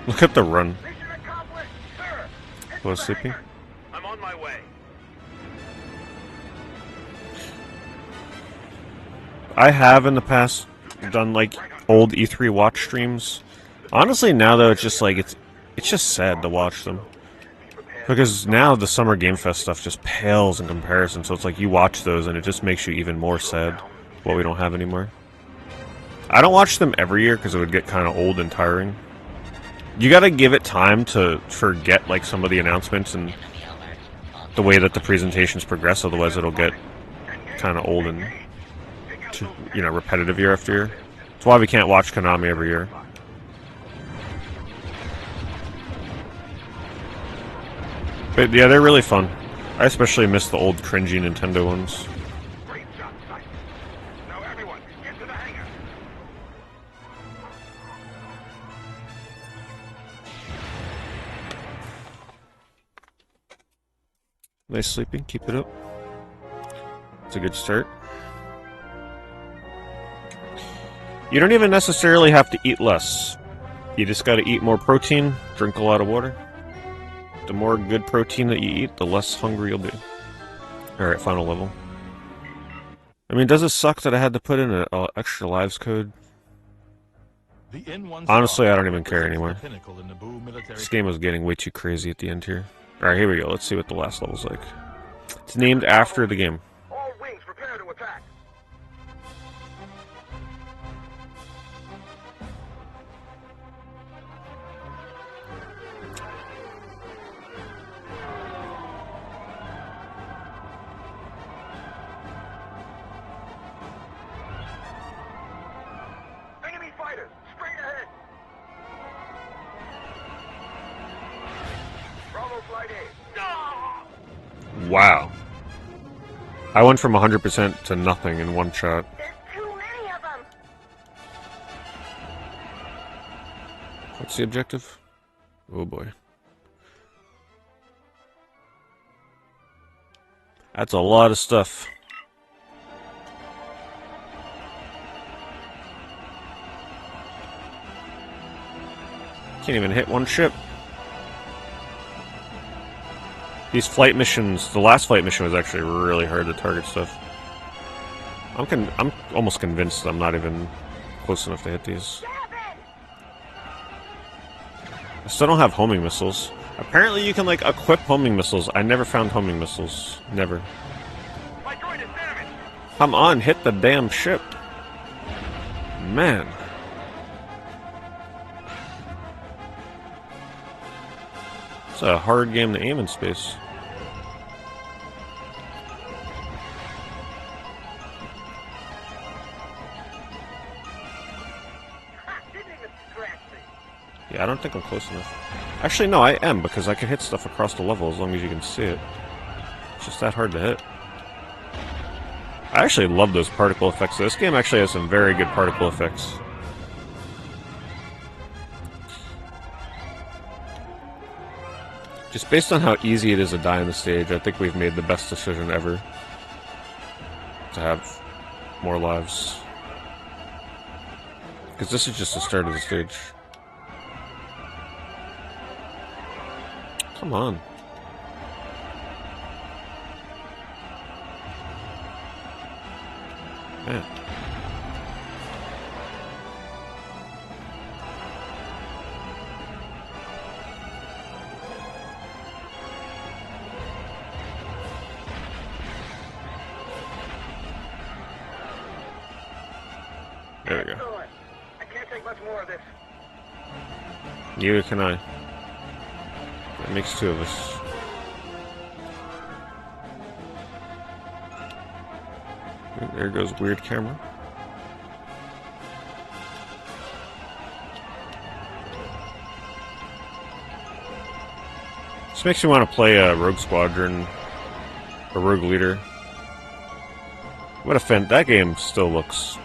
Look at the run. Mission accomplished, sir! Hit Was the sleeping? hangar. I'm on my way. I have in the past done like old E3 watch streams. Honestly, now though, it's just like it's just sad to watch them because now the Summer Game Fest stuff just pales in comparison. So it's like you watch those and it just makes you even more sad what we don't have anymore. I don't watch them every year because it would get kind of old and tiring. You got to give it time to forget like some of the announcements and the way that the presentations progress. Otherwise, it'll get kind of old and repetitive year after year. That's why we can't watch Konami every year. But yeah, they're really fun. I especially miss the old cringy Nintendo ones. Great shot, Sykes. Now everyone, get to the hangar. Nice sleeping, keep it up. It's a good start. You don't even necessarily have to eat less. You just gotta eat more protein, drink a lot of water. The more good protein that you eat, the less hungry you'll be. Alright, final level. I mean, does it suck that I had to put in an extra lives code? The N1 Honestly, I don't even care represents the anymore. pinnacle in Naboo military This game was getting way too crazy at the end here. Alright, here we go. Let's see what the last level's like. It's named after the game. All wings prepare to attack. Enemy fighters, straight ahead. Bravo Flight A. Wow. I went from 100% to nothing in one shot. There's too many of them. What's the objective? Oh boy. That's a lot of stuff. Can't even hit one ship. These flight missions, the last flight mission was actually really hard to target stuff. I'm almost convinced I'm not even close enough to hit these. Gavin! I still don't have homing missiles. Apparently you can like equip homing missiles. I never found homing missiles. Never. My droid is damaged. Come on, hit the damn ship. Man. It's a hard game to aim in space. Didn't even scratch me. Yeah, I don't think I'm close enough. Actually, no, I am, because I can hit stuff across the level as long as you can see it. It's just that hard to hit. I actually love those particle effects. This game actually has some very good particle effects. Just based on how easy it is to die on the stage, I think we've made the best decision ever to have more lives. Because this is just the start of the stage. Come on. Man. There we go. Excellent. I can't take much more of this. Neither can I. That makes two of us. There goes weird camera. This makes me want to play a Rogue Squadron or Rogue Leader. What a fan! That game still looks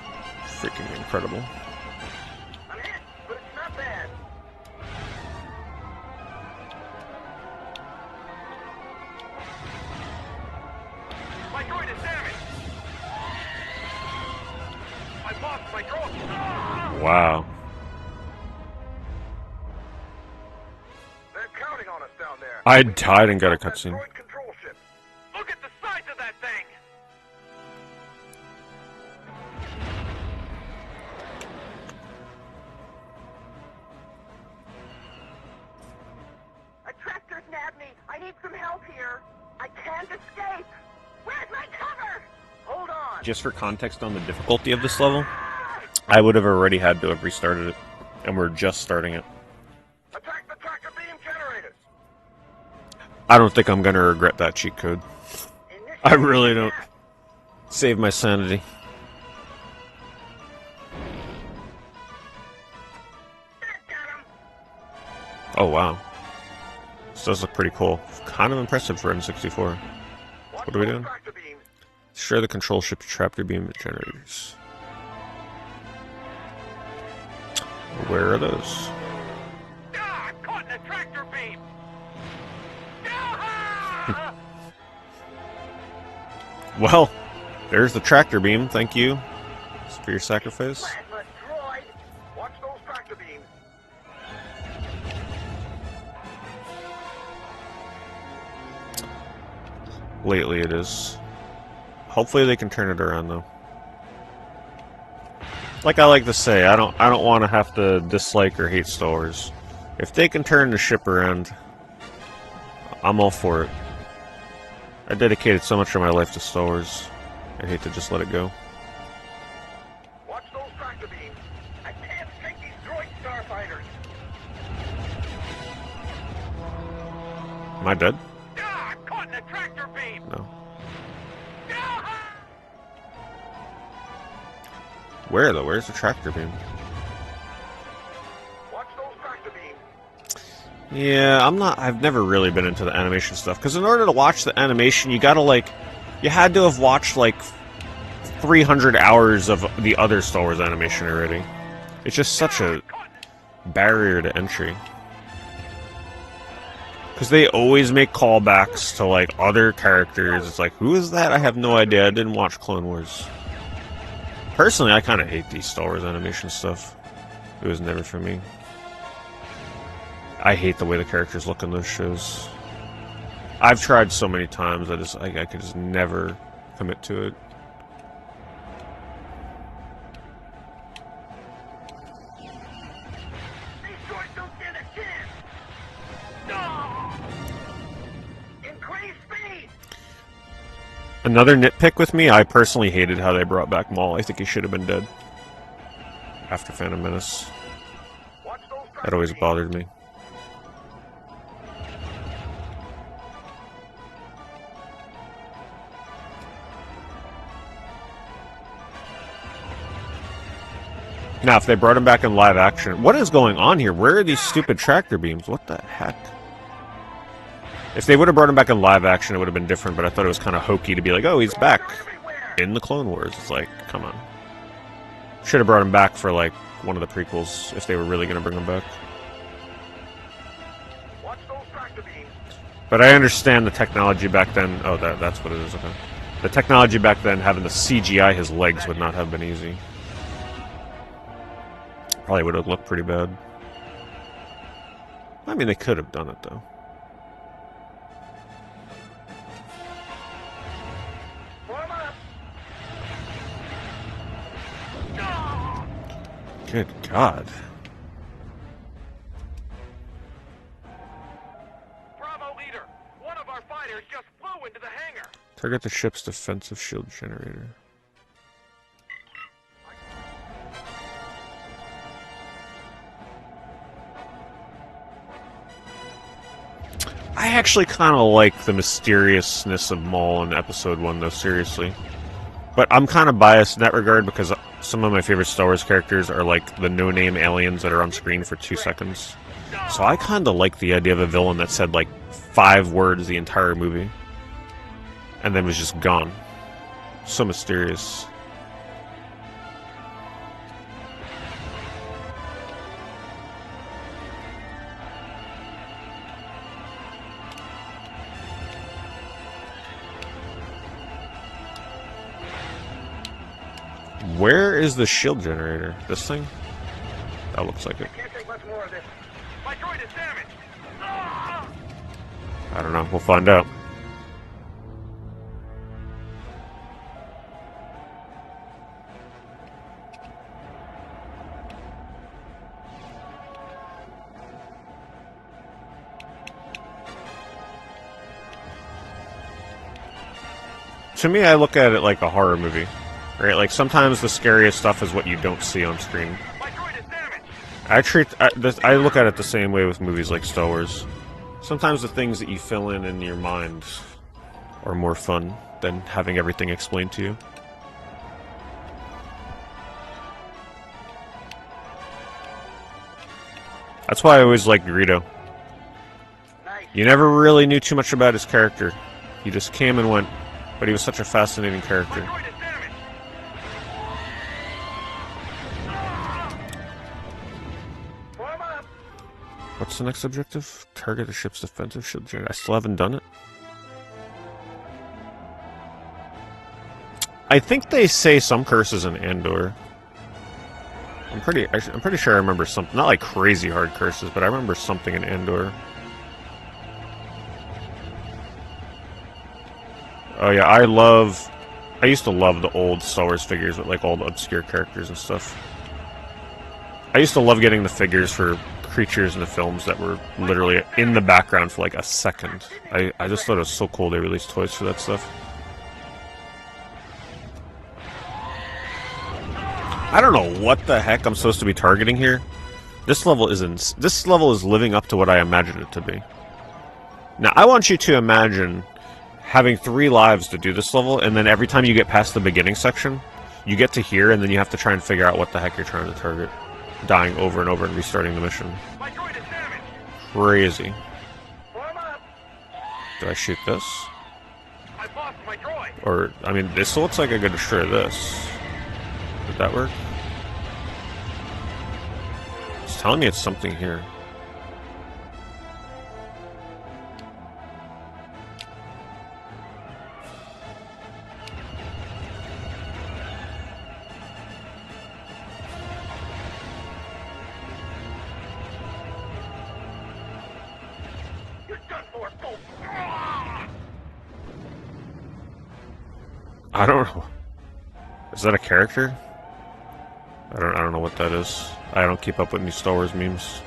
freaking incredible. I'm hit, but it's not bad. My droid is damaged. I lost my droid. Ah! Wow. They're counting on us down there. I died and got a cutscene. Droid control ship. Look at the size of that thing. A tractor's nabbed me. I need some help here. I can't escape. Where's my cover? Hold on. Just for context on the difficulty of this level, I would have already had to have restarted it, and we're just starting it. Attack the tractor beam generators. I don't think I'm gonna regret that cheat code. I really don't. Save my sanity. Got him. Oh wow. This does look pretty cool. Kind of impressive for N64. What are we doing? Tractor beams. Share the control ship's tractor beam generators. Where are those? Ah, caught in a tractor beam. Ah! Well, there's the tractor beam. Thank you for your sacrifice. Plasma droid. Watch those tractor beams. Lately it is. Hopefully they can turn it around though. Like I like to say, I don't want to have to dislike or hate Star Wars. If they can turn the ship around, I'm all for it. I dedicated so much of my life to Star Wars. I hate to just let it go. Watch those tractor beams. I can't take these droid starfighters. Am I dead? Ah, caught in a tractor beam. No. Ah! Where though? Where's the tractor beam? Watch those tractor beams. Yeah, I've never really been into the animation stuff, because in order to watch the animation, you had to have watched like 300 hours of the other Star Wars animation already. It's just such a barrier to entry. Because they always make callbacks to like other characters. It's like, who is that? I have no idea. I didn't watch Clone Wars. Personally, I kind of hate these Star Wars animation stuff. It was never for me. I hate the way the characters look in those shows. I've tried so many times, I could just never commit to it. These droids don't stand a chance. No! Increase speed. Another nitpick with me, I personally hated how they brought back Maul. I think he should have been dead. After Phantom Menace. Watch those That always bothered me. Now, if they brought him back in live action, what is going on here? Where are these stupid tractor beams? What the heck? If they would have brought him back in live action, it would have been different, but I thought it was kind of hokey to be like, oh, he's back in the Clone Wars. It's like, come on. Should have brought him back for, like, one of the prequels, if they were really going to bring him back. Watch those tractor beams. But I understand the technology back then. Oh, that's what it is, okay. The technology back then, having the CGI his legs would not have been easy. Probably would have looked pretty bad. I mean, they could have done it, though. Good God. Bravo leader, one of our fighters just flew into the hangar. Target the ship's defensive shield generator. I actually kind of like the mysteriousness of Maul in Episode 1, though, seriously. But I'm kind of biased in that regard because some of my favorite Star Wars characters are like the no-name aliens that are on screen for 2 seconds. So I kind of like the idea of a villain that said like 5 words the entire movie. And then was just gone. So mysterious. Where is the shield generator? This thing? That looks like it. Can't take much more of this. My droid is damaged. I don't know. We'll find out. To me, I look at it like a horror movie. Right, like sometimes the scariest stuff is what you don't see on screen. I look at it the same way with movies like Star Wars. Sometimes the things that you fill in your mind are more fun than having everything explained to you. That's why I always liked Greedo. You never really knew too much about his character. He just came and went, but he was such a fascinating character. What's the next objective? Target the ship's defensive shield generator. I still haven't done it. I think they say some curses in Andor. I'm pretty sure I remember something. Not like crazy hard curses, but I remember something in Andor. Oh yeah, I used to love the old Star Wars figures with like all the obscure characters and stuff. I used to love getting the figures for creatures in the films that were literally in the background for like a second. I just thought it was so cool they released toys for that stuff. I don't know what the heck I'm supposed to be targeting here. This level is living up to what I imagined it to be. Now I want you to imagine having 3 lives to do this level, and then every time you get past the beginning section, you get to here, and then you have to try and figure out what the heck you're trying to target. Dying over and over and restarting the mission. Crazy. Do I shoot this? Or, I mean, this looks like I could destroy this. Did that work? It's telling me it's something here. I don't know. Is that a character? I don't know what that is. I don't keep up with any Star Wars memes.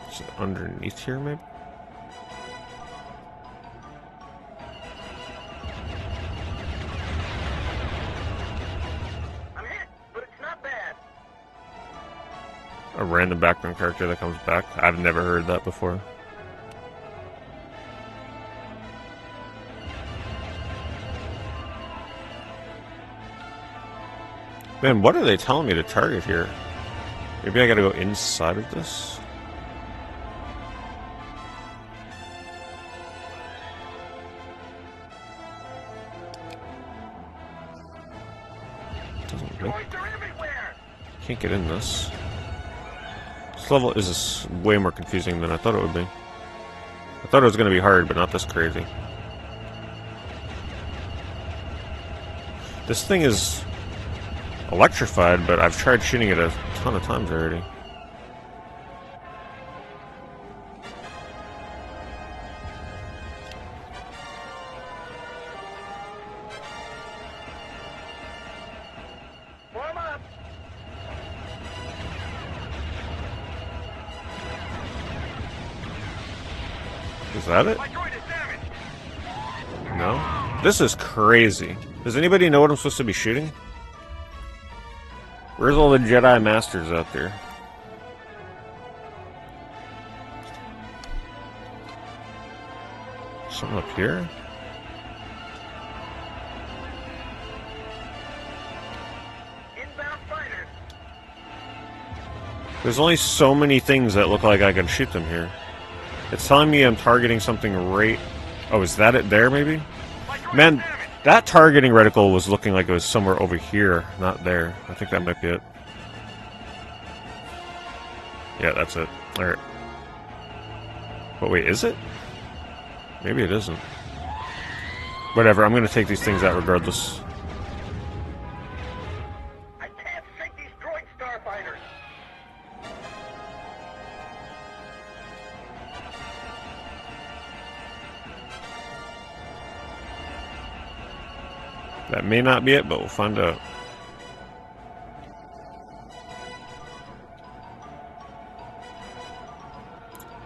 Is it underneath here, maybe? A random background character that comes back. I've never heard that before. Man, what are they telling me to target here? Maybe I gotta go inside of this? Doesn't look. Droids are everywhere! Can't get in this. This level is way more confusing than I thought it would be. I thought it was gonna be hard, but not this crazy. This thing is electrified, but I've tried shooting it a ton of times already. Warm up! Is that it? My droid is damaged! No? This is crazy. Does anybody know what I'm supposed to be shooting? Where's all the Jedi Masters out there? Something up here? Inbound fighters! There's only so many things that look like I can shoot them here. It's telling me I'm targeting something right... Oh, is that it there, maybe? My droid Man, is damaged! that targeting reticle was looking like it was somewhere over here, not there. I think that might be it. Yeah, that's it. Alright. But wait, is it? Maybe it isn't. Whatever, I'm gonna take these things out regardless. I can't sink these droid starfighters! That may not be it, but we'll find out.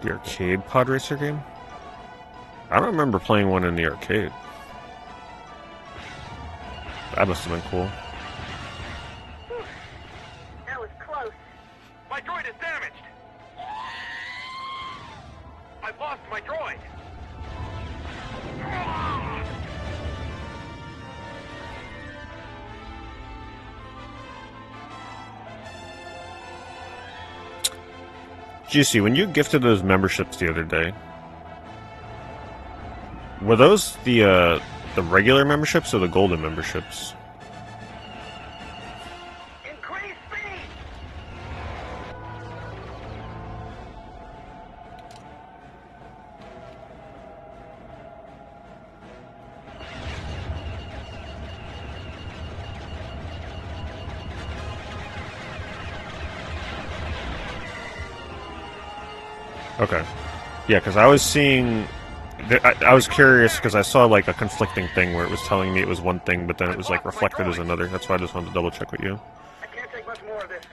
The arcade pod racer game? I don't remember playing one in the arcade. That must have been cool. That was close. My droid is damaged! I've lost my droid! Juicy, when you gifted those memberships the other day, were those the regular memberships or the golden memberships? Increase speed! Okay. Yeah, because I was seeing... I was curious because I saw like a conflicting thing where it was telling me it was one thing, but then it was like reflected as another. That's why I just wanted to double check with you. I can't take much more of this.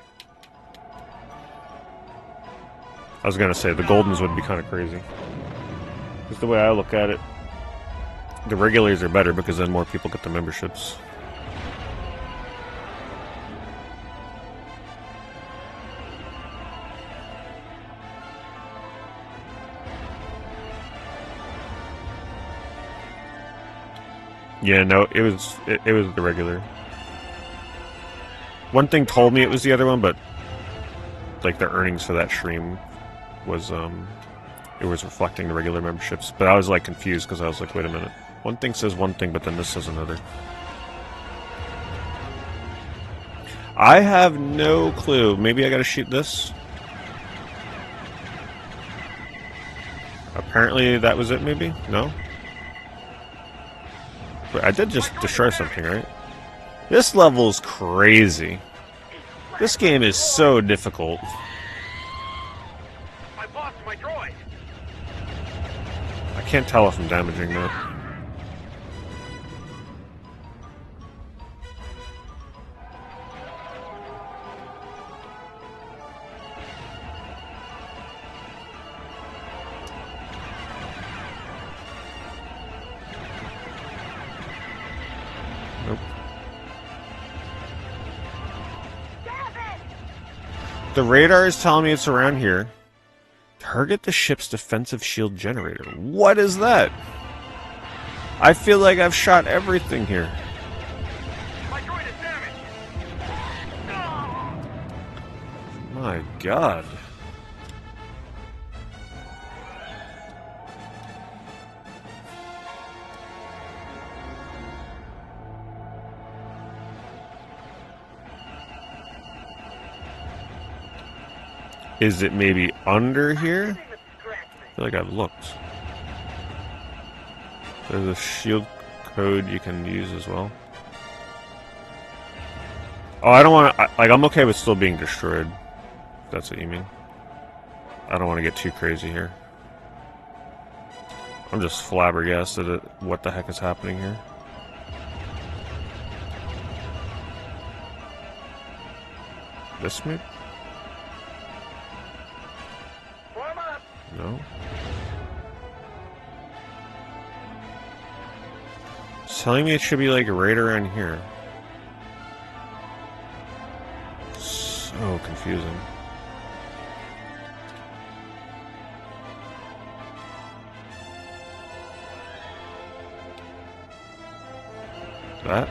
I was gonna say the Goldens would be kind of crazy. Just the way I look at it, the regulars are better because then more people get the memberships. Yeah, no, it was the regular. One thing told me it was the other one, but like the earnings for that stream was it was reflecting the regular memberships. But I was like confused because I was like, wait a minute. One thing says one thing, but then this says another. I have no clue. Maybe I gotta shoot this? Apparently that was it, maybe? No? But I did just destroy something, right? This level is crazy. This game is so difficult. I've lost my droid! I can't tell if I'm damaging that. Nope. The radar is telling me it's around here. Target the ship's defensive shield generator. What is that? I feel like I've shot everything here. My droid is damaged! My God. Is it maybe under here? I feel like I've looked. There's a shield code you can use as well. Oh, I don't want to... Like, I'm okay with still being destroyed. If that's what you mean. I don't want to get too crazy here. I'm just flabbergasted at what the heck is happening here. This maybe? No. It's telling me it should be like right around here. So confusing. That?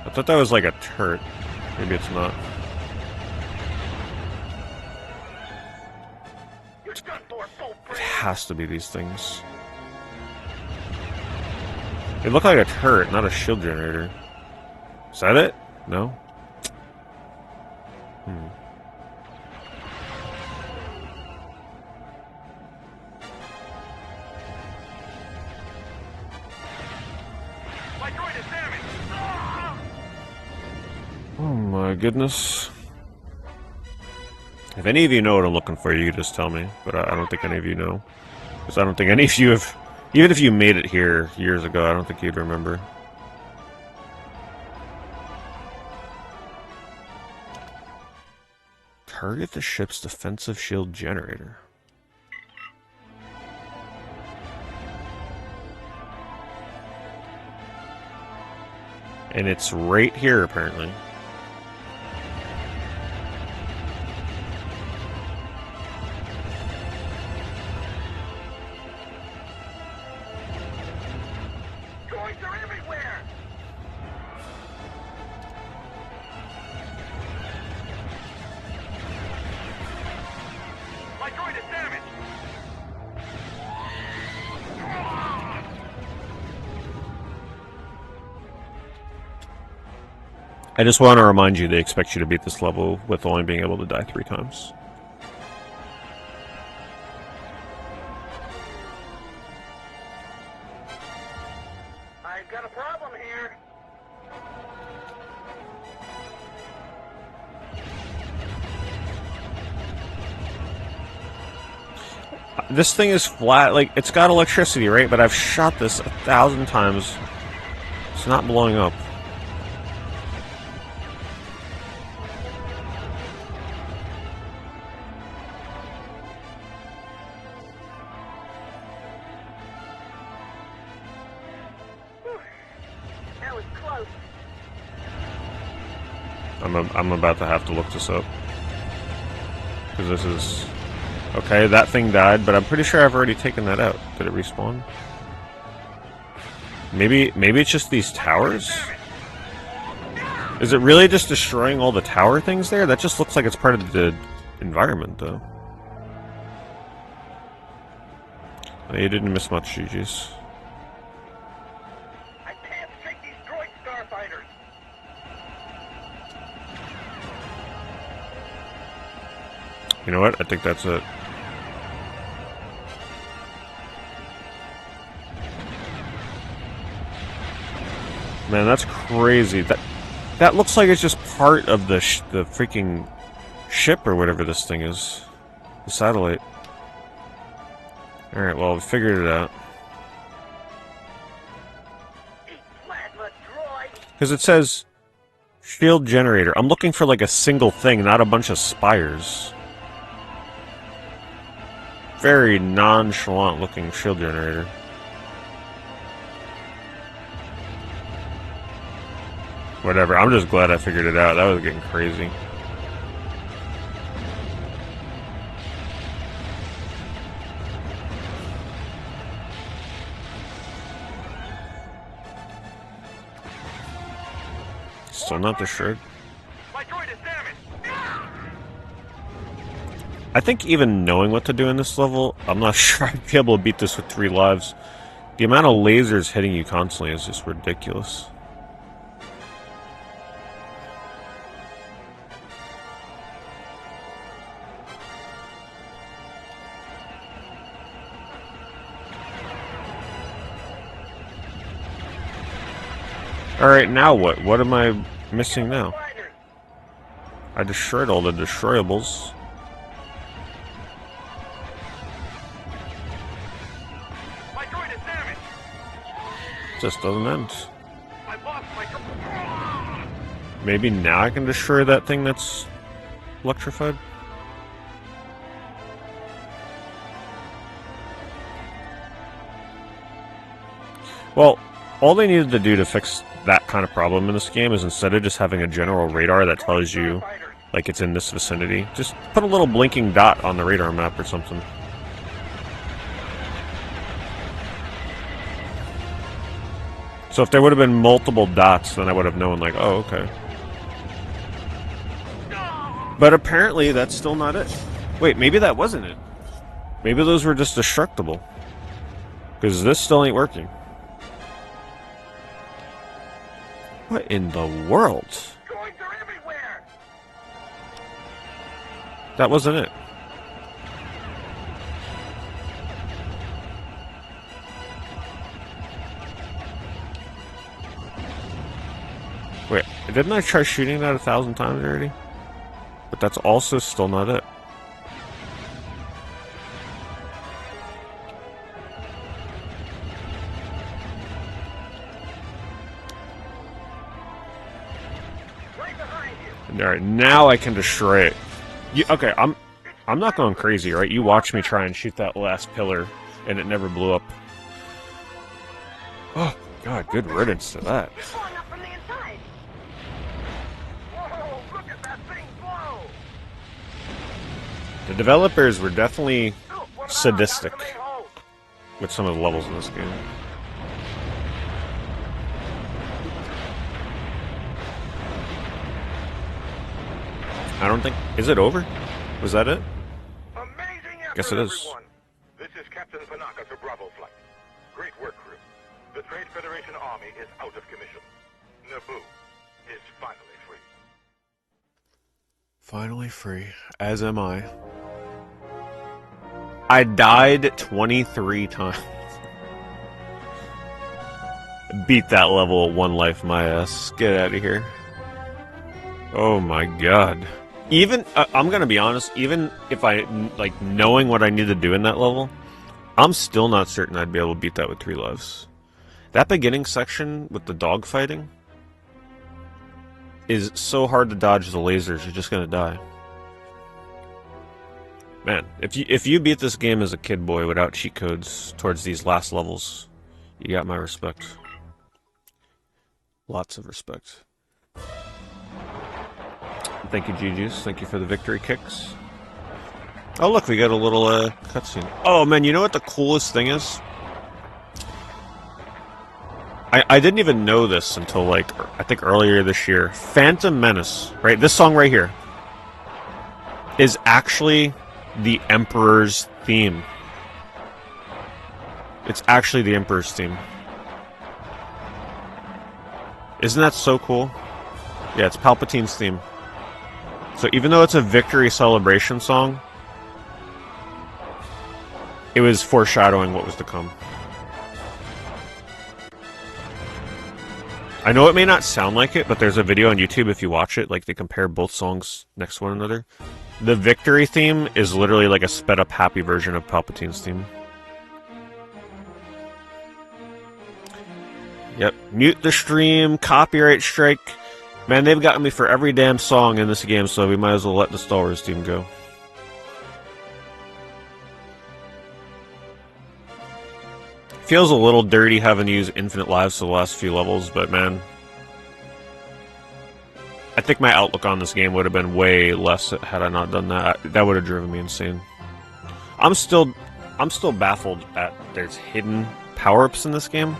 I thought that was like a turret. Maybe it's not. It has to be these things. They look like a turret, not a shield generator. Is that it? No? My droid is damaged! Oh my goodness. If any of you know what I'm looking for, you can just tell me. But I don't think any of you know. Because I don't think any of you have... Even if you made it here years ago, I don't think you'd remember. Target the ship's defensive shield generator. And it's right here, apparently. Droids are everywhere! My droid is damaged! I just want to remind you they expect you to beat this level with only being able to die 3 times. I've got a problem here. This thing is flat, like, it's got electricity, right? But I've shot this 1,000 times. It's not blowing up. That was close. I'm about to have to look this up. Because this is... Okay, that thing died, but I'm pretty sure I've already taken that out. Did it respawn? Maybe it's just these towers? Is it really just destroying all the tower things there? That just looks like it's part of the environment, though. Oh, you didn't miss much, GG's. I can't shake these droid starfighters. You know what? I think that's it. Man, that's crazy. That looks like it's just part of the freaking ship or whatever this thing is. The satellite. Alright, well, we figured it out. Plasma droid. Because it says shield generator. I'm looking for like a single thing, not a bunch of spires. Very nonchalant looking shield generator. Whatever, I'm just glad I figured it out. That was getting crazy. Still not destroyed. My droid is damaged! I think even knowing what to do in this level, I'm not sure I'd be able to beat this with 3 lives. The amount of lasers hitting you constantly is just ridiculous. Alright, now what? What am I missing now? I destroyed all the destroyables. My droid is damaged. Just doesn't end. I've lost my... Maybe now I can destroy that thing that's electrified? Well, all they needed to do to fix that kind of problem in this game is instead of just having a general radar that tells you, like, it's in this vicinity, just put a little blinking dot on the radar map or something. So if there would have been multiple dots, then I would have known, like, oh, okay. But apparently that's still not it. Wait, maybe that wasn't it. Maybe those were just destructible. Because this still ain't working. What in the world? Droids are everywhere. That wasn't it. Wait, didn't I try shooting that 1,000 times already? But that's also still not it. Right behind you. Alright, now I can destroy it. Okay, I'm not going crazy, right? You watch me try and shoot that last pillar, and it never blew up. Oh, God, good riddance to that. It's blowing up from the inside. Whoa, look at that thing blow. The developers were definitely Dude, what about sadistic down to the main hold? with some of the levels in this game. I don't think... Is it over? Was that it? Amazing effort, Guess it is. everyone. This is Captain Panaka to Bravo Flight. Great work, crew. The Trade Federation Army is out of commission. Naboo is finally free. Finally free. As am I. I died 23 times. Beat that level at 1 life, my ass. Get out of here. Oh my god. Even, I'm gonna be honest, even if I, like, knowing what I need to do in that level, I'm still not certain I'd be able to beat that with 3 lives. That beginning section with the dog fighting is so hard to dodge the lasers, you're just gonna die. Man, if you beat this game as a kid boy without cheat codes towards these last levels, you got my respect. Lots of respect. Thank you, GG's. Thank you for the victory kicks. Oh, look, we got a little cutscene. Oh, man, you know what the coolest thing is? I didn't even know this until, like, I think earlier this year. Phantom Menace, right? This song right here is actually the Emperor's theme. It's actually the Emperor's theme. Isn't that so cool? Yeah, it's Palpatine's theme. So even though it's a victory celebration song, it was foreshadowing what was to come. I know it may not sound like it, but there's a video on YouTube if you watch it, like they compare both songs next to one another. The victory theme is literally like a sped up happy version of Palpatine's theme. Yep, mute the stream, copyright strike. Man, they've gotten me for every damn song in this game, so we might as well let the Star Wars team go. Feels a little dirty having to use infinite lives for the last few levels, but man, I think my outlook on this game would have been way less had I not done that. That would have driven me insane. I'm still baffled at there's hidden power-ups in this game.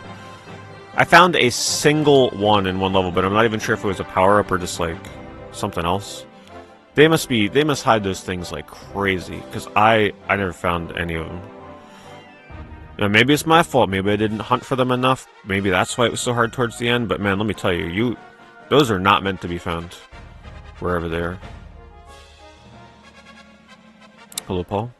I found a single one in one level, but I'm not even sure if it was a power-up or just like something else. They must hide those things like crazy, because I never found any of them. Now, maybe it's my fault. Maybe I didn't hunt for them enough. Maybe that's why it was so hard towards the end. But man, let me tell you, those are not meant to be found wherever they are. Hello, Paul.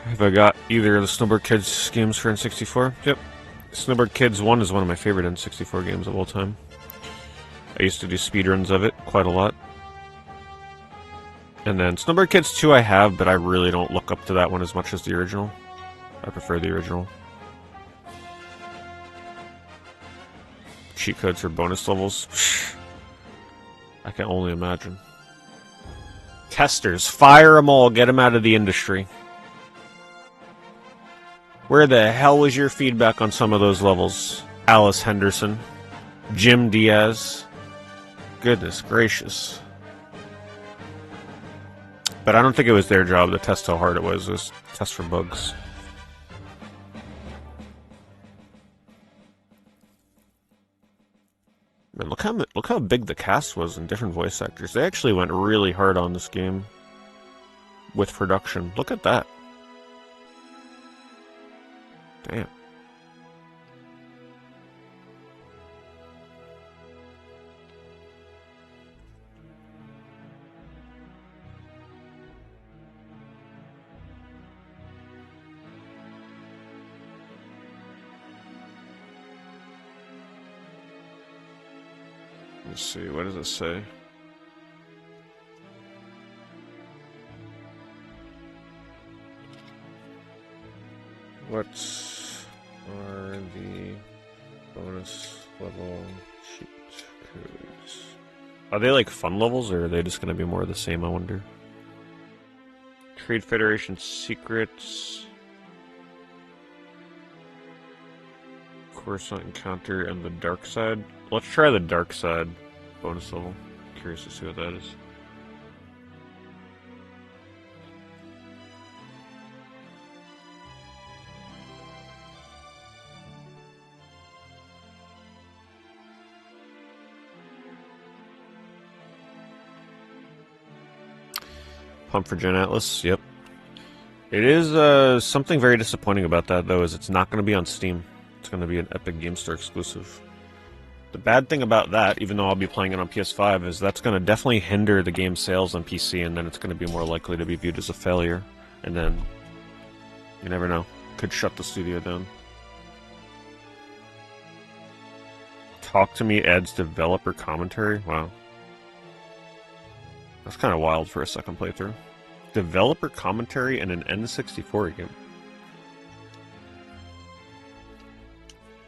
Have I got either of the Snowboard Kids games for N64? Yep. Snowboard Kids 1 is one of my favorite N64 games of all time. I used to do speedruns of it quite a lot. And then Snowboard Kids 2 I have, but I really don't look up to that one as much as the original. I prefer the original. Cheat codes for bonus levels? I can only imagine. Testers, fire them all, get them out of the industry. Where the hell was your feedback on some of those levels? Alice Henderson, Jim Diaz. Goodness gracious. But I don't think it was their job to test how hard it was. It was test for bugs. Man, look how big the cast was in different voice actors. They actually went really hard on this game with production. Look at that. Damn. Let's see, what does it say? What are the bonus level cheat codes? Are they like fun levels, or are they just going to be more of the same, I wonder? Trade Federation secrets. Coruscant encounter and the dark side. Let's try the dark side bonus level. Curious to see what that is. Pump for Gen Atlas, yep. It is something very disappointing about that, though, is it's not going to be on Steam. It's going to be an Epic Game Store exclusive. The bad thing about that, even though I'll be playing it on PS5, is that's going to definitely hinder the game's sales on PC, and then it's going to be more likely to be viewed as a failure. And then, you never know, could shut the studio down. Talk to Me adds developer commentary? Wow. That's kind of wild for a second playthrough. Developer commentary in an N64 game.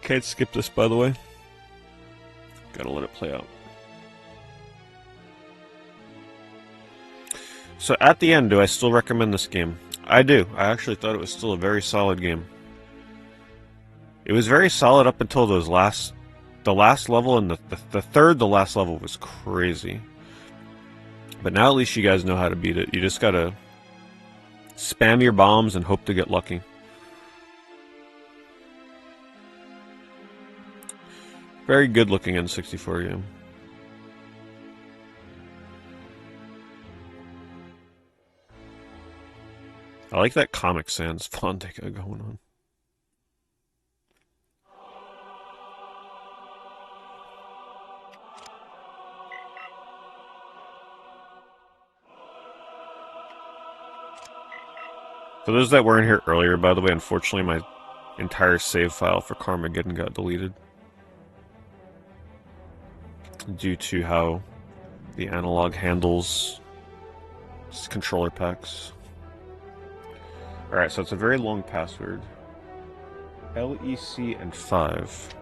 Can't skip this, by the way. Gotta let it play out. So at the end, do I still recommend this game? I do. I actually thought it was still a very solid game. It was very solid up until the last level, and the third to last level was crazy. But now at least you guys know how to beat it. You just gotta spam your bombs and hope to get lucky. Very good looking N64 game. I like that Comic Sans font they got going on. For those that weren't here earlier, by the way, unfortunately my entire save file for Carmageddon got deleted. Due to how the analog handles controller packs. Alright, so it's a very long password. LEC and 5.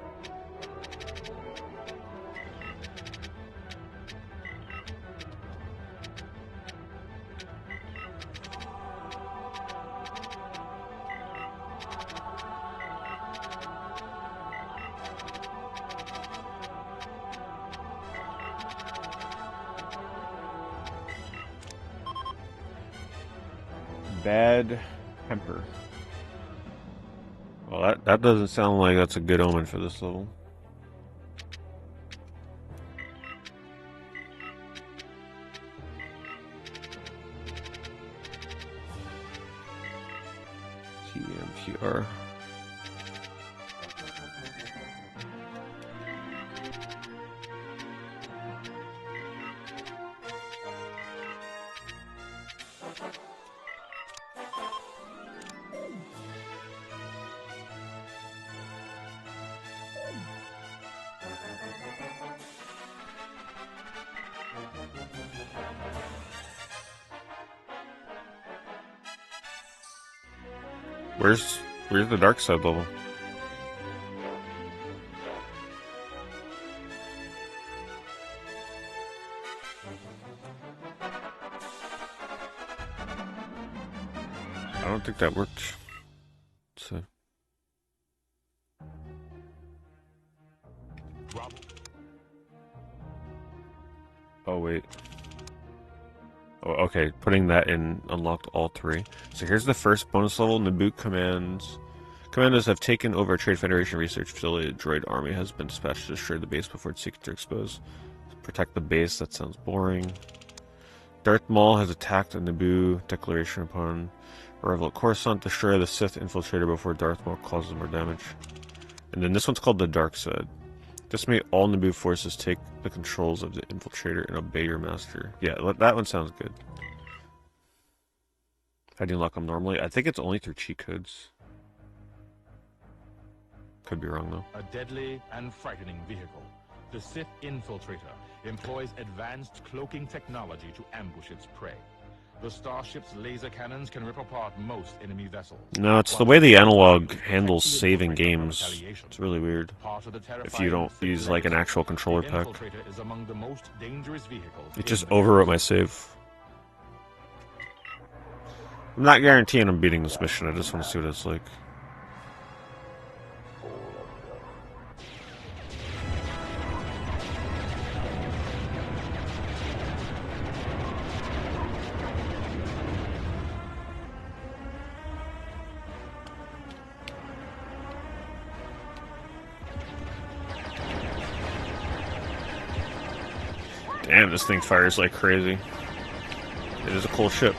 Bad temper. Well, that doesn't sound like that's a good omen for this level. TMPR. Where's the dark side level? I don't think that worked. So. Oh wait. Oh, okay, putting that in unlocked all three. So here's the first bonus level. Naboo commands. Commanders have taken over a Trade Federation research facility. A droid army has been dispatched to destroy the base before it seeks to expose. Protect the base. That sounds boring. Darth Maul has attacked a Naboo declaration upon arrival at Coruscant. Destroy the Sith infiltrator before Darth Maul causes more damage. And then this one's called the Dark Side. Decimate all Naboo forces, take the controls of the infiltrator, and obey your master. Yeah, that one sounds good. How do you unlock them normally? I think it's only through cheat codes. Could be wrong, though. A deadly and frightening vehicle. The Sith Infiltrator employs advanced cloaking technology to ambush its prey. The starship's laser cannons can rip apart most enemy vessels. No, it's the way the analog handles saving games. It's really weird. If you don't use like an actual controller pack. It just overwrote my save. I'm not guaranteeing I'm beating this mission, I just want to see what it's like. Damn, this thing fires like crazy. It is a cool ship.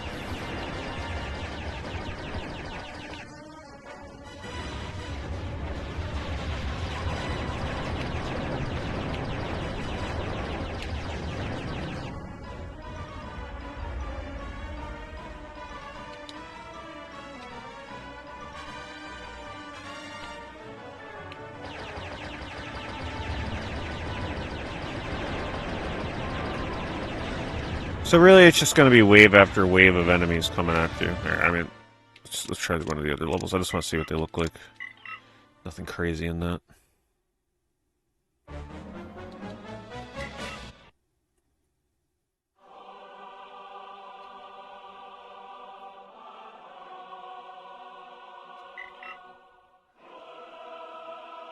So really, it's just going to be wave after wave of enemies coming at you. I mean, let's try one of the other levels. I just want to see what they look like. Nothing crazy in that.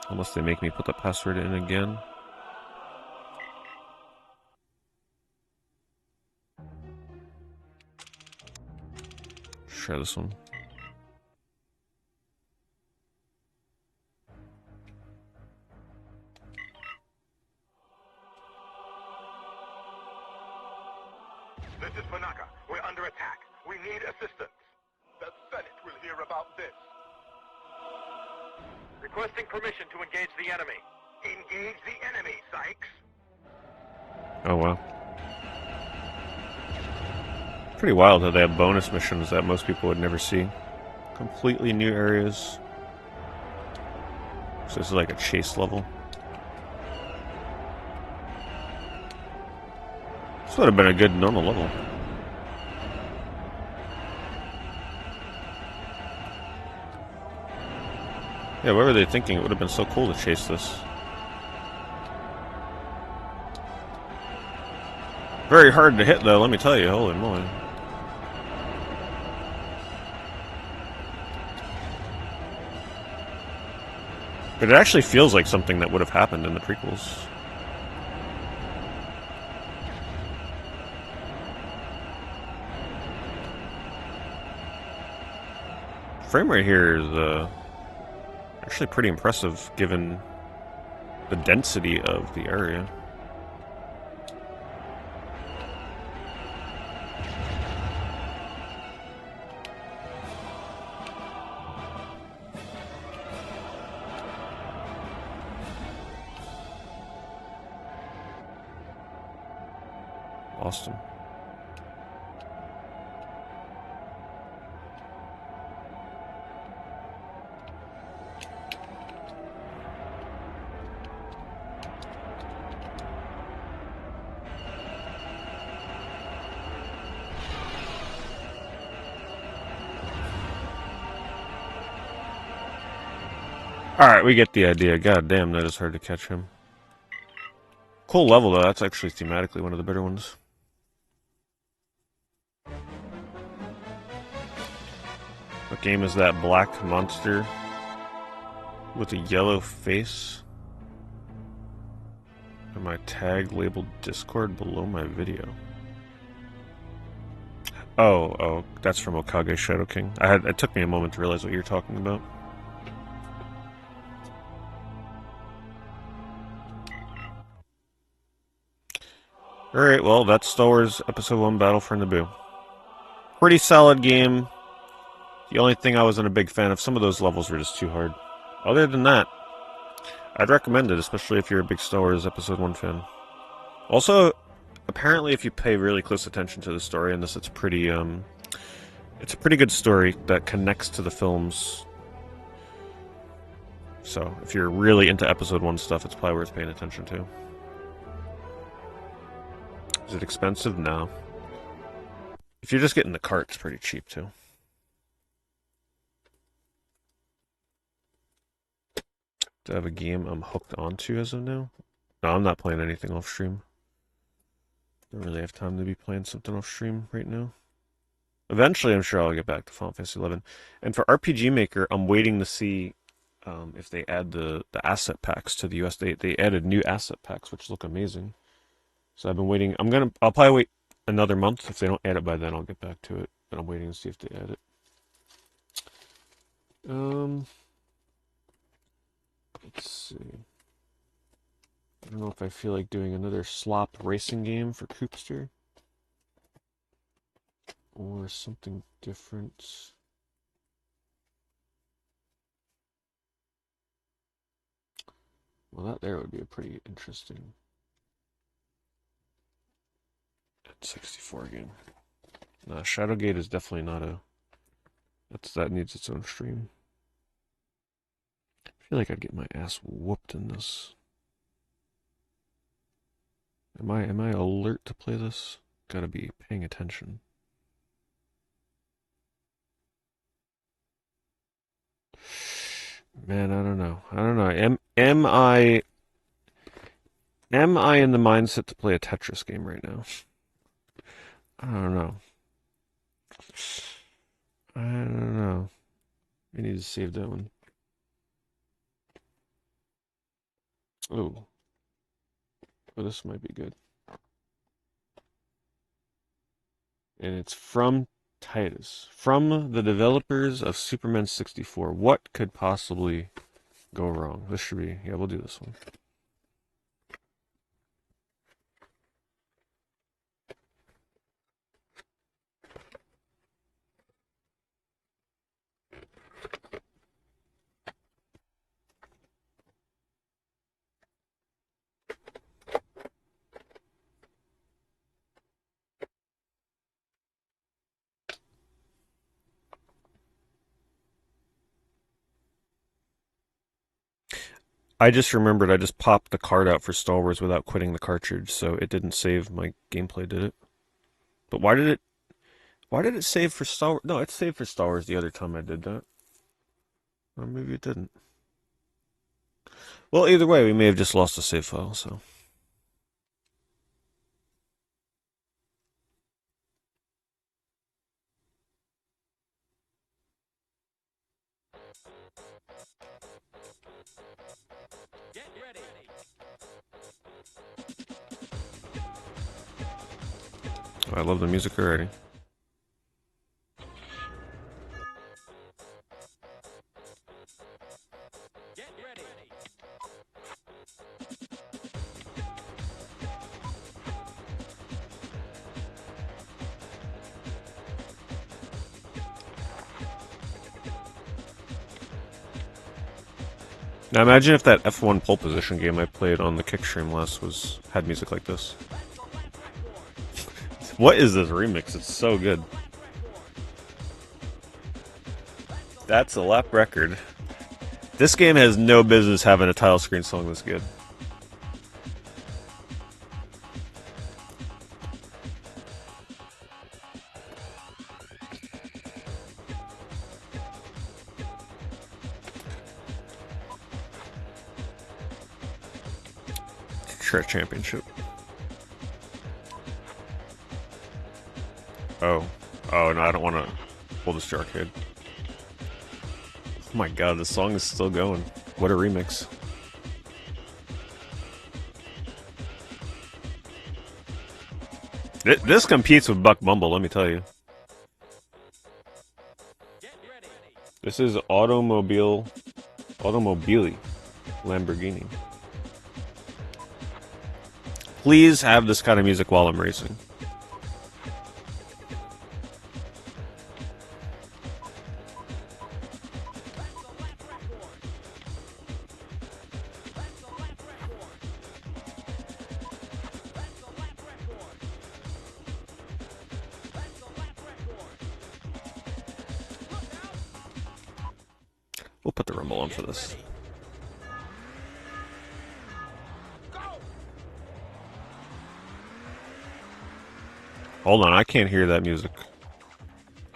Unless they make me put the password in again. Try this one. This is Panaka. We're under attack. We need assistance. The Senate will hear about this. Requesting permission to engage the enemy. Engage the enemy, Sykes. Oh wow. Pretty wild how they have bonus missions that most people would never see. Completely new areas. So this is like a chase level. This would have been a good normal level. Yeah, what were they thinking? It would have been so cool to chase this. Very hard to hit though, let me tell you, holy moly. But it actually feels like something that would have happened in the prequels. Frame rate here is actually pretty impressive given the density of the area. Lost him. Alright, we get the idea. God damn, that is hard to catch him. Cool level, though. That's actually thematically one of the better ones. What game is that black monster with a yellow face? And my tag labeled Discord below my video. Oh, that's from Okage Shadow King. It took me a moment to realize what you're talking about. Alright, well, that's Star Wars Episode 1 Battle for Naboo. Pretty solid game. The only thing I wasn't a big fan of, some of those levels were just too hard. Other than that, I'd recommend it, especially if you're a big Star Wars Episode 1 fan. Also, apparently if you pay really close attention to the story in this, it's a pretty good story that connects to the films. So, if you're really into Episode 1 stuff, it's probably worth paying attention to. Is it expensive? No. If you're just getting the cart, it's pretty cheap, too. Do I have a game I'm hooked onto as of now? No, I'm not playing anything off stream. Don't really have time to be playing something off stream right now. Eventually, I'm sure I'll get back to Final Fantasy 11. And for RPG Maker, I'm waiting to see if they add the asset packs to the US. They added new asset packs, which look amazing. So I've been waiting. I'll probably wait another month. If they don't add it by then, I'll get back to it. But I'm waiting to see if they add it. Let's see. I don't know if I feel like doing another slop racing game for Coopster. Or something different. Well, that there would be a pretty interesting N64 game. No, Shadowgate is definitely not a... That needs its own stream. I feel like I'd get my ass whooped in this. Am I alert to play this? Gotta be paying attention. Man, I don't know. Am I in the mindset to play a Tetris game right now? I don't know. I need to save that one. Oh, this might be good. And it's from Titus, from the developers of Superman 64. What could possibly go wrong? This should be... Yeah, we'll do this one. I just remembered I just popped the card out for Star Wars without quitting the cartridge, so it didn't save my gameplay, did it? But why did it save for Star Wars? No, it saved for Star Wars the other time I did that. Or maybe it didn't. Well, either way, we may have just lost the save file, so... Get ready. I love the music already. Now imagine if that F1 pole position game I played on the Kickstream last had music like this. What is this remix? It's so good. That's a lap record. This game has no business having a title screen song this good. Detroit Championship. Oh. Oh, no, I don't want to pull this to arcade. Oh my god, this song is still going. What a remix. This competes with Buck Bumble, let me tell you. This is Automobili Lamborghini. Please have this kind of music while I'm racing. We'll put the rumble on for this. Hold on, I can't hear that music.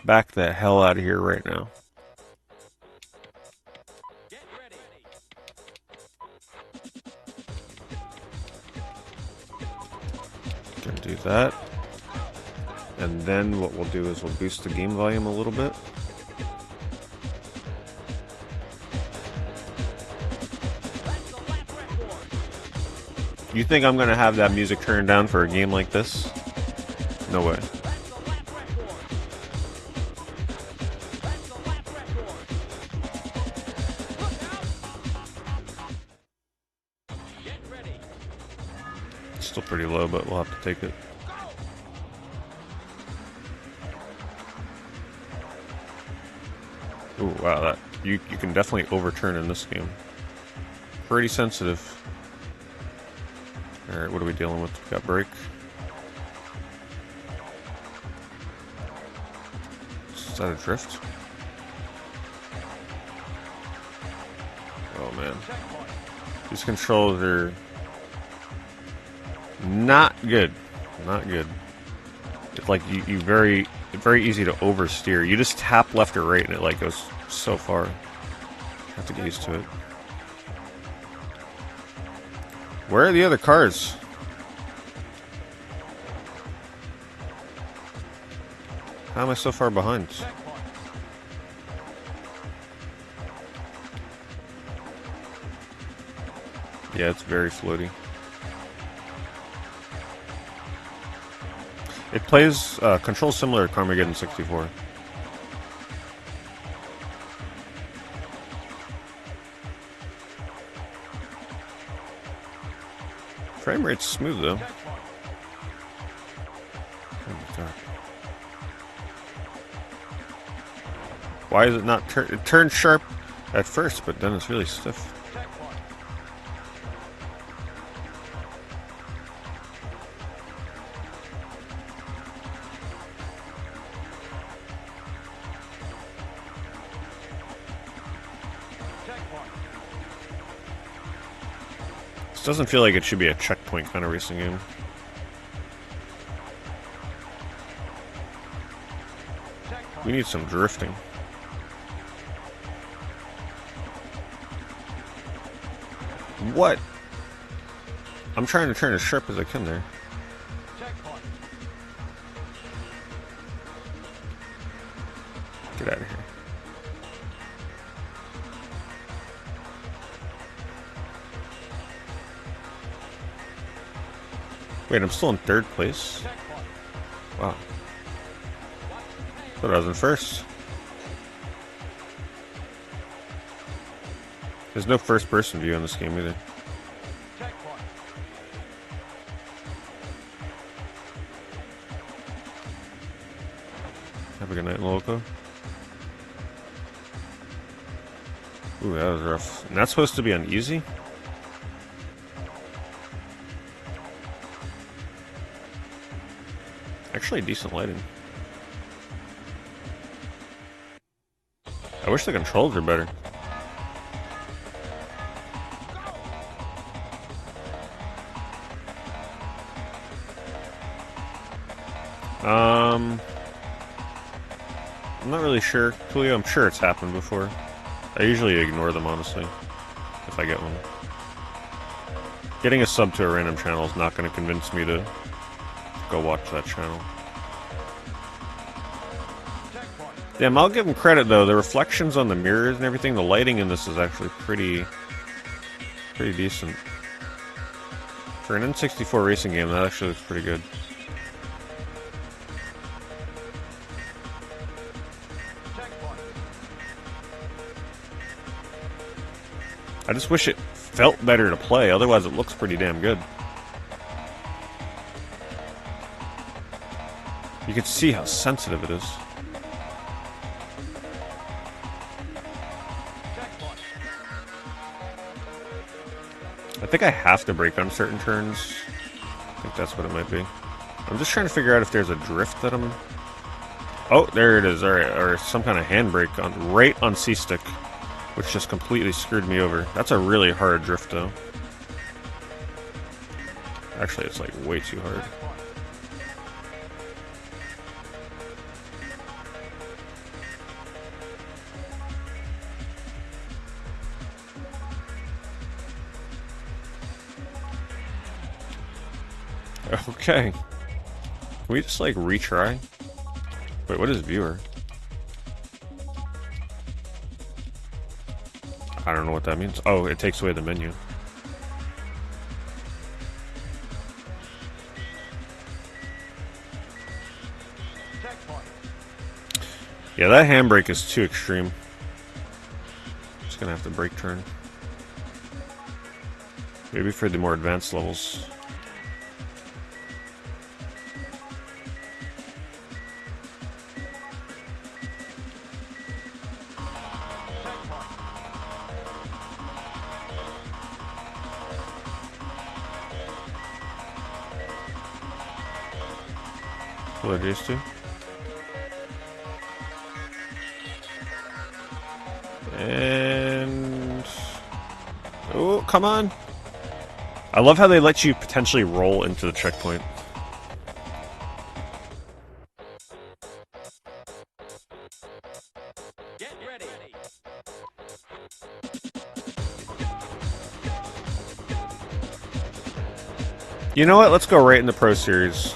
Back the hell out of here right now. Gonna do that. And then what we'll do is we'll boost the game volume a little bit. You think I'm gonna have that music turned down for a game like this? No way. It's still pretty low, but we'll have to take it. Ooh, wow, that you can definitely overturn in this game. Pretty sensitive. Alright, what are we dealing with? We got brake. Is that a drift? Oh man. These controls are not good. Not good. It's like you very easy to oversteer. You just tap left or right and it like goes so far. You have to get used to it. Where are the other cars? How am I so far behind? Yeah, it's very floaty. It plays controls similar to Carmageddon 64. Frame rate's smooth though. Oh my god. Why is it not turn? It turns sharp at first, but then it's really stiff. This doesn't feel like it should be a checkpoint kind of racing game. We need some drifting. What? I'm trying to turn as sharp as I can there. Get out of here. Wait, I'm still in third place? Wow. Thought I was in first. There's no first-person view in this game either. Have a good night, Loco. Ooh, that was rough. And that's supposed to be on easy? Actually, decent lighting. I wish the controls were better. I'm not really sure. Coolio, I'm sure it's happened before. I usually ignore them, honestly, if I get one. Getting a sub to a random channel is not going to convince me to go watch that channel. Damn, I'll give them credit, though. The reflections on the mirrors and everything, the lighting in this is actually pretty decent. For an N64 racing game, that actually looks pretty good. I just wish it felt better to play, otherwise it looks pretty damn good. You can see how sensitive it is. I think I have to brake on certain turns. I think that's what it might be. I'm just trying to figure out if there's a drift that I'm... Oh, there it is. Alright, or some kind of handbrake on right on C-stick, which just completely screwed me over. That's a really hard drift, though. Actually, it's like way too hard. Okay. Can we just, like, retry? Wait, what is viewer? I don't know what that means. Oh, it takes away the menu. Yeah, that handbrake is too extreme. Just gonna have to brake turn. Maybe for the more advanced levels. What are these two? And... oh, come on! I love how they let you potentially roll into the checkpoint. Get ready. You know what? Let's go right in the Pro Series.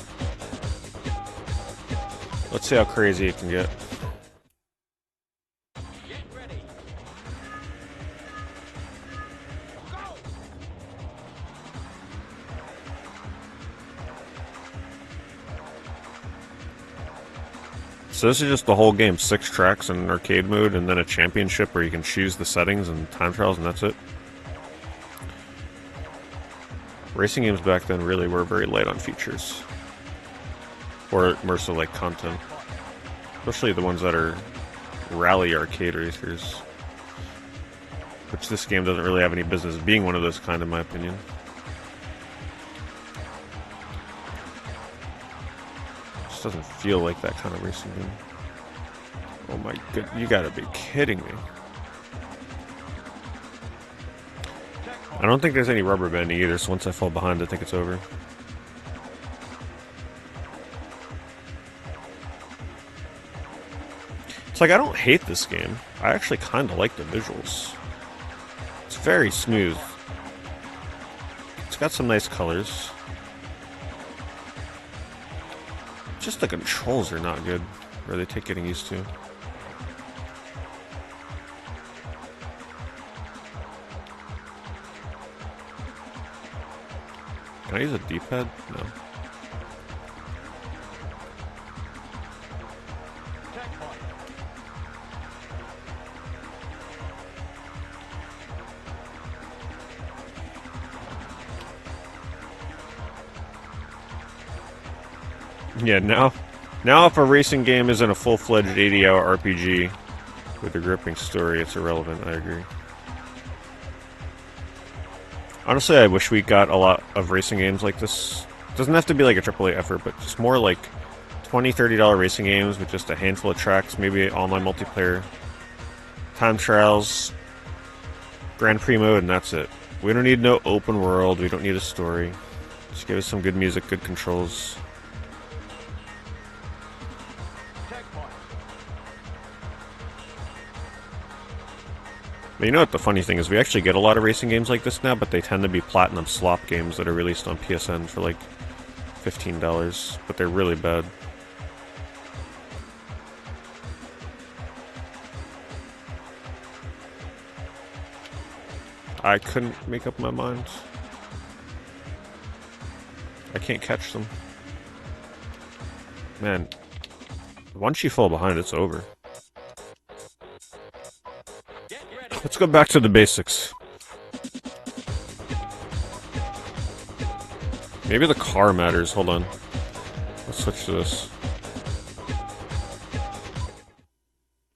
Let's see how crazy it can get. Get ready. Go. So this is just the whole game. 6 tracks in arcade mode, and then a championship where you can choose the settings and time trials, and that's it. Racing games back then really were very light on features. Or more so like content. Especially the ones that are rally arcade racers. Which this game doesn't really have any business being one of those kind, in my opinion. Just doesn't feel like that kind of racing game. Oh my god, you gotta be kidding me. I don't think there's any rubber banding either, so once I fall behind, I think it's over. It's like, I don't hate this game. I actually kind of like the visuals. It's very smooth. It's got some nice colors. Just the controls are not good, or they take getting used to. Can I use a D-pad? No. Yeah, now if a racing game isn't a full-fledged 80-hour RPG with a gripping story, it's irrelevant, I agree. Honestly, I wish we got a lot of racing games like this. It doesn't have to be like a AAA effort, but just more like $20, $30 racing games with just a handful of tracks, maybe online multiplayer, time trials, Grand Prix mode, and that's it. We don't need no open world, we don't need a story. Just give us some good music, good controls. But you know what the funny thing is? We actually get a lot of racing games like this now, but they tend to be platinum slop games that are released on PSN for like $15, but they're really bad. I couldn't make up my mind. I can't catch them. Man, once you fall behind, it's over. Let's go back to the basics. Maybe the car matters. Hold on. Let's switch to this.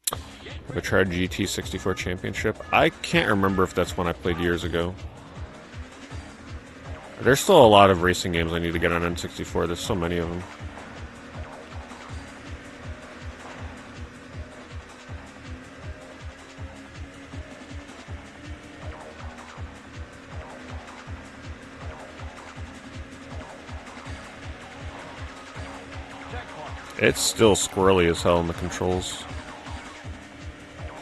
Have I tried GT64 Championship? I can't remember if that's one I played years ago. There's still a lot of racing games I need to get on N64. There's so many of them. It's still squirrely as hell in the controls.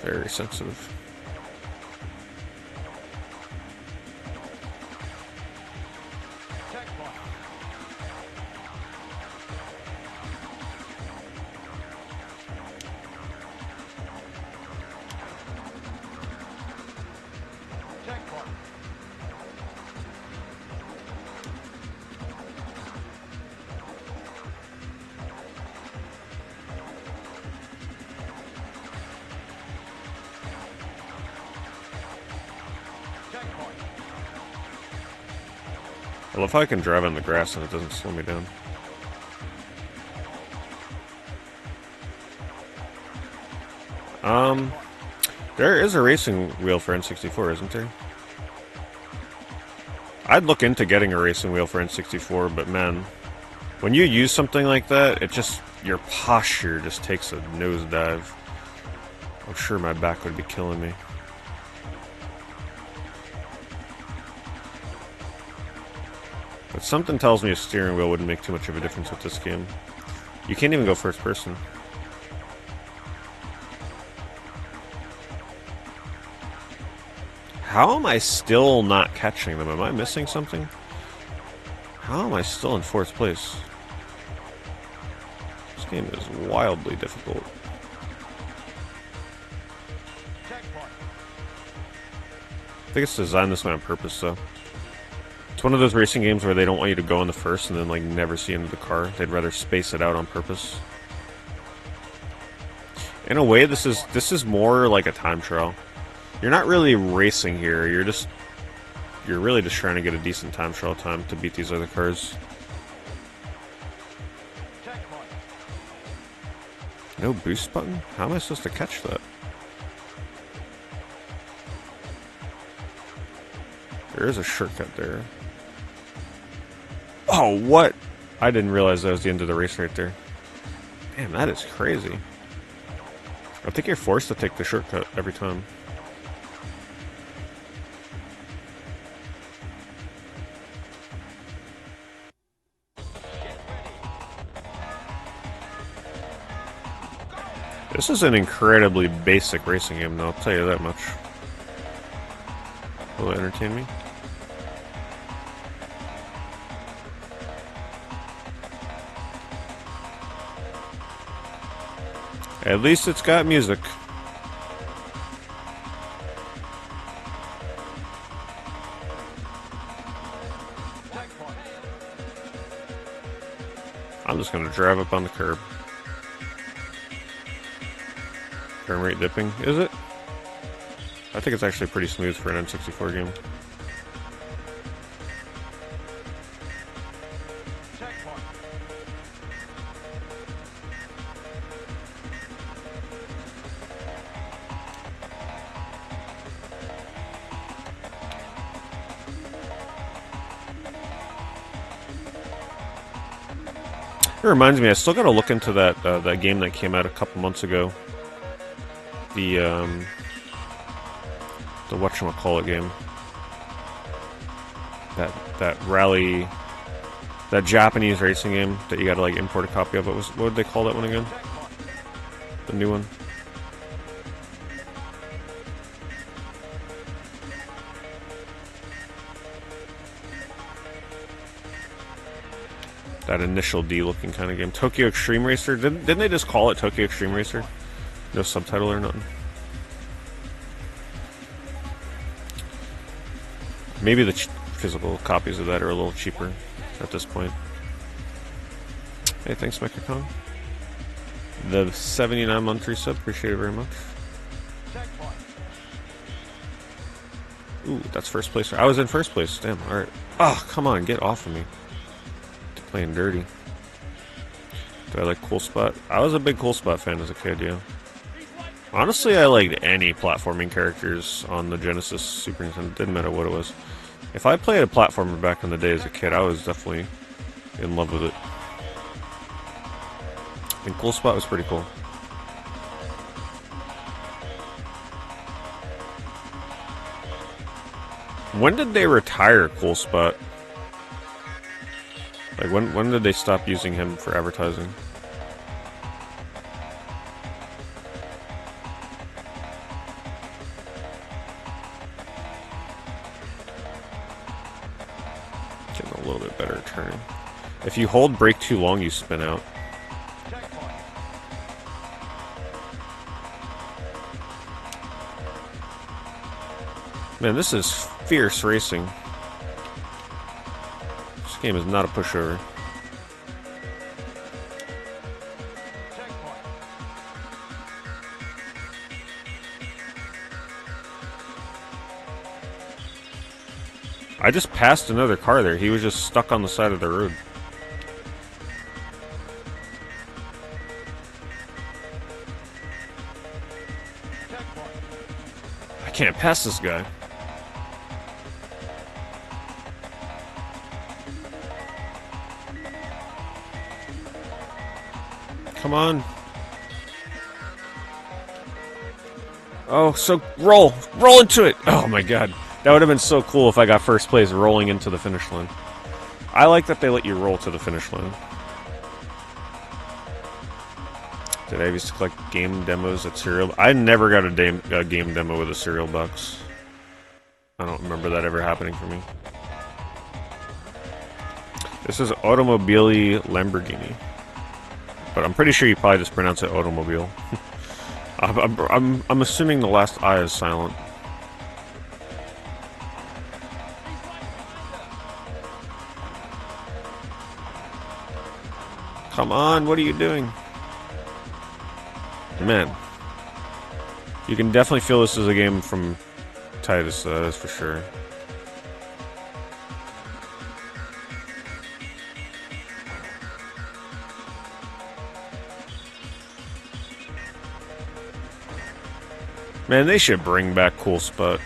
Very sensitive. I love how I can drive on the grass and it doesn't slow me down. There is a racing wheel for N64, isn't there? I'd look into getting a racing wheel for N64, but man, when you use something like that, it just, your posture just takes a nosedive. I'm sure my back would be killing me. But something tells me a steering wheel wouldn't make too much of a difference with this game. You can't even go first person. How am I still not catching them? Am I missing something? How am I still in fourth place? This game is wildly difficult. I think it's designed this way on purpose, though. It's one of those racing games where they don't want you to go in the first and then like never see into the car. They'd rather space it out on purpose. In a way, this is more like a time trial. You're not really racing here. You're really just trying to get a decent time trial time to beat these other cars. No boost button? How am I supposed to catch that? There is a shortcut there. Oh, what? I didn't realize that was the end of the race right there. Damn, that is crazy. I think you're forced to take the shortcut every time. This is an incredibly basic racing game, though, I'll tell you that much. Will it entertain me? At least it's got music. I'm just gonna drive up on the curb. Frame rate dipping, is it? I think it's actually pretty smooth for an N64 game. It reminds me, I still gotta look into that game that came out a couple months ago. The whatchamacallit game. That rally, that Japanese racing game that you gotta like import a copy of. What would they call that one again? The new one. That Initial D looking kind of game. Tokyo Extreme Racer. Didn't they just call it Tokyo Extreme Racer? No subtitle or nothing. Maybe the physical copies of that are a little cheaper at this point. Hey, thanks, Mechacon. The 79-month resub. Appreciate it very much. Ooh, that's first place. I was in first place. Damn, alright. Oh, come on, get off of me. Playing dirty. Do I like Cool Spot? I was a big Cool Spot fan as a kid, yeah. Honestly, I liked any platforming characters on the Genesis Super Nintendo. Didn't matter what it was. If I played a platformer back in the day as a kid, I was definitely in love with it. And Cool Spot was pretty cool. When did they retire Cool Spot? Like, when did they stop using him for advertising? Getting a little bit better turn. If you hold brake too long, you spin out. Man, this is fierce racing. This game is not a pushover. I just passed another car there. He was just stuck on the side of the road. I can't pass this guy. Come on. Oh, so roll into it. Oh my god. That would have been so cool if I got first place rolling into the finish line. I like that they let you roll to the finish line. Did I used to collect game demos at cereal? I never got a game demo with a cereal box. I don't remember that ever happening for me. This is Automobili Lamborghini. But I'm pretty sure you probably just pronounce it automobile. I'm assuming the last I is silent. Come on, what are you doing? Man. You can definitely feel this is a game from Titus, that is for sure. Man, they should bring back Cool Spot.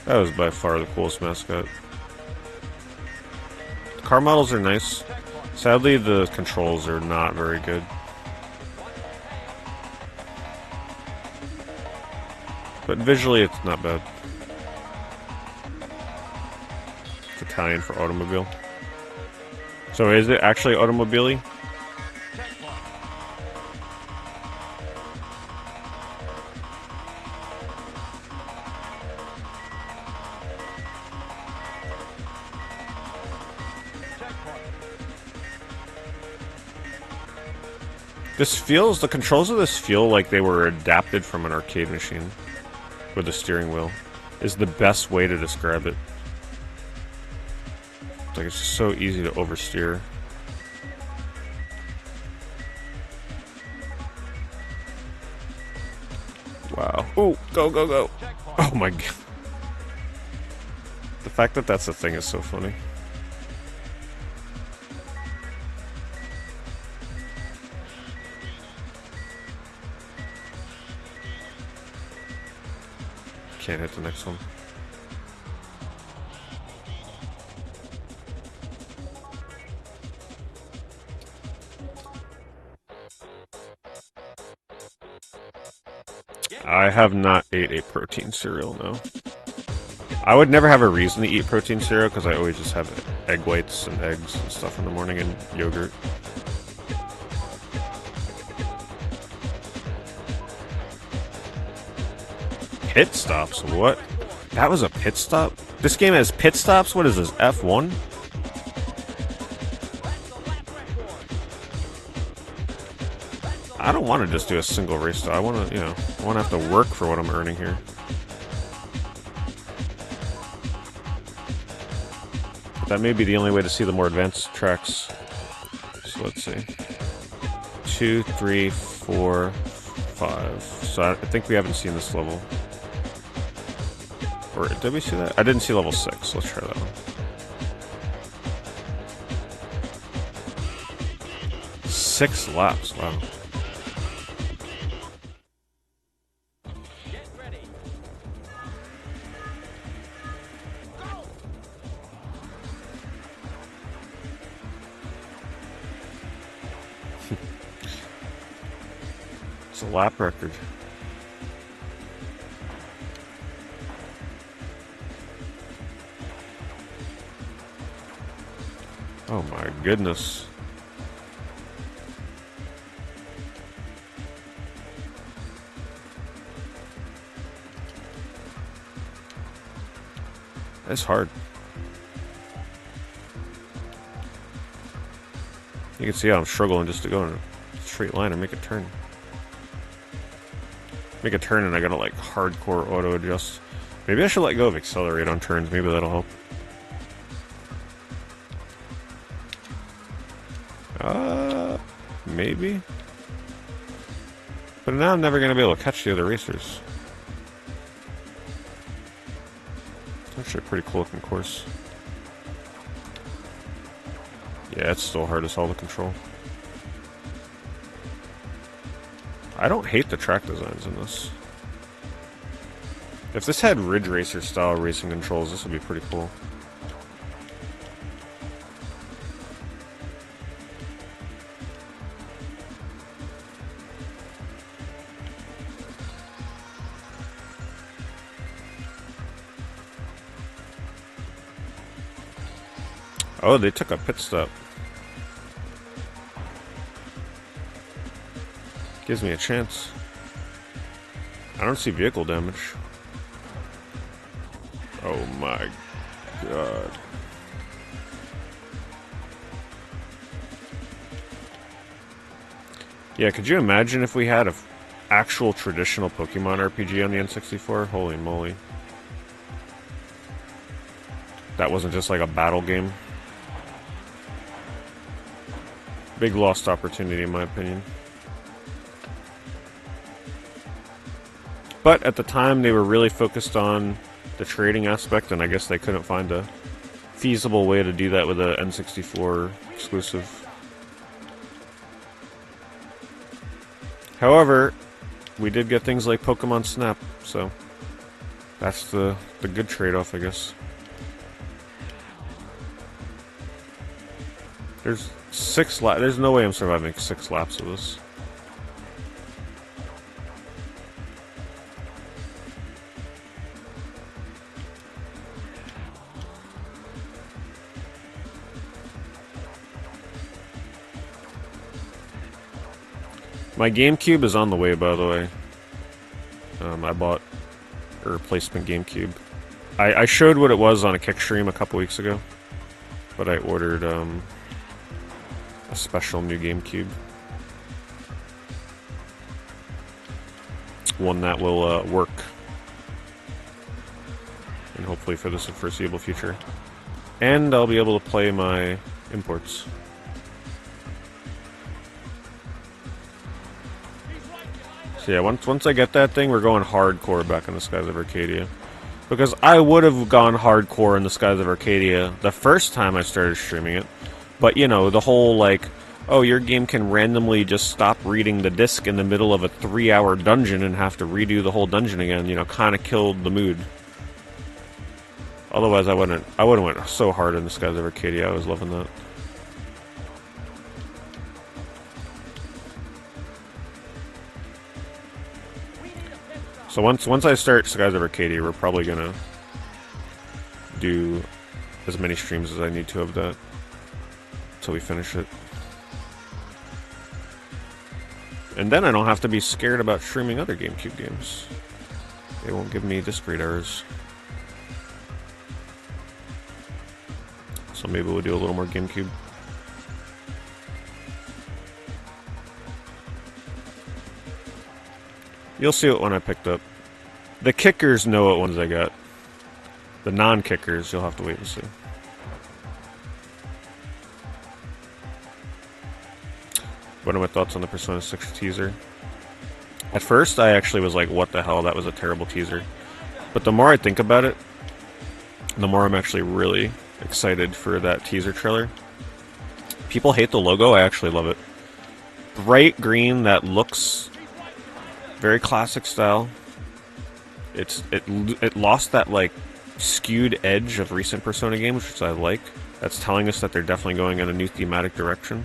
That was by far the coolest mascot. The car models are nice. Sadly, the controls are not very good. But visually, it's not bad. It's Italian for automobile. So is it actually Automobili? The controls of this feel like they were adapted from an arcade machine with a steering wheel, is the best way to describe it. Like, it's just so easy to oversteer. Wow. Ooh, go, go, go. Oh my god. The fact that that's a thing is so funny. Can't hit the next one. I have not ate a protein cereal, no. I would never have a reason to eat protein cereal because I always just have egg whites and eggs and stuff in the morning and yogurt. Pit stops? What? That was a pit stop? This game has pit stops? What is this, F1? I don't want to just do a single race though. I want to, I want to have to work for what I'm earning here. But that may be the only way to see the more advanced tracks. So let's see. 2, 3, 4, 5. So I think we haven't seen this level. Or did we see that? I didn't see level 6. Let's try that one. 6 laps. Wow. It's a lap record. Oh my goodness. That's hard. You can see how I'm struggling just to go in a straight line and make a turn. Make a turn and I gotta like hardcore auto adjust. Maybe I should let go of accelerate on turns, maybe that'll help. Maybe. But now I'm never gonna be able to catch the other racers. It's actually a pretty cool looking course. Yeah, it's still hard as hell to control. I don't hate the track designs in this. If this had Ridge Racer style racing controls, this would be pretty cool. Oh, they took a pit stop. Gives me a chance. I don't see vehicle damage. Oh my god. Yeah, could you imagine if we had an actual traditional Pokemon RPG on the N64? Holy moly. That wasn't just like a battle game. Big lost opportunity in my opinion. But at the time they were really focused on the trading aspect, and I guess they couldn't find a feasible way to do that with a N64 exclusive. However, we did get things like Pokemon Snap, so that's the good trade-off, I guess. There's 6 laps. There's no way I'm surviving 6 laps of this. My GameCube is on the way, by the way. I bought a replacement GameCube. I showed what it was on a kick stream a couple weeks ago, but I ordered a special new GameCube. One that will work. And hopefully for the foreseeable future. And I'll be able to play my imports. So yeah, once I get that thing, we're going hardcore back in the Skies of Arcadia. Because I would have gone hardcore in the Skies of Arcadia the first time I started streaming it. But, you know, the whole, like, oh, your game can randomly just stop reading the disc in the middle of a 3-hour dungeon and have to redo the whole dungeon again, you know, kind of killed the mood. Otherwise, I wouldn't went so hard in the Skies of Arcadia. I was loving that. So once I start Skies of Arcadia, we're probably gonna do as many streams as I need to of that until we finish it. And then I don't have to be scared about streaming other GameCube games. They won't give me disc read errors. So maybe we'll do a little more GameCube. You'll see what one I picked up. The kickers know what ones I got. The non-kickers, you'll have to wait and see. What are my thoughts on the Persona 6 teaser? At first, I actually was like, what the hell, that was a terrible teaser. But the more I think about it, the more I'm actually really excited for that teaser trailer. People hate the logo, I actually love it. Bright green that looks very classic style. It lost that like skewed edge of recent Persona games, which I like. That's telling us that they're definitely going in a new thematic direction.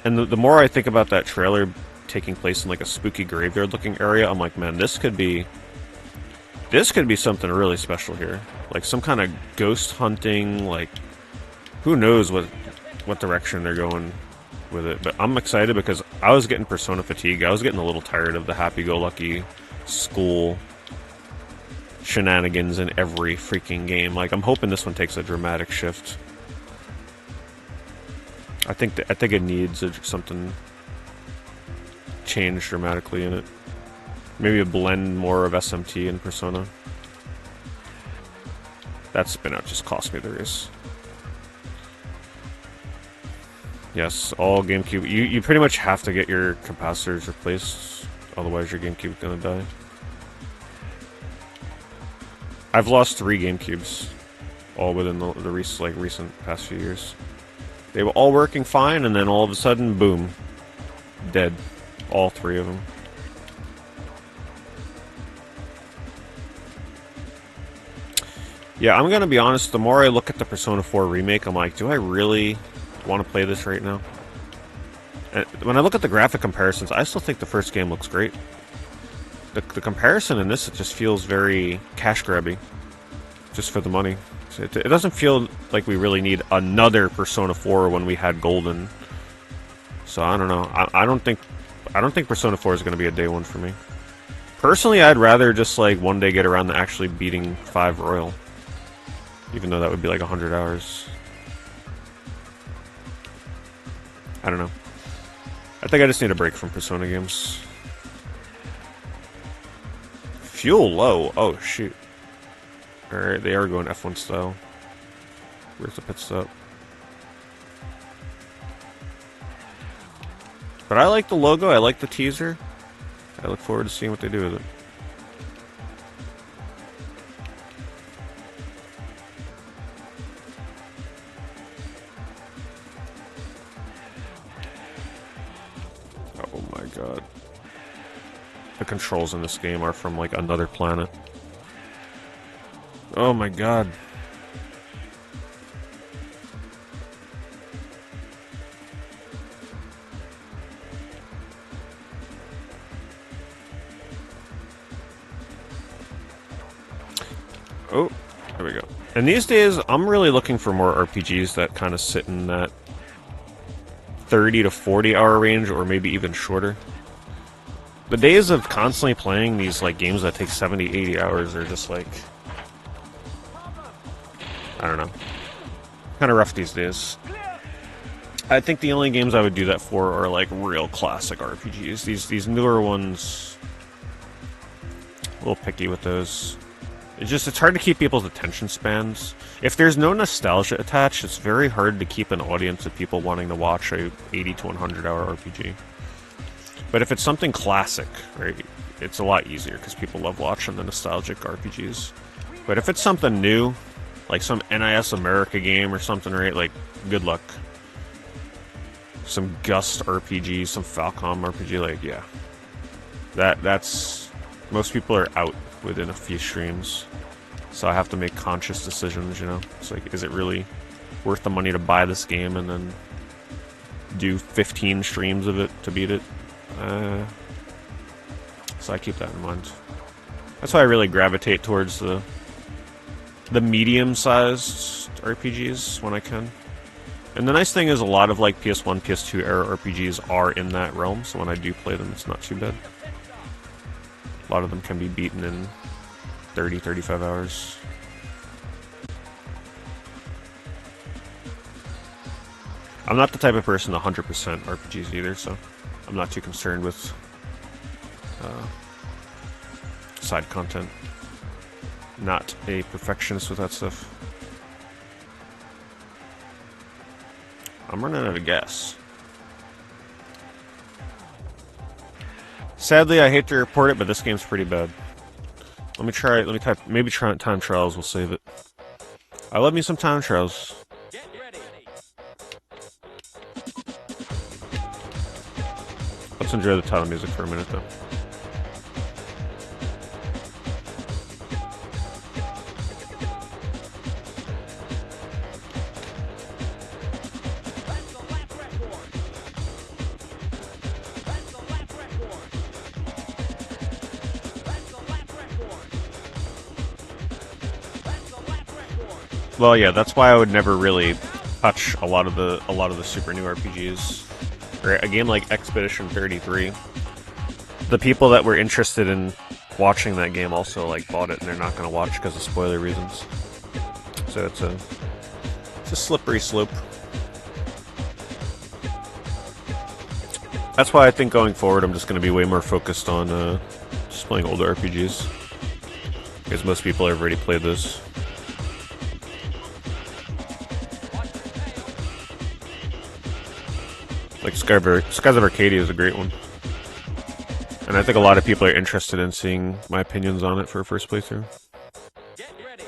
And the more I think about that trailer taking place in like a spooky graveyard looking area, I'm like, man, this could be something really special here. Like some kind of ghost hunting, like who knows what direction they're going with it. But I'm excited because I was getting Persona fatigue. I was getting a little tired of the happy-go-lucky school shenanigans in every freaking game. Like I'm hoping this one takes a dramatic shift. I think it needs something changed dramatically in it. Maybe a blend more of SMT and Persona. That spin out just cost me the race. Yes, all GameCube. You pretty much have to get your capacitors replaced, otherwise your GameCube's gonna die. I've lost 3 GameCubes, all within the recent past few years. They were all working fine, and then all of a sudden, boom, dead. All 3 of them. Yeah, I'm gonna be honest, the more I look at the Persona 4 remake, I'm like, do I really want to play this right now? And when I look at the graphic comparisons, I still think the first game looks great. The comparison in this, it just feels very cash grabby, just for the money. It doesn't feel like we really need another Persona 4 when we had Golden. So I don't know. I don't think Persona 4 is going to be a day one for me. Personally, I'd rather just like one day get around to actually beating 5 Royal, even though that would be like 100 hours. I don't know. I think I just need a break from Persona games. Fuel low. Oh, shoot. Alright, they are going F1 style. Where's the pit stop? But I like the logo. I like the teaser. I look forward to seeing what they do with it. Oh my god. The controls in this game are from like another planet. Oh my god. Oh, there we go. And these days, I'm really looking for more RPGs that kind of sit in that 30 to 40 hour range, or maybe even shorter. The days of constantly playing these like games that take 70, 80 hours are just like, I don't know, kind of rough these days. I think the only games I would do that for are like real classic RPGs. These newer ones, a little picky with those. It's hard to keep people's attention spans. If there's no nostalgia attached, it's very hard to keep an audience of people wanting to watch a 80 to 100 hour RPG. But if it's something classic, right, it's a lot easier because people love watching the nostalgic RPGs. But if it's something new, like some NIS America game or something, right, like, good luck. Some Gust RPG, some Falcom RPG, like, yeah. That's... Most people are out within a few streams. So I have to make conscious decisions, you know? It's like, is it really worth the money to buy this game and then do 15 streams of it to beat it? So I keep that in mind. That's why I really gravitate towards the medium-sized RPGs when I can. And the nice thing is a lot of like PS1, PS2 era RPGs are in that realm, so when I do play them, it's not too bad. A lot of them can be beaten in 30, 35 hours. I'm not the type of person to 100% RPGs either, so I'm not too concerned with side content. Not a perfectionist with that stuff. I'm running out of gas. Sadly, I hate to report it, but this game's pretty bad. Let me try it. Let me type. Maybe try time trials will save it. I love me some time trials. Let's enjoy the title music for a minute, though. Well, yeah, that's why I would never really touch a lot of the super new RPGs. Or a game like Expedition 33. The people that were interested in watching that game also like bought it, and they're not going to watch because of spoiler reasons. So it's a slippery slope. That's why I think going forward, I'm just going to be way more focused on just playing older RPGs, because most people have already played those. Like Skies of Arcadia is a great one. And I think a lot of people are interested in seeing my opinions on it for a first playthrough. Get ready.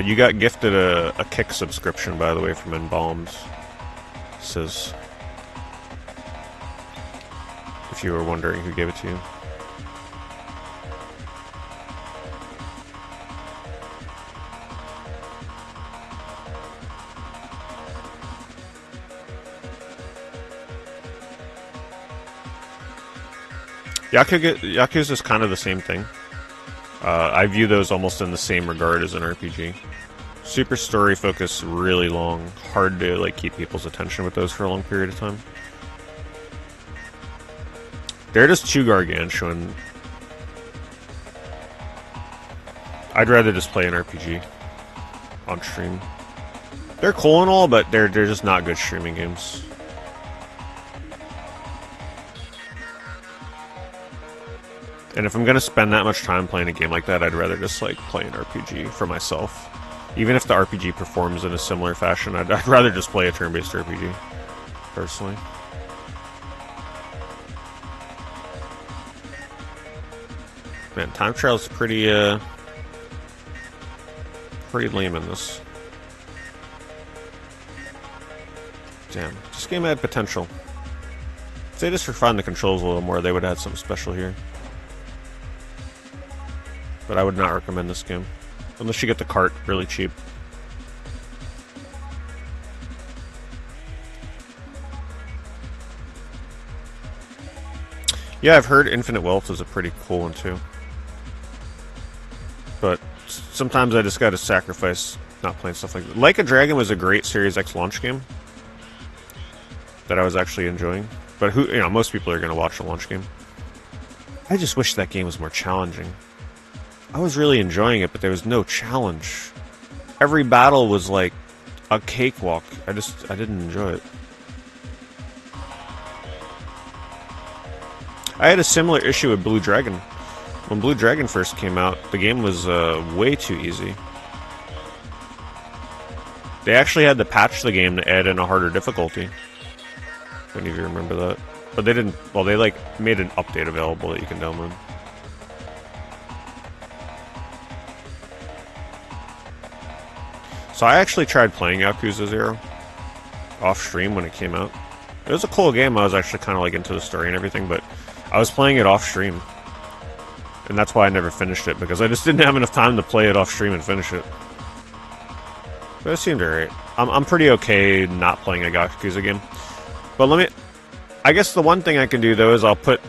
You got gifted a Kick subscription, by the way, from Embalmed. Says, if you were wondering who gave it to you. Yakuza is kind of the same thing. I view those almost in the same regard as an RPG. Super story focus, really long, hard to like keep people's attention with those for a long period of time. They're just too gargantuan. I'd rather just play an RPG on stream. They're cool and all, but they're just not good streaming games. And if I'm gonna spend that much time playing a game like that, I'd rather just like play an RPG for myself. Even if the RPG performs in a similar fashion, I'd rather just play a turn-based RPG, personally. Man, time trial's pretty lame in this. Damn, this game had potential. If they just refined the controls a little more, they would have had something special here. But I would not recommend this game. Unless you get the cart really cheap. Yeah, I've heard Infinite Wealth is a pretty cool one too. But sometimes I just gotta sacrifice not playing stuff like that. Like a Dragon was a great Series X launch game that I was actually enjoying. But who, you know, most people are gonna watch a launch game. I just wish that game was more challenging. I was really enjoying it, but there was no challenge. Every battle was like a cakewalk. I didn't enjoy it. I had a similar issue with Blue Dragon. When Blue Dragon first came out, the game was way too easy. They actually had to patch the game to add in a harder difficulty. If any of you remember that. But they didn't, well, they like made an update available that you can download. So I actually tried playing Yakuza 0 off stream when it came out. It was a cool game. I was actually kind of like into the story and everything, but I was playing it off stream. And that's why I never finished it, because I just didn't have enough time to play it off stream and finish it. But it seemed alright. I'm pretty okay not playing a Yakuza game. But I guess the one thing I can do, though, is I'll put,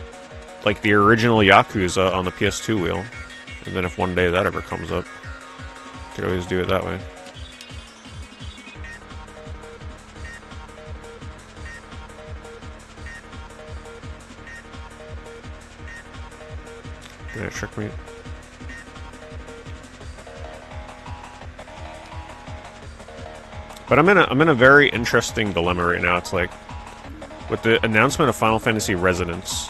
like, the original Yakuza on the PS2 wheel. And then if one day that ever comes up, I could always do it that way. Gonna trick me. But I'm in a very interesting dilemma right now. It's like, with the announcement of Final Fantasy Resonance,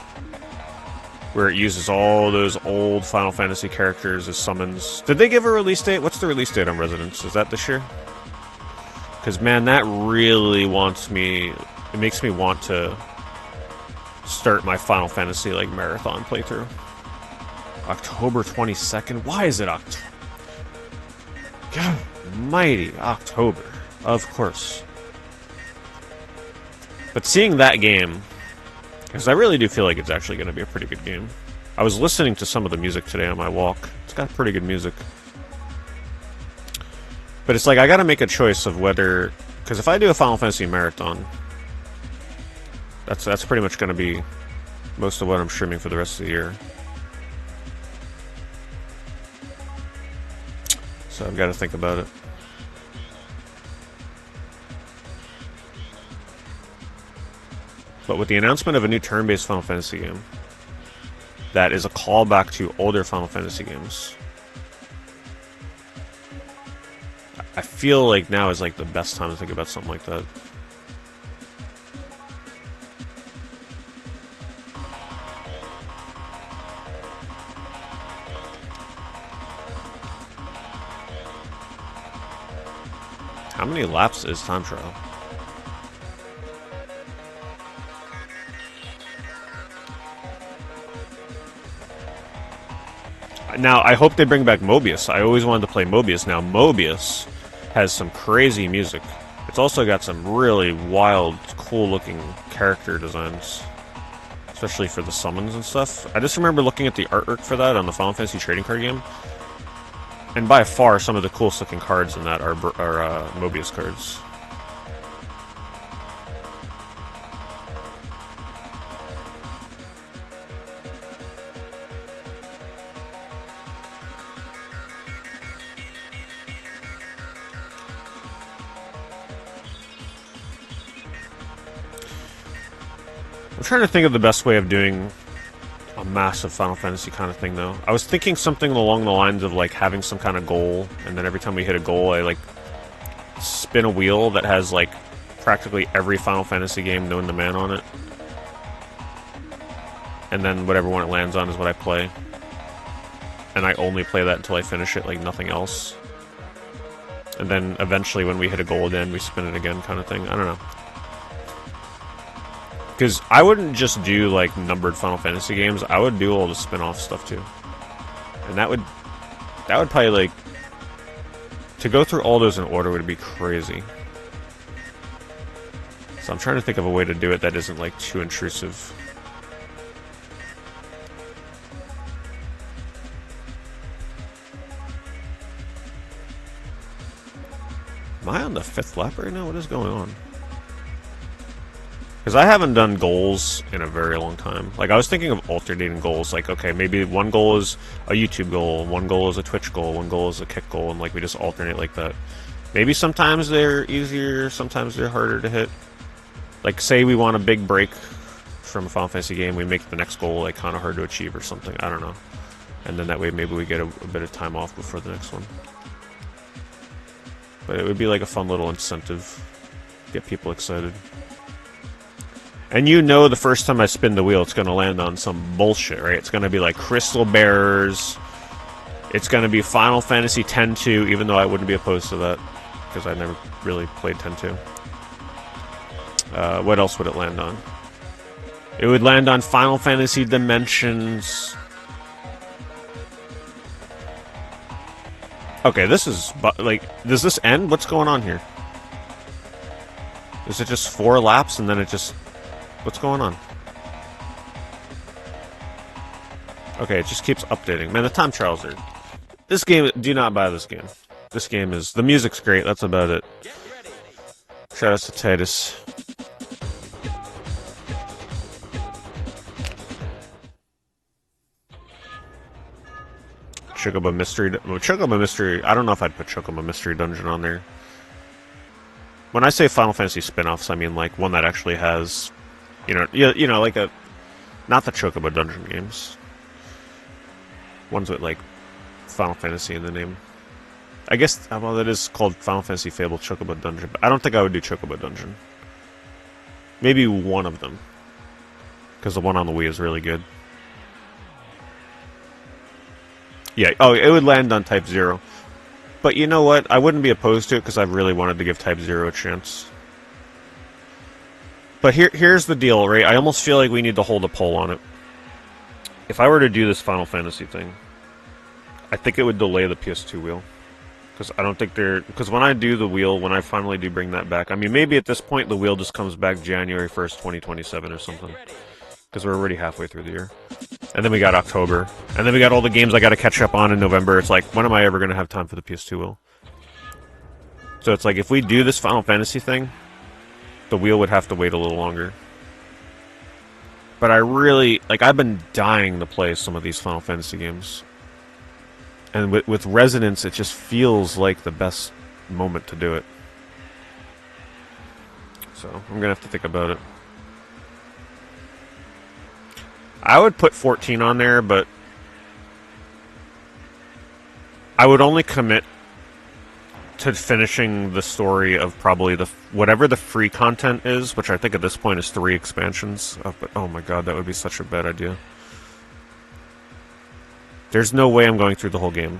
where it uses all those old Final Fantasy characters as summons. Did they give a release date? What's the release date on Resonance? Is that this year? Because, man, that really it makes me want to start my Final Fantasy, like, marathon playthrough. October 22nd? Why is it October? God almighty, October. Of course. But seeing that game, because I really do feel like it's actually going to be a pretty good game. I was listening to some of the music today on my walk. It's got pretty good music. But it's like, I got to make a choice of whether... Because if I do a Final Fantasy marathon, that's pretty much going to be most of what I'm streaming for the rest of the year. So I've got to think about it. But with the announcement of a new turn-based Final Fantasy game, that is a callback to older Final Fantasy games, I feel like now is like the best time to think about something like that. How many laps is time trial? Now, I hope they bring back Mobius. I always wanted to play Mobius. Now, Mobius has some crazy music. It's also got some really wild, cool-looking character designs. Especially for the summons and stuff. I just remember looking at the artwork for that on the Final Fantasy trading card game. And by far, some of the coolest-looking cards in that are Mobius cards. I'm trying to think of the best way of doing a massive Final Fantasy kind of thing, though. I was thinking something along the lines of, like, having some kind of goal, and then every time we hit a goal, I, like, spin a wheel that has, like, practically every Final Fantasy game known to man on it. And then whatever one it lands on is what I play. And I only play that until I finish it, like nothing else. And then eventually when we hit a goal again, we spin it again kind of thing. I don't know. Because I wouldn't just do, like, numbered Final Fantasy games. I would do all the spin-off stuff, too. And that would probably, like... To go through all those in order would be crazy. So I'm trying to think of a way to do it that isn't, like, too intrusive. Am I on the 5th lap right now? What is going on? Because I haven't done goals in a very long time. Like, I was thinking of alternating goals. Like, okay, maybe one goal is a YouTube goal, one goal is a Twitch goal, one goal is a kick goal, and, like, we just alternate like that. Maybe sometimes they're easier, sometimes they're harder to hit. Like, say we want a big break from a Final Fantasy game, we make the next goal, like, kind of hard to achieve or something. I don't know. And then that way maybe we get a bit of time off before the next one. But it would be like a fun little incentive. Get people excited. And you know the first time I spin the wheel, it's going to land on some bullshit, right? It's going to be like Crystal Bearers. It's going to be Final Fantasy X-2, even though I wouldn't be opposed to that. Because I never really played X-2. What else would it land on? It would land on Final Fantasy Dimensions. Okay, this is... like, does this end? What's going on here? Is it just 4 laps and then it just... What's going on? Okay, it just keeps updating. Man, the time trials are... This game... Do not buy this game. This game is... The music's great, that's about it. Shout out to Titus. Chocobo Mystery... Chocobo Mystery... I don't know if I'd put Chocobo Mystery Dungeon on there. When I say Final Fantasy spin-offs, I mean, like, one that actually has... You know, like a... Not the Chocobo Dungeon games. Ones with, like, Final Fantasy in the name. I guess, well, that is called Final Fantasy Fable Chocobo Dungeon, but I don't think I would do Chocobo Dungeon. Maybe one of them. Because the one on the Wii is really good. Yeah, oh, it would land on Type 0. But you know what? I wouldn't be opposed to it because I really wanted to give Type 0 a chance. But here's the deal, right? I almost feel like we need to hold a poll on it. If I were to do this Final Fantasy thing, I think it would delay the PS2 wheel. Because I don't think they're... Because when I do the wheel, when I finally do bring that back... I mean, maybe at this point the wheel just comes back January 1st, 2027 or something. Because we're already halfway through the year. And then we got October. And then we got all the games I got to catch up on in November. It's like, when am I ever going to have time for the PS2 wheel? So it's like, if we do this Final Fantasy thing, the wheel would have to wait a little longer. But I really... Like, I've been dying to play some of these Final Fantasy games. And with Resonance, it just feels like the best moment to do it. So, I'm going to have to think about it. I would put 14 on there, but I would only commit to finishing the story of probably whatever the free content is, which I think at this point is 3 expansions. But oh my god, that would be such a bad idea. There's no way I'm going through the whole game.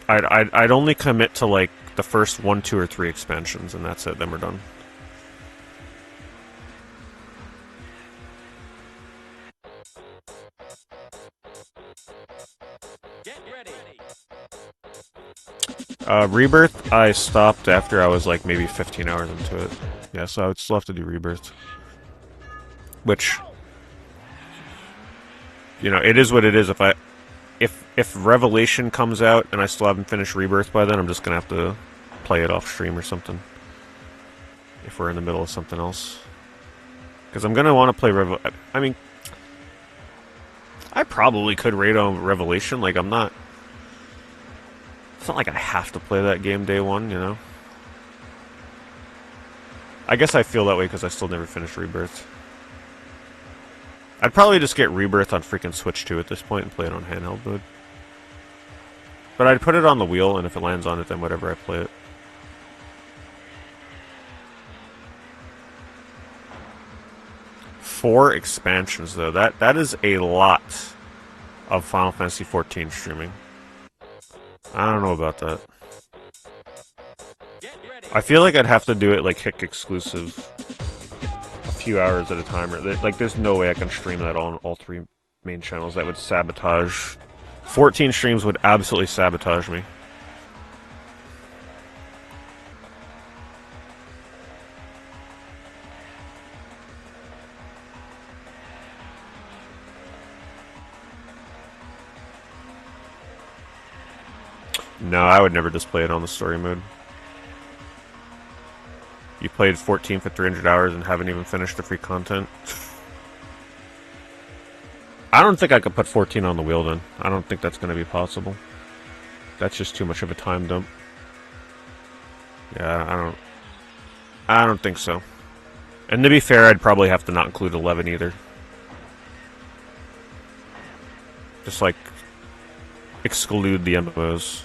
I'd only commit to like the first 1, 2, or 3 expansions, and that's it. Then we're done. Rebirth, I stopped after I was like maybe 15 hours into it. Yeah, so I would still have to do Rebirth. Which, you know, it is what it is. If Revelation comes out and I still haven't finished Rebirth by then, I'm just gonna have to play it off stream or something. If we're in the middle of something else. Because I'm gonna want to play I mean, I probably could raid on Revelation, like I'm not... It's not like I have to play that game day one, you know? I guess I feel that way because I still never finished Rebirth. I'd probably just get Rebirth on freaking Switch 2 at this point and play it on handheld mode. But I'd put it on the wheel, and if it lands on it, then whatever, I play it. Four expansions, though. That is a lot of Final Fantasy XIV streaming. I don't know about that. I feel like I'd have to do it like Hick exclusive, a few hours at a time. Or like, there's no way I can stream that on all 3 main channels. That would sabotage. 14 streams would absolutely sabotage me. No, I would never just play it on the story mode. You played 14 for 300 hours and haven't even finished the free content. I don't think I could put 14 on the wheel then. I don't think that's going to be possible. That's just too much of a time dump. Yeah, I don't think so. And to be fair, I'd probably have to not include 11 either. Just like exclude the MMOs.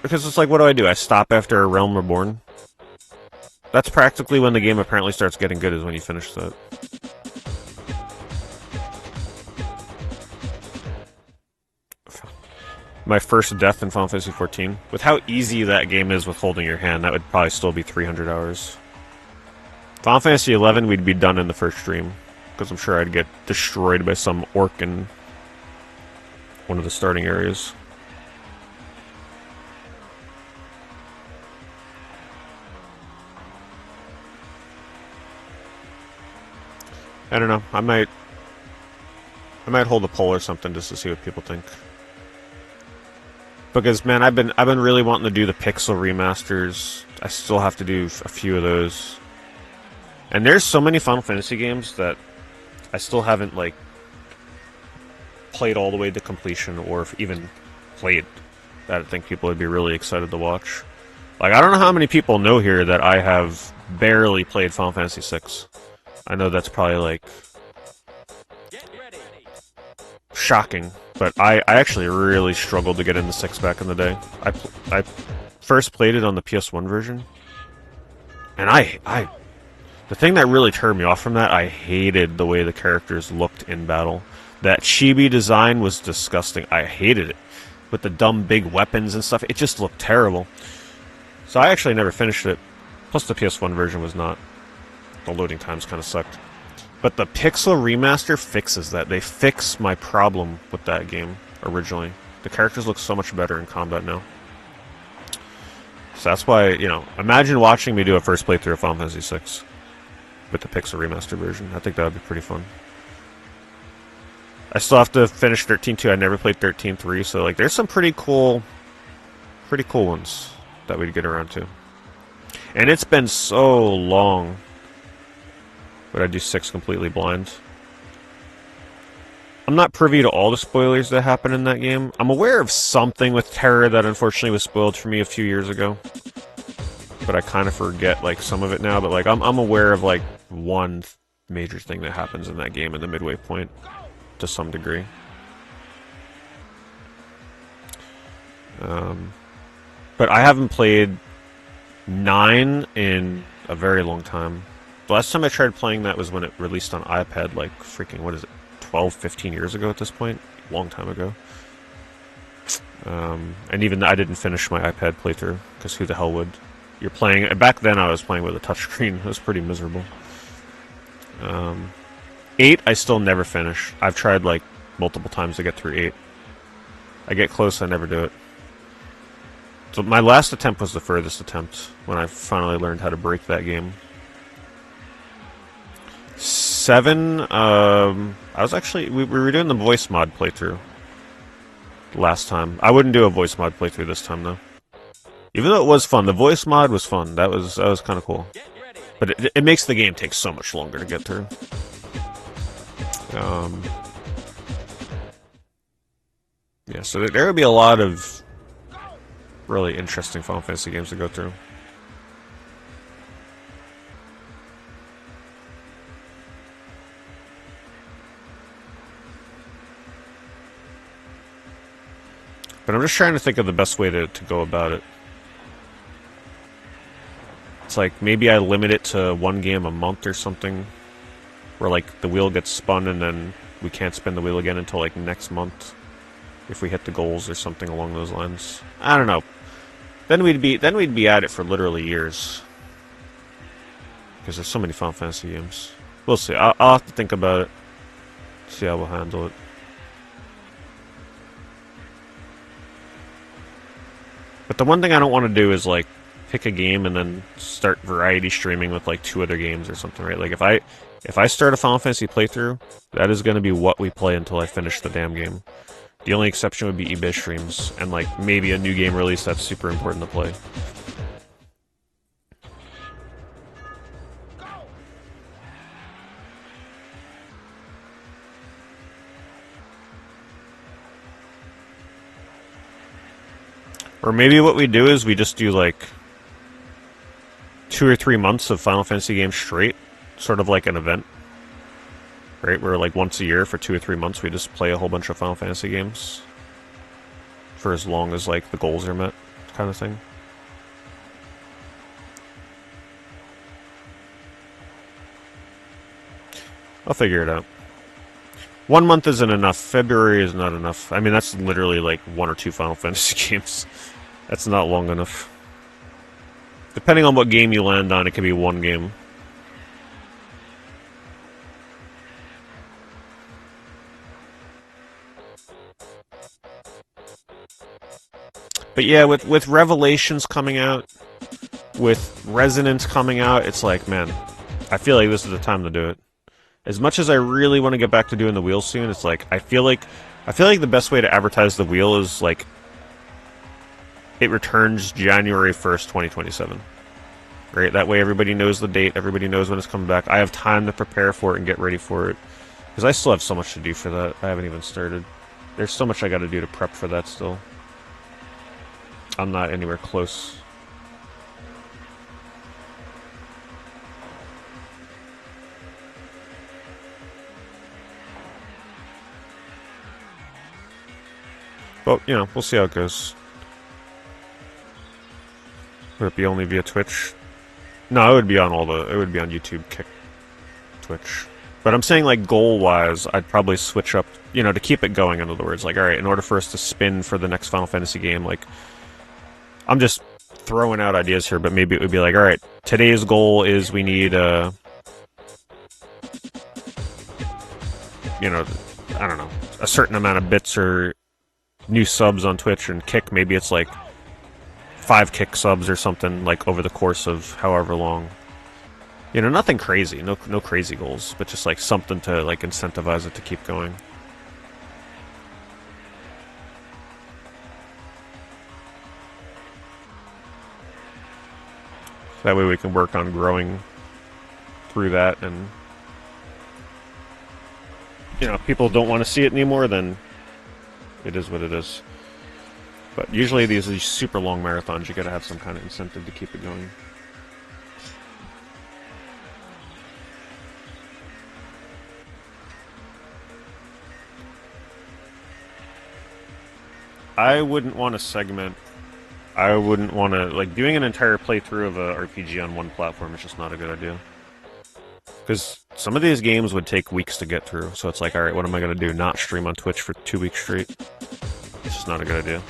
Because it's like, what do? I stop after A Realm Reborn? That's practically when the game apparently starts getting good, is when you finish that. My first death in Final Fantasy XIV. With how easy that game is with holding your hand, that would probably still be 300 hours. Final Fantasy XI, we'd be done in the first stream. Because I'm sure I'd get destroyed by some orc and one of the starting areas. I don't know. I might hold a poll or something just to see what people think. Because man, I've been really wanting to do the pixel remasters. I still have to do a few of those. And there's so many Final Fantasy games that I still haven't like played all the way to completion, or even played, that I think people would be really excited to watch. Like, I don't know how many people know here that I have barely played Final Fantasy VI. I know that's probably like shocking, but I actually really struggled to get into 6 back in the day. I first played it on the PS1 version, and the thing that really turned me off from that, I hated the way the characters looked in battle. That chibi design was disgusting. I hated it. With the dumb big weapons and stuff, it just looked terrible. So I actually never finished it. Plus the PS1 version was not. The loading times kind of sucked. But the Pixel Remaster fixes that. They fix my problem with that game originally. The characters look so much better in combat now. So that's why, you know, imagine watching me do a first playthrough of Final Fantasy VI with the Pixel Remaster version. I think that would be pretty fun. I still have to finish 13.2. I never played 13.3, so like there's some pretty cool ones that we'd get around to. And it's been so long. But I do 6 completely blind. I'm not privy to all the spoilers that happen in that game. I'm aware of something with Terra that unfortunately was spoiled for me a few years ago. But I kind of forget like some of it now. But like I'm aware of like one major thing that happens in that game in the midway point to some degree. But I haven't played 9 in a very long time. The last time I tried playing that was when it released on iPad, like freaking, what is it, 12, 15 years ago at this point? Long time ago. And even I didn't finish my iPad playthrough, because who the hell would? You're playing, back then I was playing with a touchscreen. It was pretty miserable. 8, I still never finish. I've tried like multiple times to get through 8. I get close, I never do it. So my last attempt was the furthest attempt, when I finally learned how to break that game. 7, I was actually, we were doing the voice mod playthrough last time. I wouldn't do a voice mod playthrough this time though. Even though it was fun, the voice mod was fun. That was kind of cool. But it makes the game take so much longer to get through. Yeah, so there would be a lot of really interesting Final Fantasy games to go through. But I'm just trying to think of the best way to go about it. It's like, maybe I limit it to 1 game a month or something. Where like, the wheel gets spun and then we can't spin the wheel again until like next month. If we hit the goals or something along those lines. I don't know. Then we'd be at it for literally years. Because there's so many Final Fantasy games. We'll see. I'll have to think about it. See how we'll handle it. But the one thing I don't want to do is like pick a game and then start variety streaming with like 2 other games or something, right? Like if I start a Final Fantasy playthrough, that is going to be what we play until I finish the damn game. The only exception would be eBay streams and like maybe a new game release that's super important to play. Or maybe what we do is we just do like 2 or 3 months of Final Fantasy games straight, sort of like an event. Right, where like once a year for 2 or 3 months we just play a whole bunch of Final Fantasy games. For as long as like the goals are met, kind of thing. I'll figure it out. 1 month isn't enough. February is not enough. I mean, that's literally like 1 or 2 Final Fantasy games. That's not long enough. Depending on what game you land on, it could be 1 game. But yeah, with Revelations coming out, with Resonance coming out, it's like, man, I feel like this is the time to do it. As much as I really want to get back to doing the wheel soon, it's like I feel like the best way to advertise the wheel is like it returns January 1st, 2027. Right? That way everybody knows the date, everybody knows when it's coming back. I have time to prepare for it and get ready for it. Because I still have so much to do for that. I haven't even started. There's so much I got to do to prep for that still. I'm not anywhere close. But, you know, we'll see how it goes. Would it be only via Twitch? No, it would be on it would be on YouTube, Kick, Twitch. But I'm saying, like, goal-wise, I'd probably switch up, you know, to keep it going, in other words. Like, alright, in order for us to spin for the next Final Fantasy game, like, I'm just throwing out ideas here, but maybe it would be like, alright, today's goal is we need, you know, I don't know, a certain amount of bits or new subs on Twitch, and Kick, maybe it's like 5 Kick subs or something, like, over the course of however long. You know, nothing crazy, no crazy goals, but just, like, something to, like, incentivize it to keep going. That way we can work on growing through that, and, you know, if people don't want to see it anymore, then it is what it is. But usually these super long marathons, you gotta have some kind of incentive to keep it going. I wouldn't want to segment. I wouldn't want to, like, doing an entire playthrough of a RPG on one platform is just not a good idea. Because some of these games would take weeks to get through, so it's like, alright, what am I going to do? Not stream on Twitch for 2 weeks straight? It's just not a good idea.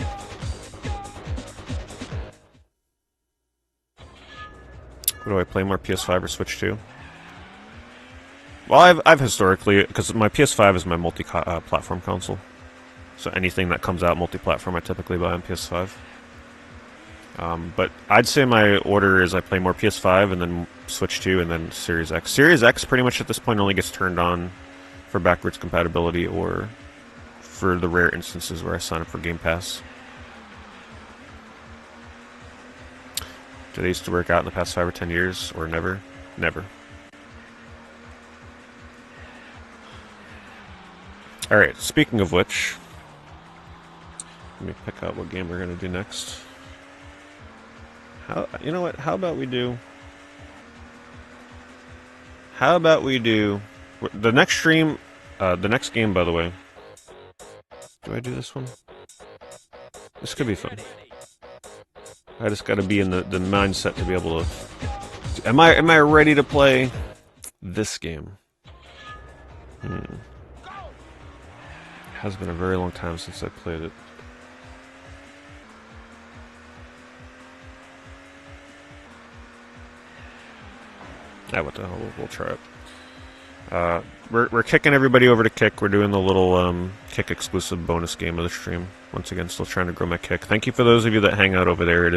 What do I play more, PS5 or Switch 2? Well, I've historically, because my PS5 is my multi-platform console. So anything that comes out multi-platform, I typically buy on PS5. But I'd say my order is I play more PS5, and then Switch 2, and then Series X. Series X pretty much at this point only gets turned on for backwards compatibility or for the rare instances where I sign up for Game Pass. Do they used to work out in the past 5 or 10 years, or never? Never. Alright, speaking of which, let me pick out what game we're going to do next. You know what? How about we do the next stream, the next game, by the way. Do I do this one? This could be fun. I just got to be in the mindset to be able to. Am I ready to play this game? It has been a very long time since I played it. What the hell? We'll try it. We're kicking everybody over to Kick. We're doing the little Kick exclusive bonus game of the stream. Once again, still trying to grow my Kick. Thank you for those of you that hang out over there. It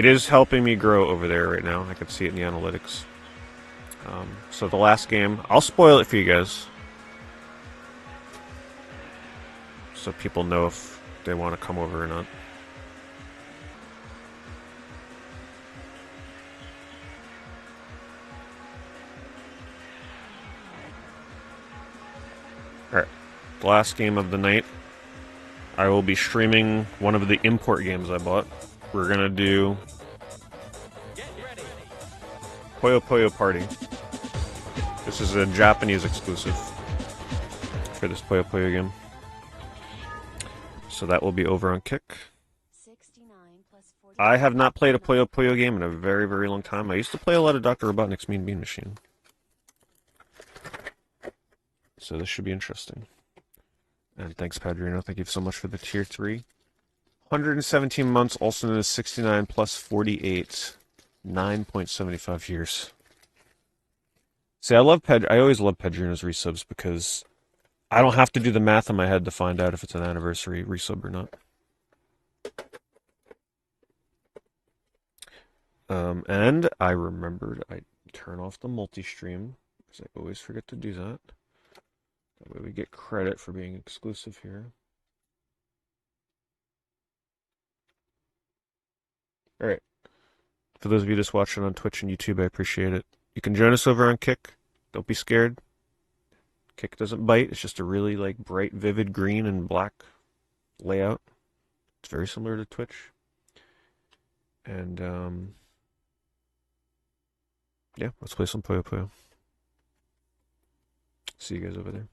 is helping me grow over there right now. I can see it in the analytics. So the last game, I'll spoil it for you guys, so people know if they want to come over or not. Alright, the last game of the night. I will be streaming one of the import games I bought. We're gonna do Puyo Puyo Party. This is a Japanese exclusive for this Puyo Puyo game. So that will be over on Kick. I have not played a Puyo Puyo game in a very, very long time. I used to play a lot of Dr. Robotnik's Mean Bean Machine. So this should be interesting. And thanks, Padrino. Thank you so much for the tier 3. 117 months, also known as 69 plus 48. 9.75 years. See, I always love Padrino's resubs because I don't have to do the math in my head to find out if it's an anniversary resub or not. And I remembered I turn off the multi-stream, because I always forget to do that. That way we get credit for being exclusive here. Alright. For those of you just watching on Twitch and YouTube, I appreciate it. You can join us over on Kick. Don't be scared. Kick doesn't bite. It's just a really like bright, vivid green and black layout. It's very similar to Twitch. And yeah, let's play some Puyo Puyo. See you guys over there.